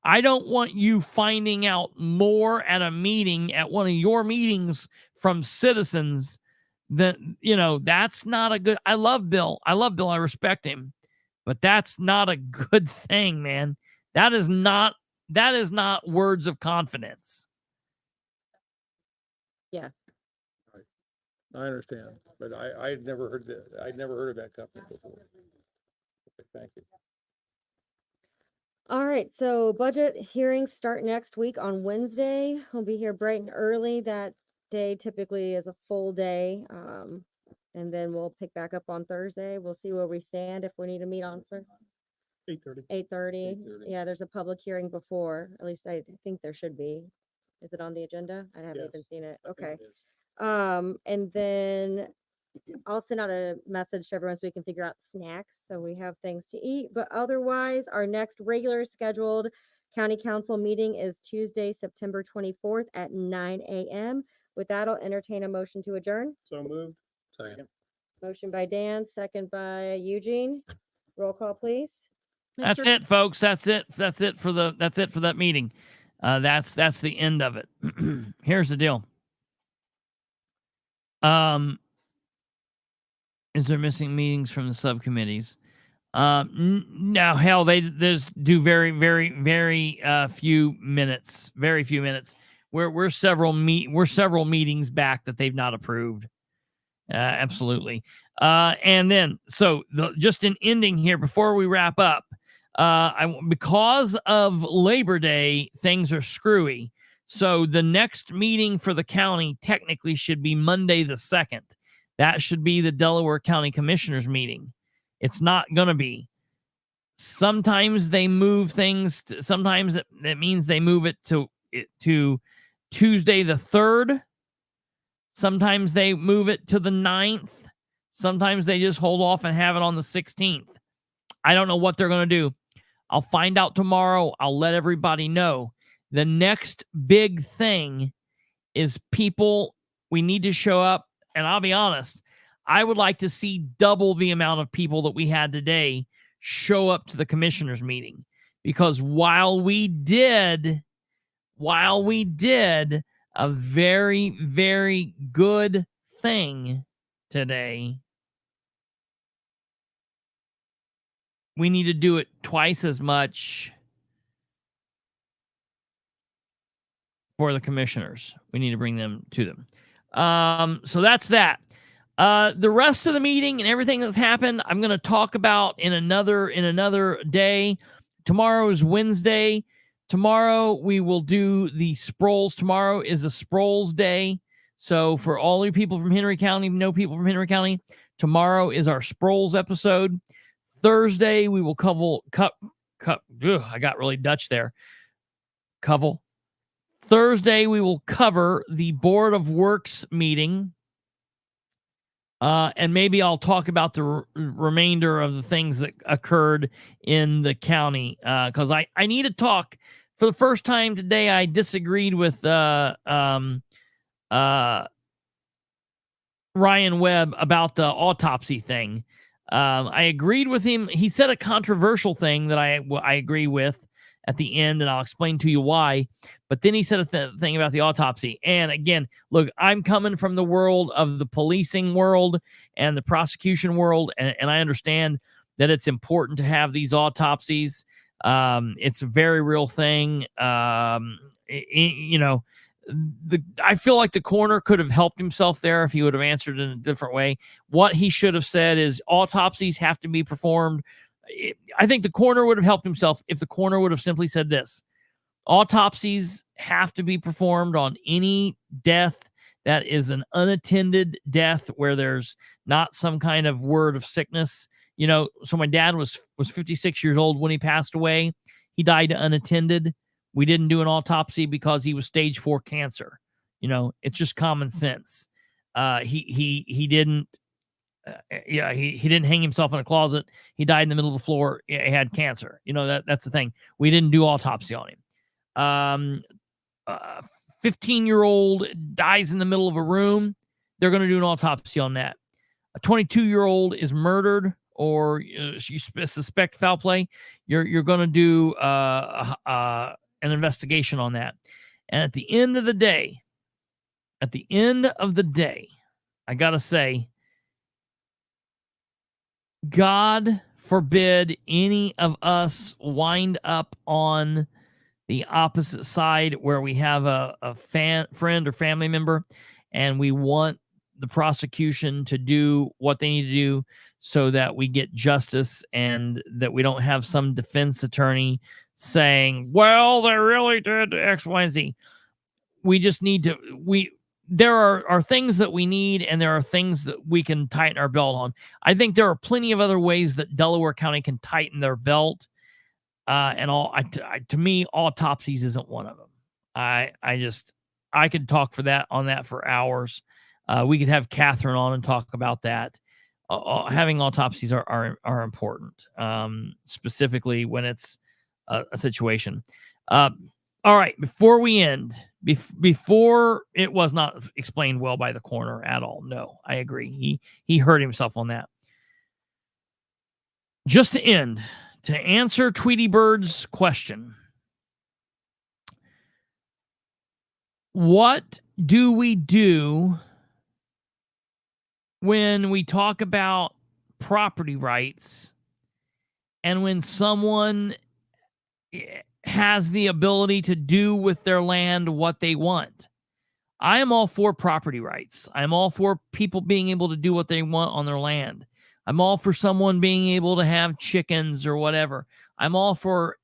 I don't want you finding out more at a meeting, at one of your meetings from citizens that, you know, that's not a good. I love Bill. I respect him, but that's not a good thing, man. That is not words of confidence. Yeah. I understand, but I'd never heard that, I'd never heard of that company before. Okay, thank you. All right, so budget hearings start next week on Wednesday. We'll be here bright and early. That day typically is a full day. And then we'll pick back up on Thursday. We'll see where we stand if we need to meet on 8:30. 8:30. 8:30. Yeah, there's a public hearing before. At least I think there should be. Is it on the agenda? I haven't Yes, even seen it. I think Okay. it is. And then I'll send out a message to everyone so we can figure out snacks so we have things to eat. But otherwise, our next regular scheduled county council meeting is Tuesday, September 24th at 9 a.m. With that, I'll entertain a motion to adjourn. So moved. Second. Motion by Dan, second by Eugene. Roll call, please. That's it, folks. That's it. That's it for that meeting. That's the end of it. Here's the deal. Is there missing meetings from the subcommittees? No, hell, they just do very, very, very few minutes. Very few minutes. We're several meetings back that they've not approved. Absolutely. And then, so just in ending here before we wrap up, because of Labor Day, things are screwy. So the next meeting for the county technically should be Monday the 2nd. That should be the Delaware County Commissioners meeting. It's not going to be. Sometimes they move things. Sometimes that means they move it to Tuesday the 3rd. Sometimes they move it to the 9th. Sometimes they just hold off and have it on the 16th. I don't know what they're going to do. I'll find out tomorrow. I'll let everybody know. The next big thing is people, we need to show up. And I'll be honest, I would like to see double the amount of people that we had today show up to the commissioners meeting. Because while we did a very, very good thing today, we need to do it twice as much for the commissioners. We need to bring them to them. So that's that. The rest of the meeting and everything that's happened, I'm going to talk about in another day. Tomorrow is Wednesday. Tomorrow we will do the Sproles. Tomorrow is a Sproles day. So for all you people from Henry County, people from Henry County, tomorrow is our Sproles episode. Thursday we will I got really Dutch there. Thursday we will cover the Board of Works meeting. And maybe I'll talk about the remainder of the things that occurred in the county. Because I need to talk. For the first time today, I disagreed with Ryan Webb about the autopsy thing. I agreed with him. He said a controversial thing that I agree with at the end, and I'll explain to you why. But then he said a thing about the autopsy. And again, look, I'm coming from the world of the policing world and the prosecution world, and I understand that it's important to have these autopsies. It's a very real thing. I feel like the coroner could have helped himself there if he would have answered in a different way. What he should have said is autopsies have to be performed. I think the coroner would have helped himself if the coroner would have simply said this: autopsies have to be performed on any death that is an unattended death where there's not some kind of word of sickness. So my dad was 56 years old when he passed away. He died unattended. We didn't do an autopsy because he was stage 4 cancer. It's just common sense. He didn't. He didn't hang himself in a closet. He died in the middle of the floor. He had cancer. That's the thing. We didn't do autopsy on him. 15-year-old dies in the middle of a room. They're going to do an autopsy on that. A 22-year-old is murdered or you suspect foul play. You're going to do an investigation on that. And at the end of the day, I got to say, God forbid any of us wind up on the opposite side where we have a friend or family member and we want the prosecution to do what they need to do so that we get justice and that we don't have some defense attorney saying, well, they really did X, Y, and Z. We just need to, there are things that we need, and there are things that we can tighten our belt on. I think there are plenty of other ways that Delaware County can tighten their belt. To me, autopsies isn't one of them. I could talk on that for hours. We could have Catherine on and talk about that. Having autopsies are important, specifically when it's a situation. All right, before we end, before it was not explained well by the coroner at all. No, I agree. He hurt himself on that. Just to end, to answer Tweety Bird's question, what do we do when we talk about property rights and when someone has the ability to do with their land what they want? I am all for property rights. I'm all for people being able to do what they want on their land. I'm all for someone being able to have chickens or whatever. I'm all for,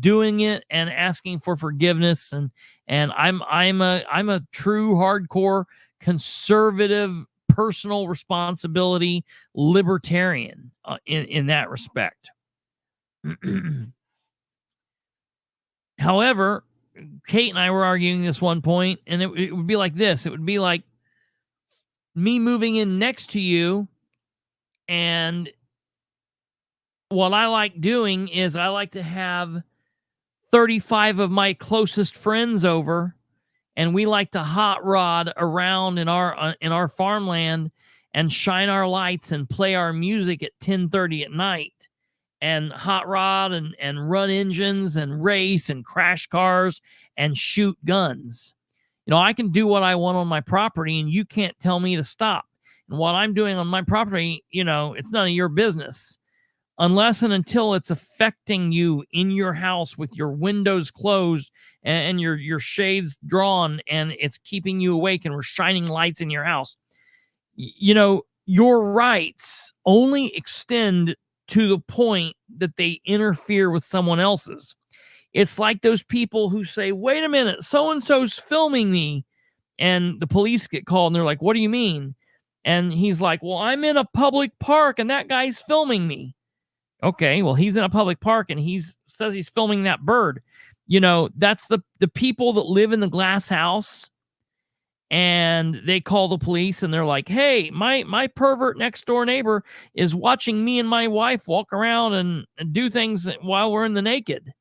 doing it and asking for forgiveness. And I'm a true hardcore conservative, personal responsibility libertarian in that respect. However, Kate and I were arguing this one point, and it would be like this. It would be like me moving in next to you, and what I like doing is I like to have 35 of my closest friends over, and we like to hot rod around in our farmland and shine our lights and play our music at 10:30 at night and hot rod and run engines and race and crash cars and shoot guns. I can do what I want on my property, and you can't tell me to stop. And what I'm doing on my property, it's none of your business. Unless and until it's affecting you in your house with your windows closed and your shades drawn, and it's keeping you awake, and we're shining lights in your house. Your rights only extend to the point that they interfere with someone else's. It's like those people who say, wait a minute, so-and-so's filming me. And the police get called, and they're like, what do you mean? And he's like, well, I'm in a public park, and that guy's filming me. Okay, well, he's in a public park, and he says he's filming that bird. That's the people that live in the glass house, and they call the police, and they're like, hey, my pervert next door neighbor is watching me and my wife walk around and do things while we're in the naked.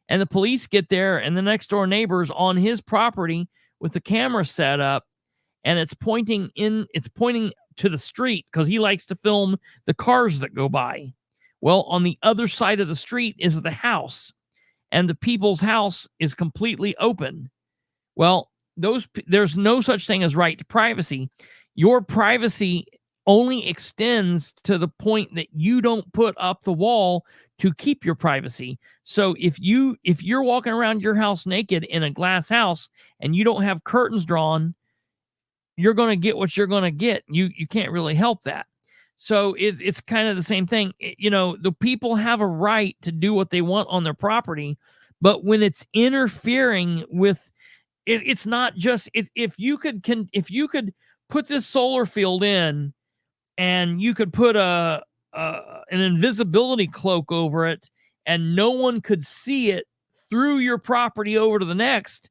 And the police get there, and the next door neighbor's on his property with the camera set up, and it's pointing to the street because he likes to film the cars that go by. Well, on the other side of the street is the house, and the people's house is completely open. Well, there's no such thing as right to privacy. Your privacy only extends to the point that you don't put up the wall to keep your privacy. So if you're walking around your house naked in a glass house and you don't have curtains drawn, you're going to get what you're going to get. You can't really help that. So it's kind of the same thing. The people have a right to do what they want on their property, but when it's interfering with it, it's not just if you could put this solar field in, and you could put an invisibility cloak over it, and no one could see it through your property over to the next.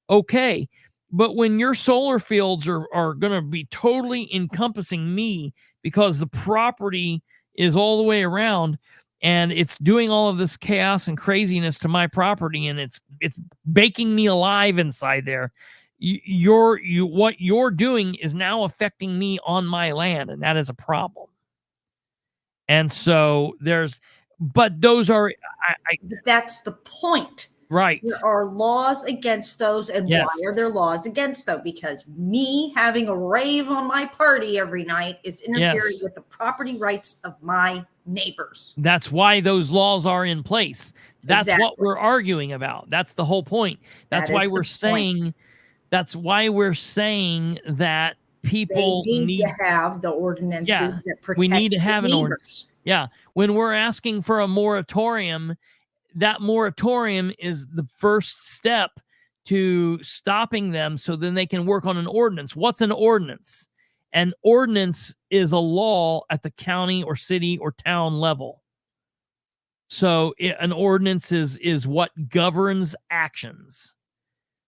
Okay. But when your solar fields are going to be totally encompassing me because the property is all the way around, and it's doing all of this chaos and craziness to my property, and it's baking me alive inside there, what you're doing is now affecting me on my land, and that is a problem. And so those are that's the point. Right. There are laws against those. And Yes. why are there laws against them? Because me having a rave on my party every night is interfering Yes. with the property rights of my neighbors. That's why those laws are in place. That's Exactly. what we're arguing about. That's the whole point. That's That why is we're the point. saying that people They need need to have the ordinances that protect we need to the have an ordinance. neighbors. Yeah. When we're asking for a moratorium, that moratorium is the first step to stopping them so then they can work on an ordinance. What's an ordinance? An ordinance is a law at the county or city or town level. So an ordinance is what governs actions.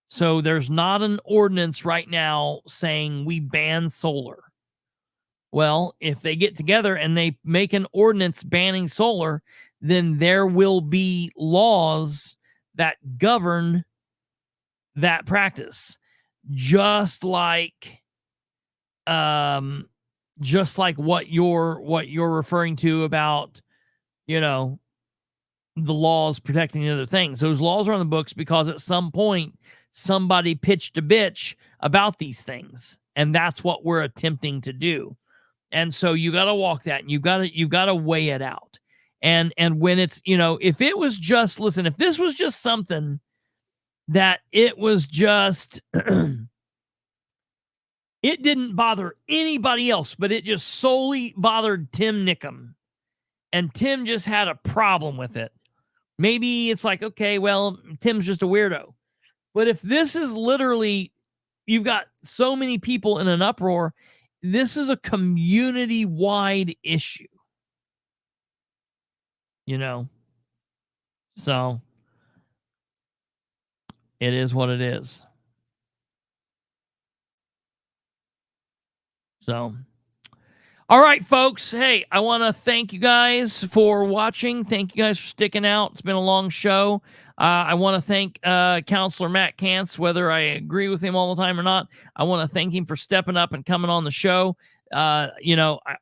So there's not an ordinance right now saying we ban solar. Well, if they get together and they make an ordinance banning solar, then there will be laws that govern that practice. Just like what you're referring to about, the laws protecting the other things. Those laws are on the books because at some point somebody pitched a bitch about these things, and that's what we're attempting to do. And so you got to walk that, and you've got to weigh it out. And when it's, if it was just, listen, if this was just something that it was just, it didn't bother anybody else, but it just solely bothered Tim Nickum, and Tim just had a problem with it. Maybe it's like, okay, well, Tim's just a weirdo. But if this is literally, you've got so many people in an uproar, this is a community-wide issue. So it is what it is. So, all right, folks. Hey, I want to thank you guys for watching. Thank you guys for sticking out. It's been a long show. I want to thank Councilor Matt Kantz, whether I agree with him all the time or not. I want to thank him for stepping up and coming on the show. I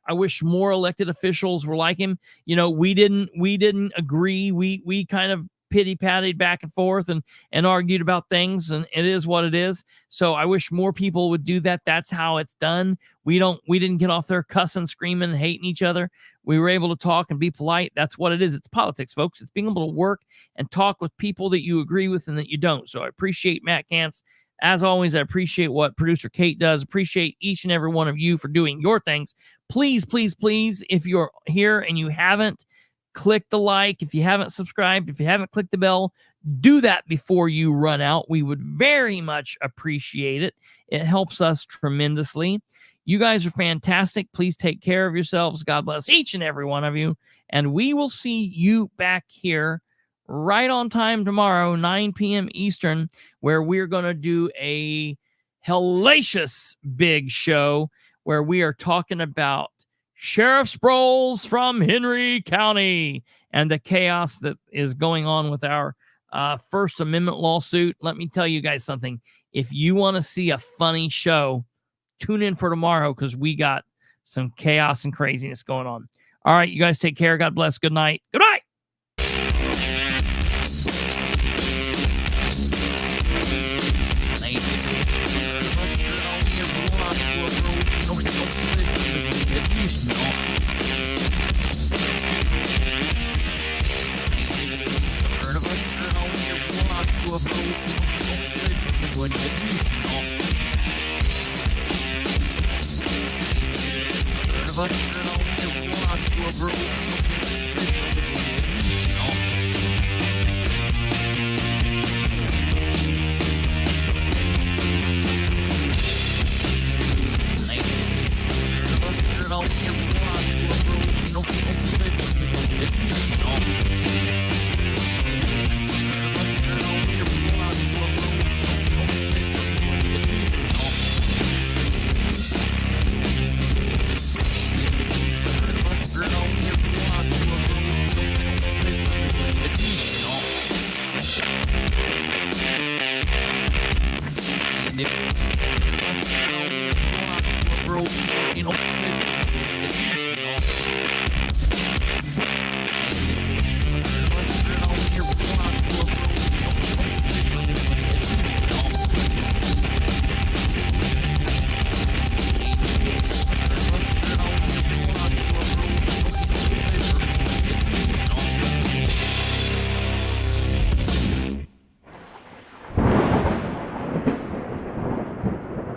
wish more elected officials were like him. We didn't agree. We kind of pity-patted back and forth and argued about things, and it is what it is. So I wish more people would do that. That's how it's done. We didn't get off there cussing, screaming, and hating each other. We were able to talk and be polite. That's what it is. It's politics, folks. It's being able to work and talk with people that you agree with and that you don't. So I appreciate Matt Kantz. As always, I appreciate what producer Kate does. Appreciate each and every one of you for doing your things. Please, please, please, if you're here and you haven't, click the like. If you haven't subscribed, if you haven't clicked the bell, do that before you run out. We would very much appreciate it. It helps us tremendously. You guys are fantastic. Please take care of yourselves. God bless each and every one of you. And we will see you back here right on time tomorrow, 9 p.m. Eastern, where we're going to do a hellacious big show where we are talking about Sheriff Sproles from Henry County and the chaos that is going on with our First Amendment lawsuit. Let me tell you guys something. If you want to see a funny show, tune in for tomorrow because we got some chaos and craziness going on. All right, you guys take care. God bless. Good night. Good night. You know,